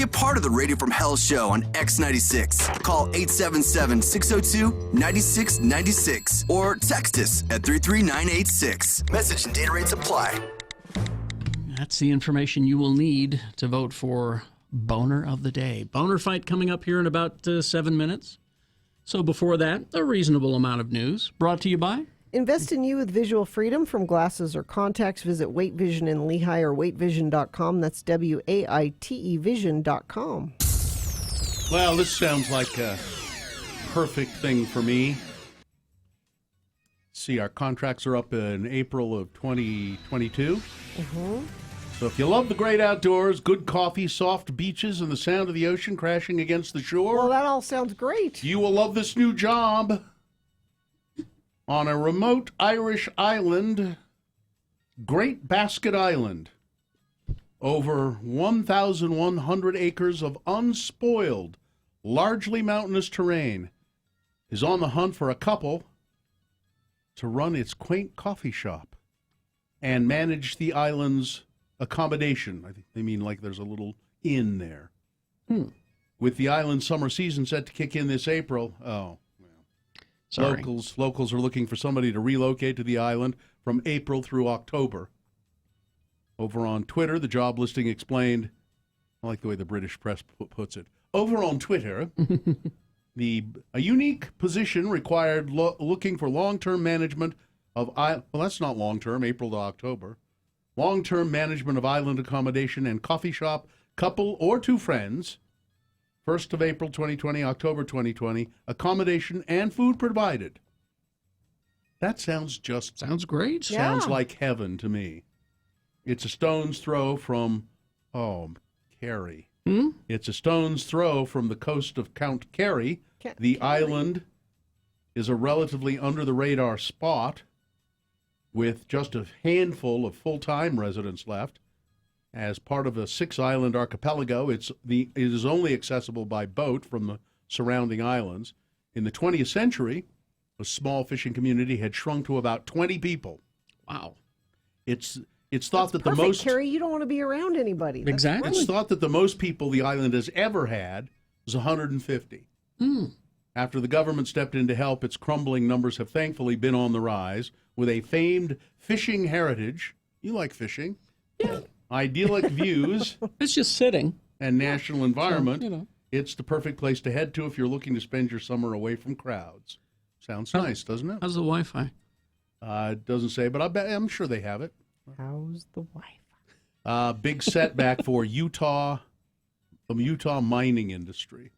Be a part of the Radio from Hell show on X96. Call 877-602-9696 or text us at 33986. Message and data rates apply. That's the information you will need to vote for Boner of the Day. Boner fight coming up here in about 7 minutes. So before that, a reasonable amount of news brought to you by... Invest in you with visual freedom from glasses or contacts. Visit Wait Vision in Lehigh or waitvision.com. That's WAITE vision.com. Well, this sounds like a perfect thing for me. See, our contracts are up in April of 2022. Mm-hmm. So if you love the great outdoors, good coffee, soft beaches, and the sound of the ocean crashing against the shore... Well, that all sounds great. You will love this new job. On a remote Irish island, Great Basket Island, over 1,100 acres of unspoiled, largely mountainous terrain, is on the hunt for a couple to run its quaint coffee shop and manage the island's accommodation. I think they mean like there's a little inn there. With the island's summer season set to kick in this April, Sorry. Locals are looking for somebody to relocate to the island from April through October. Over on Twitter, the job listing explained, I like the way the British press puts it. Over on Twitter, a unique position required looking for long-term management of well, that's not long-term, April to October. Long-term management of island accommodation and coffee shop, couple or two friends. 1st of April 2020, October 2020, accommodation and food provided. That sounds great. Sounds like heaven to me. It's a stone's throw from, Kerry. It's a stone's throw from the coast of Count Kerry. The island is a relatively under-the-radar spot with just a handful of full-time residents left. As part of a 6-island archipelago, it is only accessible by boat from the surrounding islands. In the 20th century, a small fishing community had shrunk to about 20 people. Wow. It's thought that the Perfect, most... Carrie, you don't want to be around anybody. That's Exactly. It's thought that the most people the island has ever had was 150. After the government stepped in to help, its crumbling numbers have thankfully been on the rise. With a famed fishing heritage, you like fishing? Yeah. Idyllic views. It's just sitting. And national environment. So, It's the perfect place to head to if you're looking to spend your summer away from crowds. Sounds nice, doesn't it? How's the Wi-Fi? It doesn't say, but I'm sure they have it. How's the Wi-Fi? Big setback for the Utah mining industry.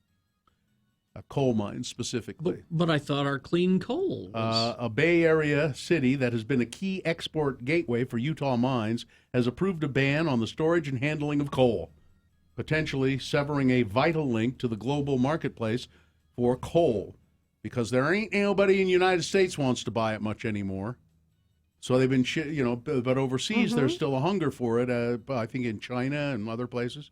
Coal mines specifically. But I thought our clean coal was... A Bay Area city that has been a key export gateway for Utah mines has approved a ban on the storage and handling of coal, potentially severing a vital link to the global marketplace for coal, because there ain't nobody in the United States wants to buy it much anymore. So they've been, but overseas there's still a hunger for it, I think in China and other places.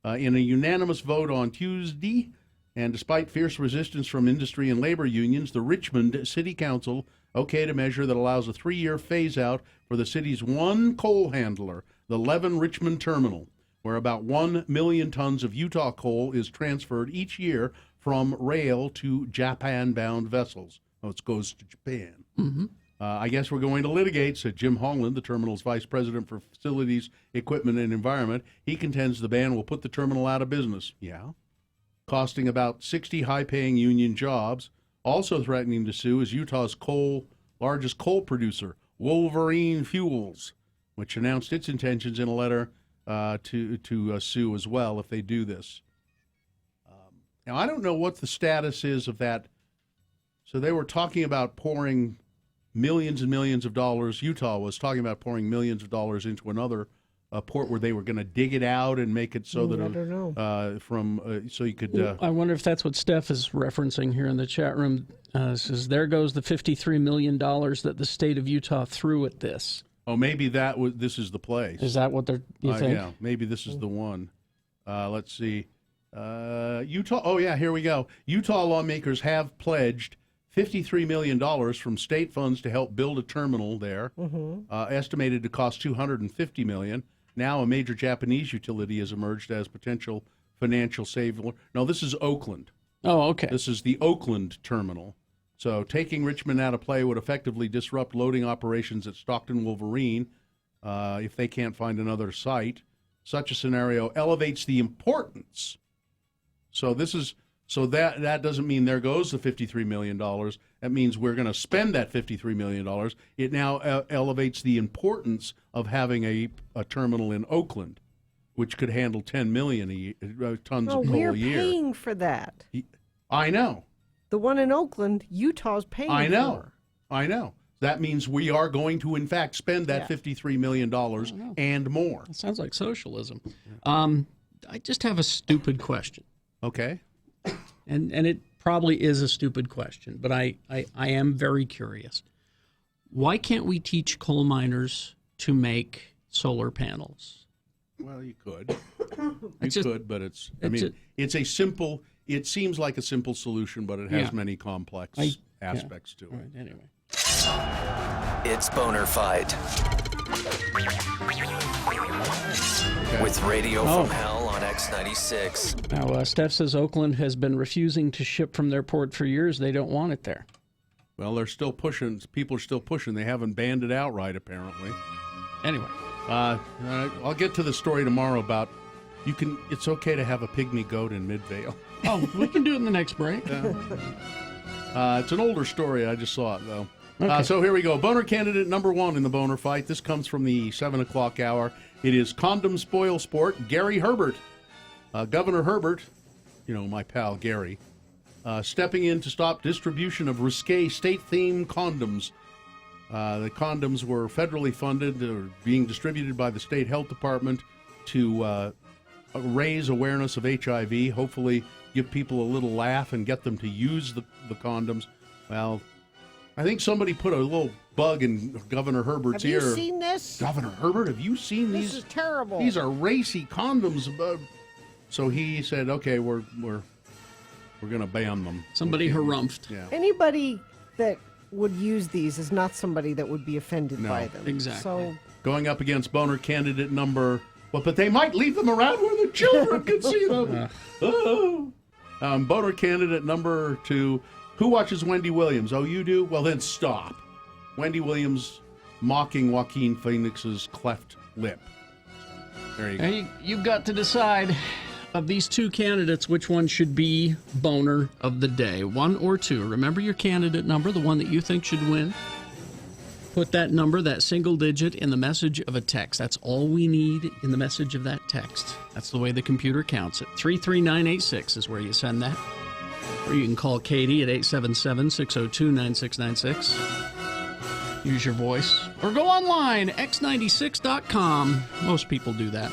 In a unanimous vote on Tuesday, and despite fierce resistance from industry and labor unions, the Richmond City Council okayed a measure that allows a 3-year phase-out for the city's one coal handler, the Levin Richmond Terminal, where about 1 million tons of Utah coal is transferred each year from rail to Japan-bound vessels. Oh, it goes to Japan. I guess we're going to litigate, said Jim Holland, the terminal's vice president for facilities, equipment, and environment. He contends the ban will put the terminal out of business. Yeah. Costing about 60 high-paying union jobs. Also threatening to sue is Utah's largest coal producer, Wolverine Fuels, which announced its intentions in a letter to sue as well if they do this. Now, I don't know what the status is of that. So they were talking about pouring millions and millions of dollars. Utah was talking about pouring millions of dollars into another port where they were going to dig it out and make it so that I don't know. So you could. I wonder if that's what Steph is referencing here in the chat room. Says there goes the $53 million that the state of Utah threw at this. Oh, maybe this is the place. Is that what you think? Yeah, maybe this is the one. Let's see. Utah. Oh, yeah, here we go. Utah lawmakers have pledged $53 million from state funds to help build a terminal there, estimated to cost $250 million. Now a major Japanese utility has emerged as potential financial save. No, this is Oakland. Oh, okay. This is the Oakland terminal. So taking Richmond out of play would effectively disrupt loading operations at Stockton Wolverine if they can't find another site. Such a scenario elevates the importance. So that doesn't mean there goes the $53 million. That means we're going to spend that $53 million. It now elevates the importance of having a terminal in Oakland, which could handle 10 million tons of coal a year. We're paying for that. I know. The one in Oakland, Utah's paying for. I know. That means we are going to, in fact, spend that $53 million and more. That sounds like socialism. I just have a stupid question. Okay. And it probably is a stupid question, but I am very curious. Why can't we teach coal miners to make solar panels? Well, you could. But it seems like a simple solution, but it has many complex aspects to it. Right, anyway. It's Bonafide. With Radio from Hell on X96. Now, Steph says Oakland has been refusing to ship from their port for years. They don't want it there. Well, they're still pushing. People are still pushing. They haven't banned it outright, apparently. Anyway. I'll get to the story tomorrow about it's okay to have a pygmy goat in Midvale. Oh, we can do it in the next break. It's an older story. I just saw it, though. Okay. So here we go. Boner candidate number 1 in the boner fight. This comes from the 7 o'clock hour. It is condom spoil sport. Gary Herbert. Governor Herbert, my pal Gary, stepping in to stop distribution of risque state-themed condoms. The condoms were federally funded, being distributed by the state health department to raise awareness of HIV, hopefully give people a little laugh and get them to use the condoms. Well, I think somebody put a little bug in Governor Herbert's ear. Have you seen this? Governor Herbert, have you seen these? This is terrible. These are racy condoms. So he said, okay, we're going to ban them. Somebody harumphed. Yeah. Anybody that would use these is not somebody that would be offended by them. Exactly. So going up against boner candidate number, but they might leave them around where the children can see them. Boner candidate number 2, who watches Wendy Williams? Oh, you do? Well, then stop. Wendy Williams mocking Joaquin Phoenix's cleft lip. There you go. You've got to decide, of these 2 candidates, which one should be boner of the day, 1 or 2. Remember your candidate number, the one that you think should win. Put that number, that single digit, in the message of a text. That's all we need in the message of that text. That's the way the computer counts it. 33986 is where you send that. Or you can call Katie at 877-602-9696. Use your voice. Or go online, x96.com. Most people do that.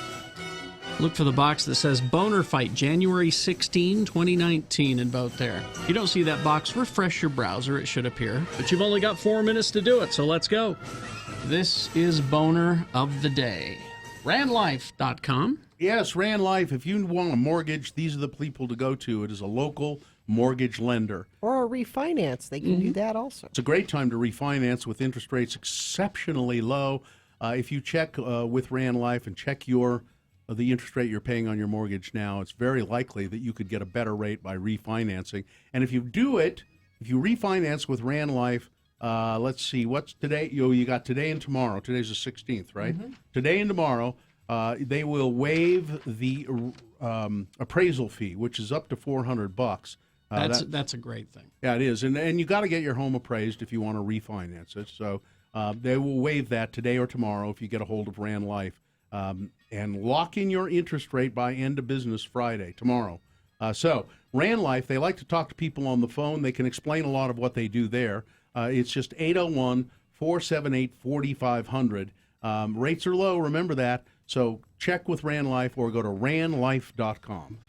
Look for the box that says Boner Fight, January 16, 2019, and vote there. If you don't see that box, refresh your browser. It should appear. But you've only got 4 minutes to do it, so let's go. This is Boner of the Day. RandLife.com. Yes, Rand Life. If you want a mortgage, these are the people to go to. It is a local mortgage lender. Or a refinance. They can do that also. It's a great time to refinance with interest rates exceptionally low. If you check with Rand Life and check the interest rate you're paying on your mortgage now, it's very likely that you could get a better rate by refinancing. And if you refinance with Rand Life, let's see, what's today? You got today and tomorrow. Today's the 16th, right? Mm-hmm. Today and tomorrow, they will waive the appraisal fee, which is up to $400. That's a great thing. Yeah, it is. And you got to get your home appraised if you want to refinance it. So they will waive that today or tomorrow if you get a hold of Rand Life. And lock in your interest rate by end of business Friday, tomorrow. So Rand Life, they like to talk to people on the phone. They can explain a lot of what they do there. It's just 801-478-4500. Rates are low, remember that. So check with Rand Life or go to randlife.com.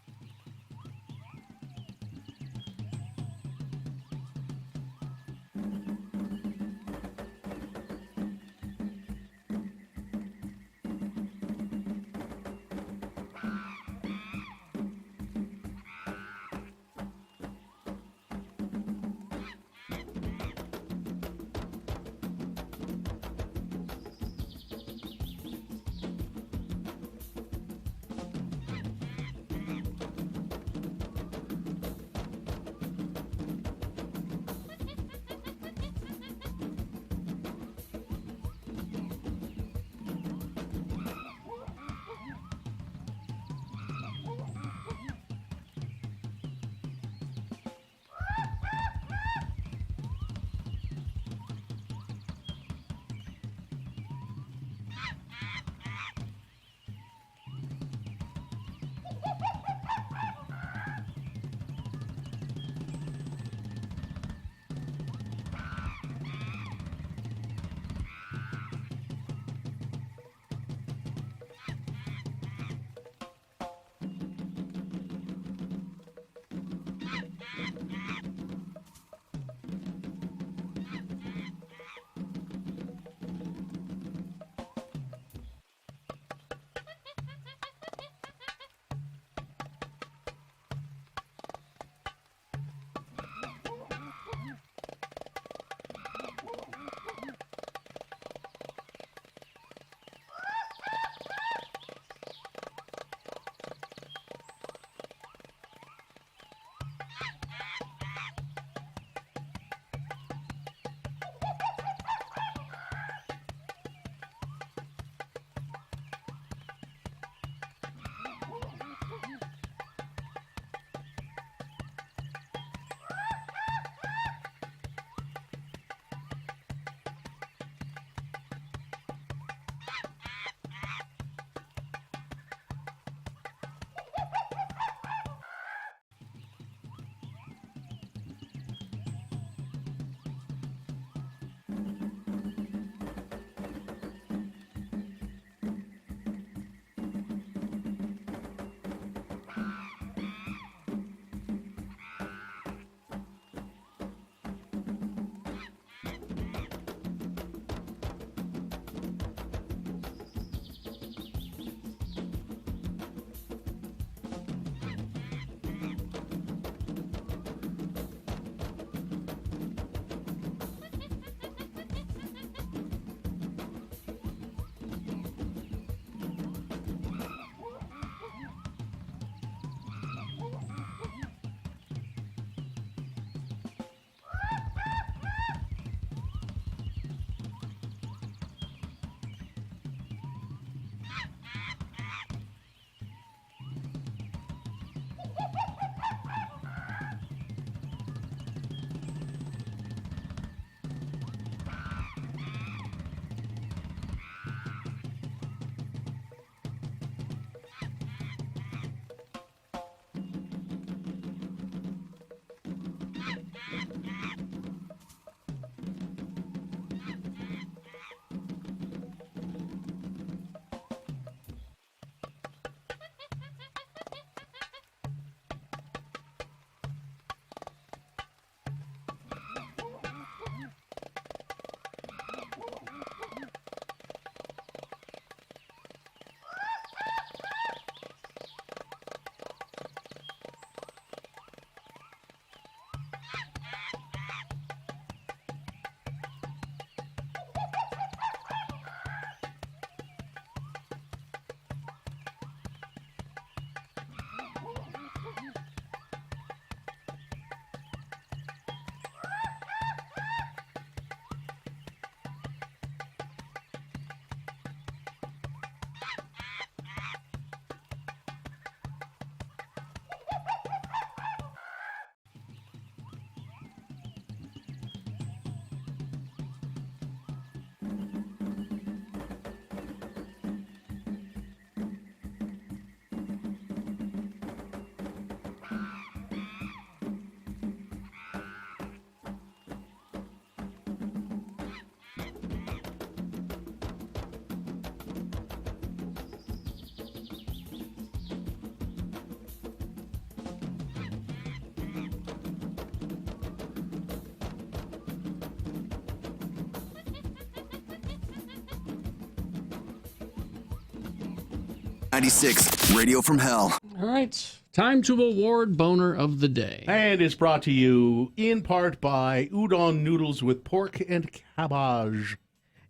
X96, Radio from Hell. All right. Time to award Boner of the Day. And it's brought to you in part by Udon Noodles with Pork and Cabbage.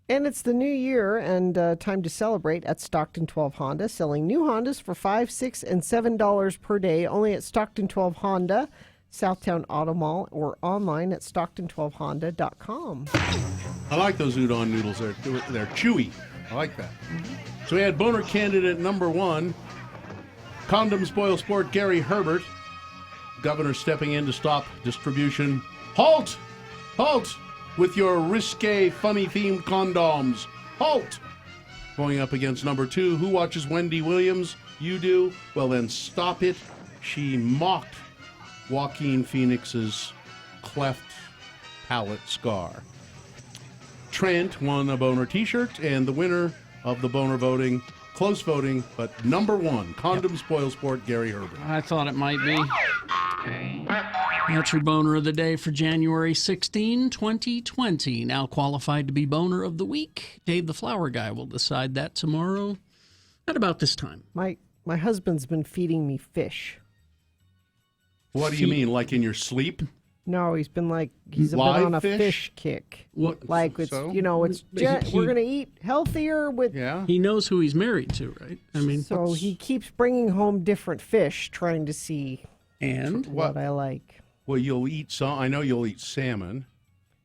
And it's the new year and time to celebrate at Stockton 12 Honda, selling new Hondas for $5, $6, and $7 per day, only at Stockton 12 Honda, Southtown Auto Mall, or online at stockton12honda.com. I like those udon noodles. They're chewy. I like that. So we had boner candidate number 1, Condom Spoil Sport Gary Herbert. Governor stepping in to stop distribution. Halt! Halt! With your risque, funny-themed condoms. Halt! Going up against number 2, who watches Wendy Williams? You do? Well, then stop it. She mocked Joaquin Phoenix's cleft palate scar. Trent won a boner t-shirt, and the winner of the boner voting, close voting, but number 1, Condom Spoil Sport Gary Herbert. I thought it might be. That's your Boner of the Day for January 16, 2020. Now qualified to be Boner of the Week. Dave the Flower Guy will decide that tomorrow at about this time. My husband's been feeding me fish. What do you mean, like in your sleep? No, he's been been Live on a fish? fish kick. What? Like it's So? we're gonna eat healthier with. Yeah. He knows who he's married to, right? I mean, So he keeps bringing home different fish, trying to see and what I like. Well, you'll eat some. I know you'll eat salmon.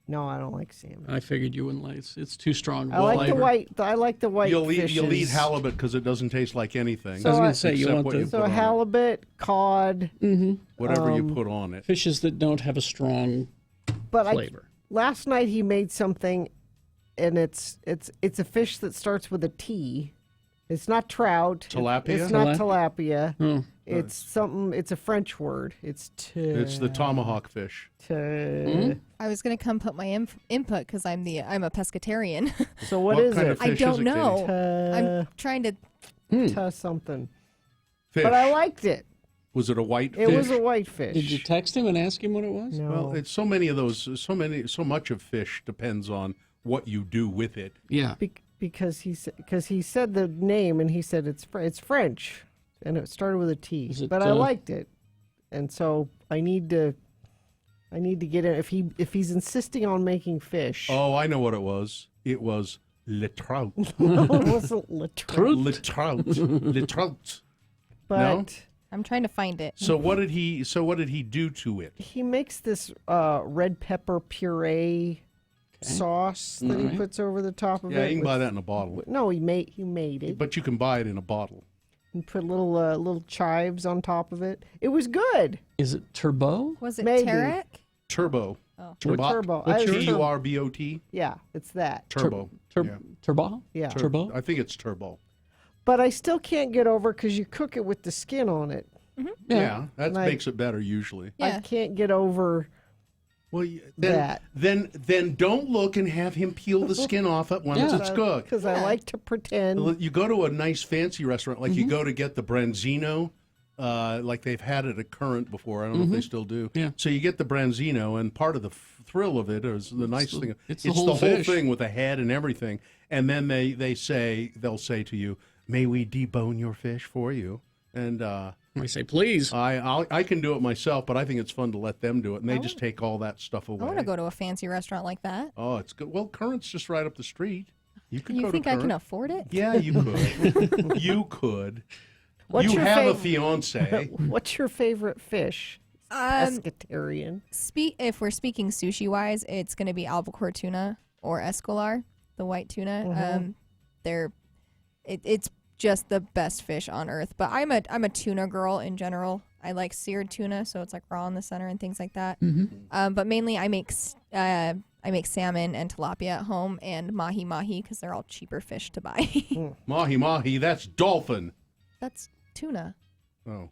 No, I don't like salmon. I figured you wouldn't like it. It's too strong. I like the white. I like the white. You'll fishes. eat halibut because it doesn't taste like anything. So I was gonna say, you except want what the- you So put on it. halibut, cod, Whatever you put on it. Fishes that don't have a strong but flavor. Last night he made something, and it's a fish that starts with a T. It's not trout. Tilapia? It's not tilapia. Oh. It's something. It's a French word. It's It's the tomahawk fish. I was going to come put my input because I'm a pescatarian. So what What is kind it? of I fish don't is it, know. Katie? I'm trying to. Something. Fish. But I liked it. Was it a white It fish? was a white fish. Did you text him and ask him what it was? No. Well, it's so many of those. So much of fish depends on what you do with it. Yeah. Because he said the name and he said it's French and it started with a T. But I liked it, and so I need to get it if he's insisting on making fish. Oh, I know what it was. It was le trout. No, it wasn't le trout. Le trout. Le trout. But No? I'm trying to find it. So what did he do to it? he makes this red pepper puree sauce that he puts over the top of Yeah, it. you can buy with- that in a bottle. No, he made it. But you can buy it in a bottle. And put little chives on top of it. It was good. Is it turbo? Was it Maybe. Tarek? Turbo. Oh. Turbo. What's yours? Turbot. Yeah, it's that. Turbo. Turbo? Yeah. Turbo? I think it's turbo. But I still can't get over because you cook it with the skin on it. Yeah, that And I- makes it better usually. I can't get over Well, that. then don't look and have him peel the skin off it once it's cooked. Because I like to pretend. You go to a nice fancy restaurant, like you go to get the branzino, like they've had it at Current before. I don't know if they still do. Yeah. So you get the branzino, and part of the thrill of it is the nice thing. it's the whole fish. thing with the head and everything. And then they'll say to you, "May we debone your fish for you?" And I say, please. I can do it myself, but I think it's fun to let them do it, and they just take all that stuff away. I want to go to a fancy restaurant like that. Oh, it's good. Well, Current's just right up the street. You could You go think to I Current. can afford it? Yeah, you could. You could. What's you your have a fav- fiance. What's your favorite fish? Pescatarian. If we're speaking sushi wise, it's going to be albacore tuna or escolar, the white tuna. It's just the best fish on earth. But I'm a tuna girl in general. I like seared tuna, so it's like raw in the center and things like that. But mainly I make salmon and tilapia at home and mahi because they're all cheaper fish to buy. Mahi, that's dolphin. That's tuna. Oh.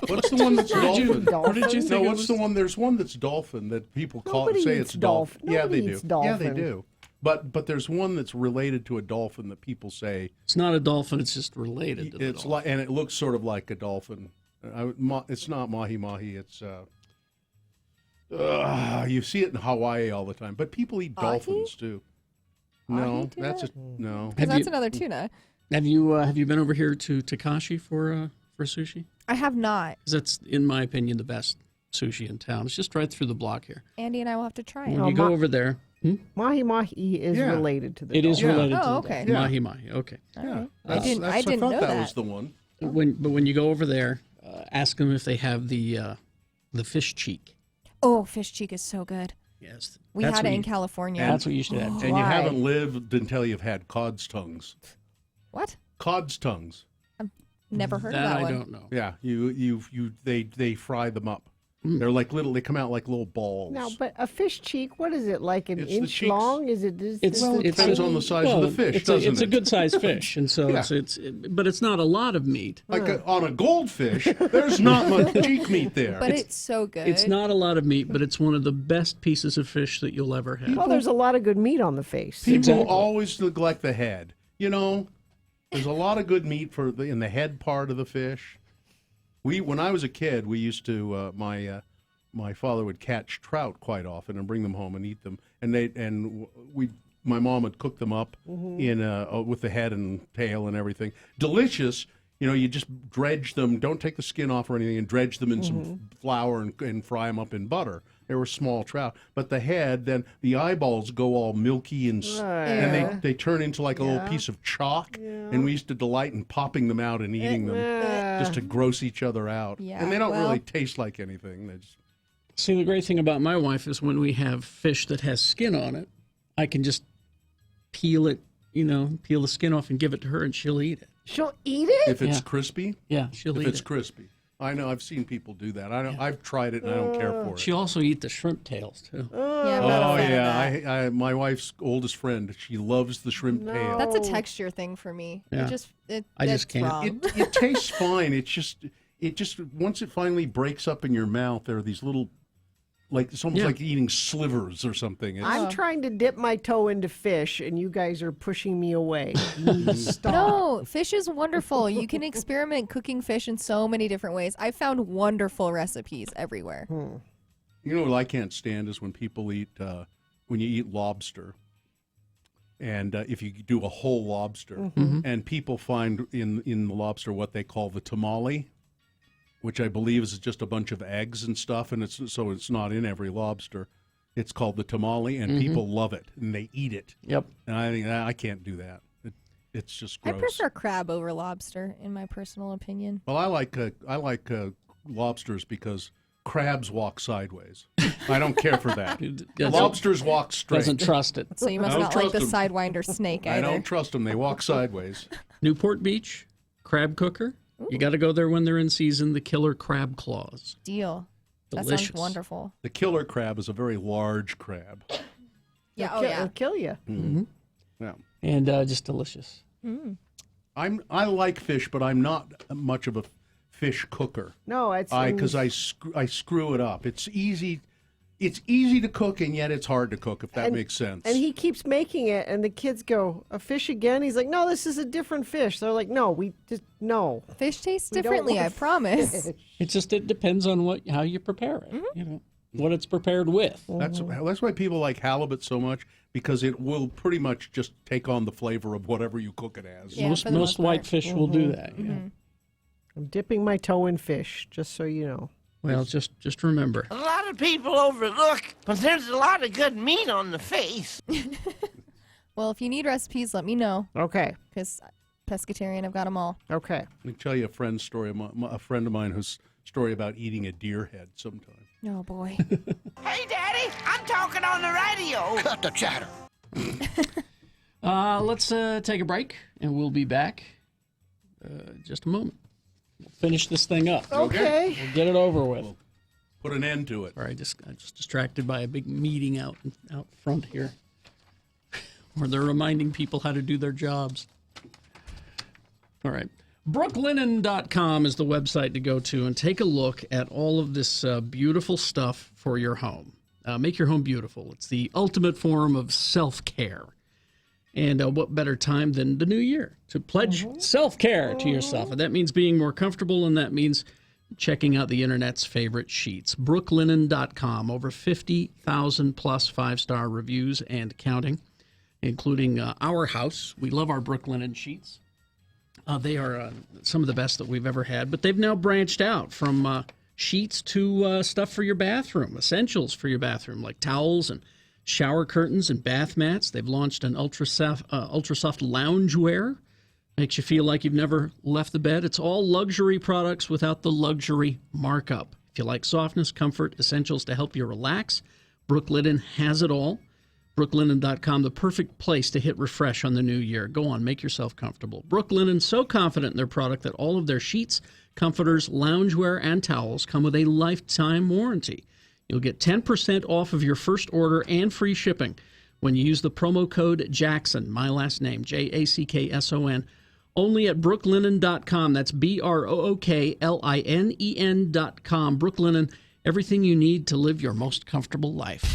What's the one that's dolphin? What did you No, think it what's was? the one? There's one that's dolphin that people Nobody say eats it's dolphin. dolphin. Yeah, Nobody they do. eats Yeah, they dolphin. do. But there's one that's related to a dolphin that people say It's not a dolphin. It's just related to the it's dolphin. like, and it looks sort of like a dolphin. It's not mahi. It's you see it in Hawaii all the time, but people eat dolphins too. No, tuna? that's no. Because that's another tuna. Have you been over here to Takashi for sushi? I have not. 'Cause that's, in my opinion, the best sushi in town. It's just right through the block here. Andy and I will have to try it. When you go over there, Mahi Mahi is related to the it is dolphin. related to okay. the Mahi Mahi. Okay. Yeah. That's- I didn't thought know that that. was the one. When you go over there, ask them if they have the fish cheek. Oh, fish cheek is so good. Yes. We That's had what it in you- California. That's what you should have. And you haven't lived until you've had cod's tongues. What? Cod's tongues. Never heard That of that I one. don't know. Yeah, they fry them up. They're like little. They come out like little balls. Now, but a fish cheek, what is it, like an It's the inch cheeks. long? Is it? It's depends on the size of the fish, It's doesn't it's a it? good sized fish, and so Yeah. but it's not a lot of meat. Like on a goldfish, there's not much cheek meat there. But it's so good. It's not a lot of meat, but it's one of the best pieces of fish that you'll ever have. Well, there's a lot of good meat on the face. People always neglect the head. You know, there's a lot of good meat in the head part of the fish. When I was a kid, we used to my father would catch trout quite often and bring them home and eat them, my mom would cook them up in with the head and tail and everything. Delicious. You know, you just dredge them. Don't take the skin off or anything, and dredge them in some flour and fry them up in butter. They were small trout, but the head, then the eyeballs go all milky and they turn into like a little piece of chalk. And we used to delight in popping them out and eating them just to gross each other out. Yeah, And they don't well- really taste like anything. They just, See, the great thing about my wife is when we have fish that has skin on it, I can just peel it, peel the skin off and give it to her, and she'll eat it. She'll eat it? if it's Yeah. crispy, Yeah, she'll if eat it's it. crispy. I know, I've seen people do that. I've tried it and I don't care for it. She'll also eat the shrimp tails too. Yeah, I'm not a Oh fan yeah, of that. I my wife's oldest friend, she loves the shrimp tail. That's a texture thing for me. Yeah. I just can't. Wrong. It tastes fine. It just once it finally breaks up in your mouth, there are these little, like it's almost Yeah. like eating slivers or something. It's, I'm trying to dip my toe into fish, and you guys are pushing me away. You need to Stop. No, fish is wonderful. You can experiment cooking fish in so many different ways. I found wonderful recipes everywhere. You know what I can't stand is when people eat when you eat lobster, and if you do a whole lobster, and people find in the lobster what they call the tamale, which I believe is just a bunch of eggs and stuff, and it's not in every lobster. It's called the tamale, and people love it and they eat it. Yep. And I think I can't do that. It's just I gross. prefer crab over lobster, in my personal opinion. Well, I like lobsters because crabs walk sideways. I don't care for that. Lobsters walk straight. Doesn't trust it. So you must I don't not like the trust 'em. sidewinder snake I either. don't trust them. They walk sideways. Newport Beach crab cooker. You got to go there when they're in season. The killer crab claws. Deal. That Delicious. sounds wonderful. The killer crab is a very large crab. Yeah, It'll kill you. Mm-hmm. Yeah. And just delicious. I like fish, but I'm not much of a fish cooker. No, it's because I screw it up. It's easy to cook, and yet it's hard to cook. If that makes sense. And he keeps making it, and the kids go, "A fish again?" He's like, "No, this is a different fish." They're like, "No, no." Fish tastes We don't differently, want I promise. fish. It depends on how you prepare it. What it's prepared with. That's why people like halibut so much, because it will pretty much just take on the flavor of whatever you cook it as. Yeah, most for the most most white part. fish will do that. Yeah. I'm dipping my toe in fish, just so you know. Well, just remember. A lot of people overlook, but there's a lot of good meat on the face. Well, if you need recipes, let me know. Okay. Because pescatarian, I've got them all. Okay. Let me tell you a friend's story. A friend of mine whose story about eating a deer head sometime. Oh, boy. Hey, Daddy, I'm talking on the radio. Cut the chatter. Let's take a break, and we'll be back just a moment. We'll finish this thing up. Okay. We'll get it over with. We'll put an end to it. Sorry, I'm just distracted by a big meeting out front here, where they're reminding people how to do their jobs. All right. Brooklinen.com is the website to go to and take a look at all of this beautiful stuff for your home. Make your home beautiful. It's the ultimate form of self-care. And what better time than the new year to pledge self-care to yourself? And that means being more comfortable, and that means checking out the internet's favorite sheets. Brooklinen.com, over 50,000 plus 5-star reviews and counting, including our house. We love our Brooklinen sheets. They are some of the best that we've ever had, but they've now branched out from sheets to stuff for your bathroom, essentials for your bathroom, like towels and shower curtains and bath mats. They've launched an ultra-soft loungewear. Makes you feel like you've never left the bed. It's all luxury products without the luxury markup. If you like softness, comfort, essentials to help you relax, Brooklinen has it all. Brooklinen.com, the perfect place to hit refresh on the new year. Go on, make yourself comfortable. Brooklinen, so confident in their product that all of their sheets, comforters, loungewear, and towels come with a lifetime warranty. You'll get 10% off of your first order and free shipping when you use the promo code Jackson, my last name, JACKSON, only at brooklinen.com. That's BROOKLINEN.com. Brooklinen, everything you need to live your most comfortable life.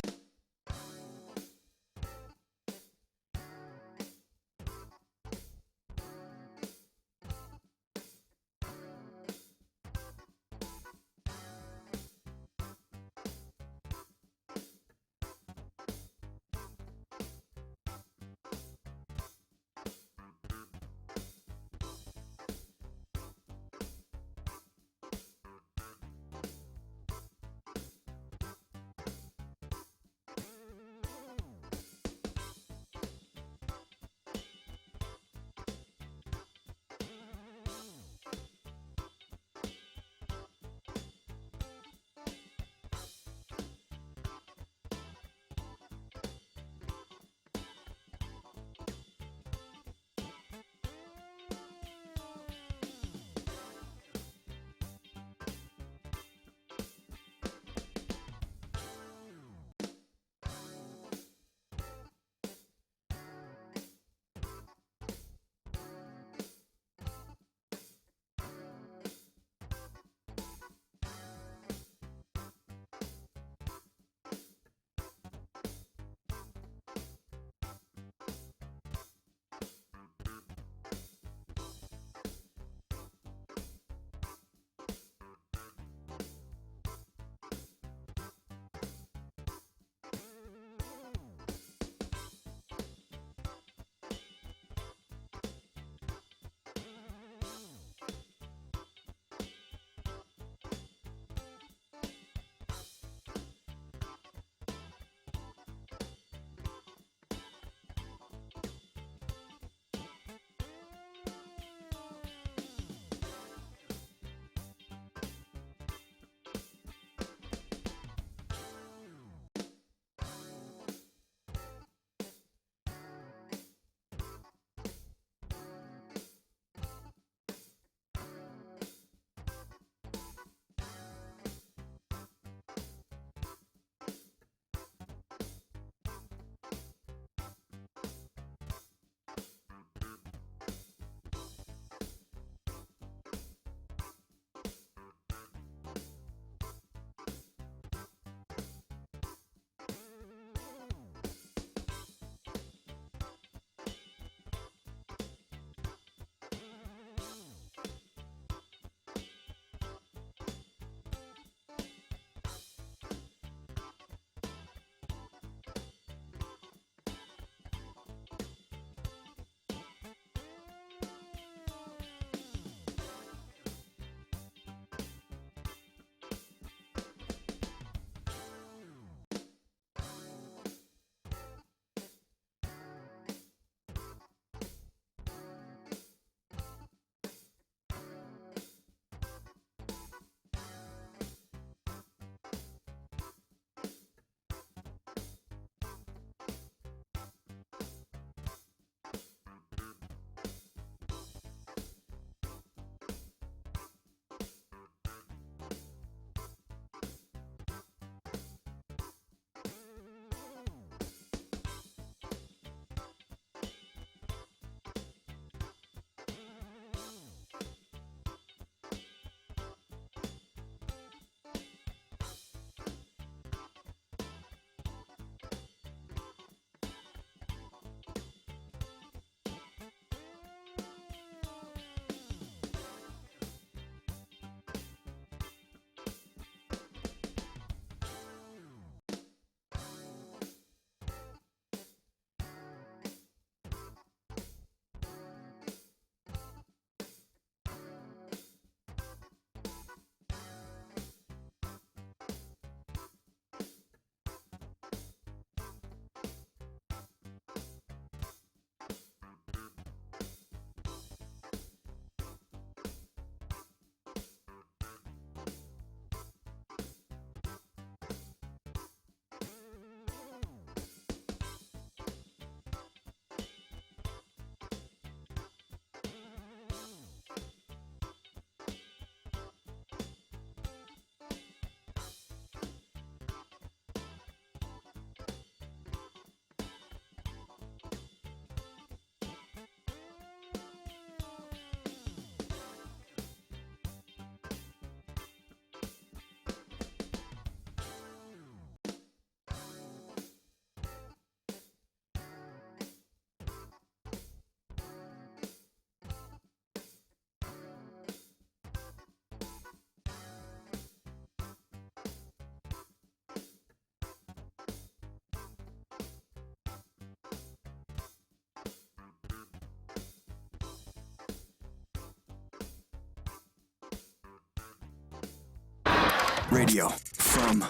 Radio from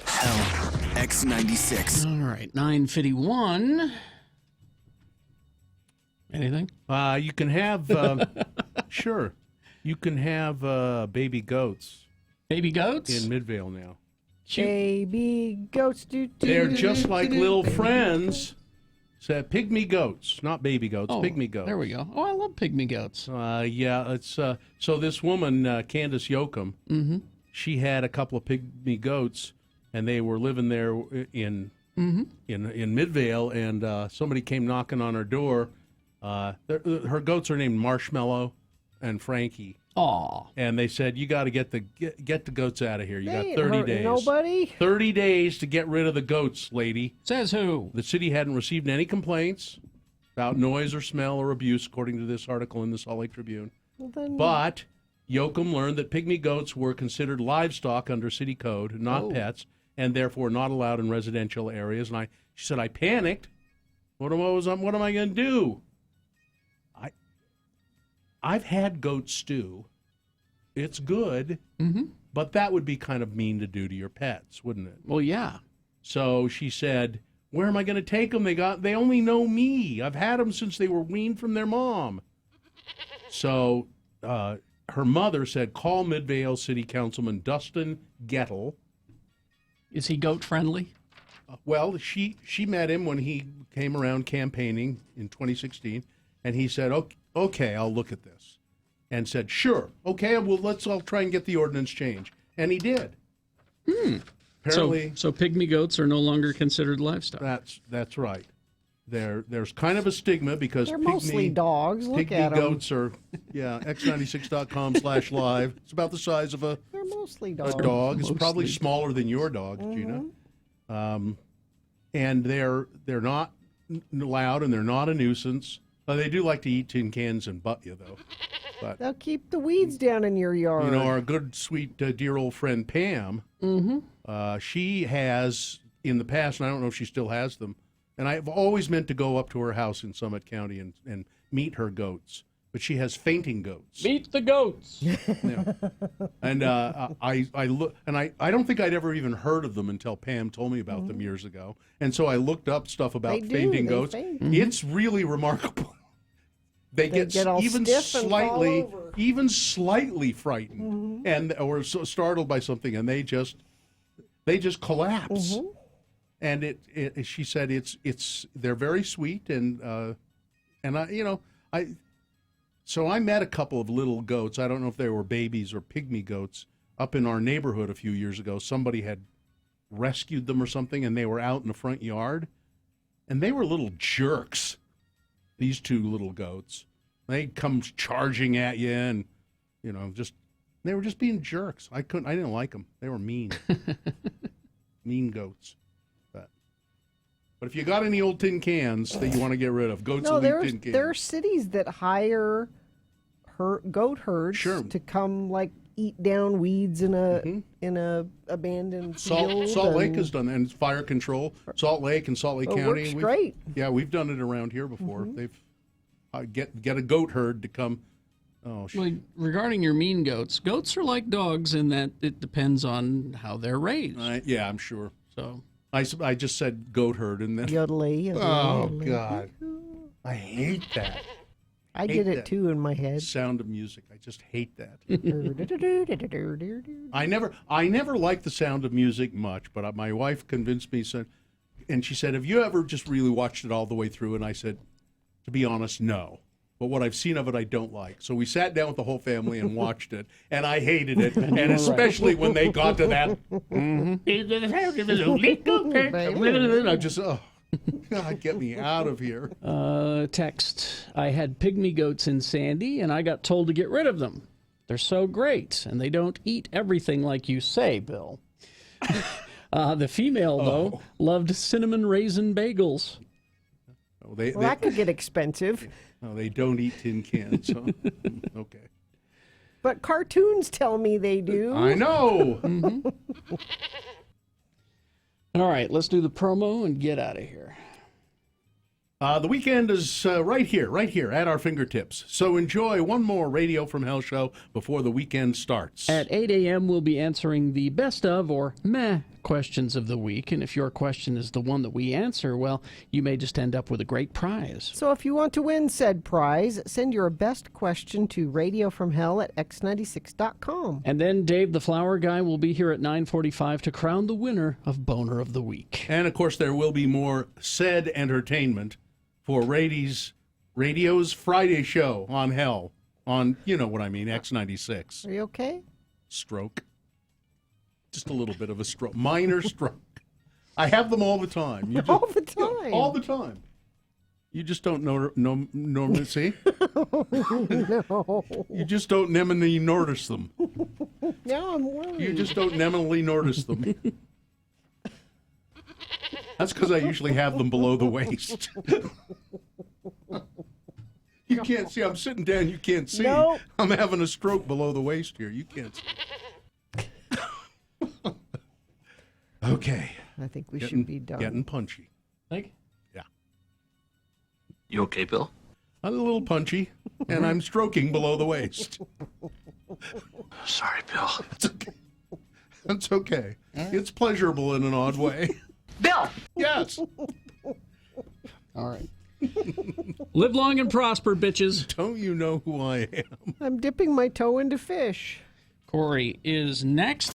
hell. X96. All right, 9:51. Anything? You can have, sure, you can have baby goats. Baby goats? In Midvale now. Baby goats. They're just like little friends. So pygmy goats, not baby goats, pygmy goats. There we go. Oh, I love pygmy goats. Yeah, it's so this woman, Candace Yoakum, she had a couple of pygmy goats, and they were living there in Midvale, and somebody came knocking on her door. Her goats are named Marshmallow and Frankie. Aw. And they said, you got to get the goats out of here. You got 30 days. Nobody? 30 days to get rid of the goats, lady. Says who? The city hadn't received any complaints about noise or smell or abuse, according to this article in the Salt Lake Tribune. Well, then... But Yoakum learned that pygmy goats were considered livestock under city code, not pets, and therefore not allowed in residential areas. And she said, I panicked. What am I going to do? I've had goat stew. It's good, but that would be kind of mean to do to your pets, wouldn't it? Well, yeah. So she said, where am I going to take them? They only know me. I've had them since they were weaned from their mom. So her mother said, call Midvale City Councilman Dustin Gettle. Is he goat friendly? Well, she met him when he came around campaigning in 2016, and he said, okay, I'll look at this. And said, sure, okay, well, I'll try and get the ordinance changed. And he did. Apparently, so pygmy goats are no longer considered livestock. That's right. There's kind of a stigma because they're mostly dogs. Look at pygmy goats are, x96.com/live. It's about the size of they're mostly dogs. a dog. It's probably smaller than your dog, Gina. And they're not loud and they're not a nuisance. They do like to eat tin cans and butt you, though. But they'll keep the weeds down in your yard. You know, our good, sweet, dear old friend Pam, she has, in the past, and I don't know if she still has them, and I've always meant to go up to her house in Summit County and meet her goats. But she has fainting goats. Meet the goats. Yeah. And I look, and I don't think I'd ever even heard of them until Pam told me about them years ago. And so I looked up stuff about fainting goats. It's really remarkable. They get all even stiff and fall over. even slightly frightened, and or so startled by something, and they just collapse. And she said they're very sweet, and So I met a couple of little goats. I don't know if they were babies or pygmy goats up in our neighborhood a few years ago. Somebody had rescued them or something, and they were out in the front yard, and they were little jerks. These two little goats, they come charging at you, and they were just being jerks. I didn't like them. They were mean, mean goats. But if you got any old tin cans that you want to get rid of, goats will eat tin cans. There are cities that hire goat herds to come eat down weeds in a abandoned field. Salt Lake has done that, and fire control. Salt Lake and Salt Lake County. Works great. Yeah, we've done it around here before. They've get a goat herd to come. Well, regarding your mean goats are like dogs in that it depends on how they're raised. Yeah, I'm sure. So I just said goat herd, and then yodeling. Oh God, I hate that. I did it too in my head. Sound of music. I just hate that. I never liked the Sound of Music much, but my wife convinced me, and she said, "Have you ever just really watched it all the way through?" And I said, "To be honest, no. But what I've seen of it, I don't like." So we sat down with the whole family and watched it, and I hated it, and especially when they got to that. I just, God, get me out of here. Text. I had pygmy goats in Sandy, and I got told to get rid of them. They're so great, and they don't eat everything like you say, Bill. The female, though, loved cinnamon raisin bagels. That could get expensive. No, they don't eat tin cans. So. Okay. But cartoons tell me they do. I know. All right, let's do the promo and get out of here. The weekend is right here at our fingertips. So enjoy one more Radio from Hell show before the weekend starts. At 8 a.m., we'll be answering the best of or meh questions of the week. And if your question is the one that we answer, well, you may just end up with a great prize. So if you want to win said prize, send your best question to radiofromhell@x96.com. And then Dave the Flower Guy will be here at 9:45 to crown the winner of Boner of the Week. And, of course, there will be more said entertainment for Radio's Friday show on Hell on, you know what I mean, X96. Are you okay? Stroke. Just a little bit of a stroke. Minor stroke. I have them all the time. All the time? All the time. You just don't normally see? No. You just don't normally notice them. Now I'm worried. You just don't normally notice them. That's because I usually have them below the waist. You can't see. I'm sitting down. You can't see. No. I'm having a stroke below the waist here. You can't see. Okay. I think we should be done. Getting punchy. Like? Yeah. You okay, Bill? I'm a little punchy, and I'm stroking below the waist. Sorry, Bill. It's okay. That's okay. It's pleasurable in an odd way. Bill! Yes. All right. Live long and prosper, bitches. Don't you know who I am? I'm dipping my toe into fish. Corey is next.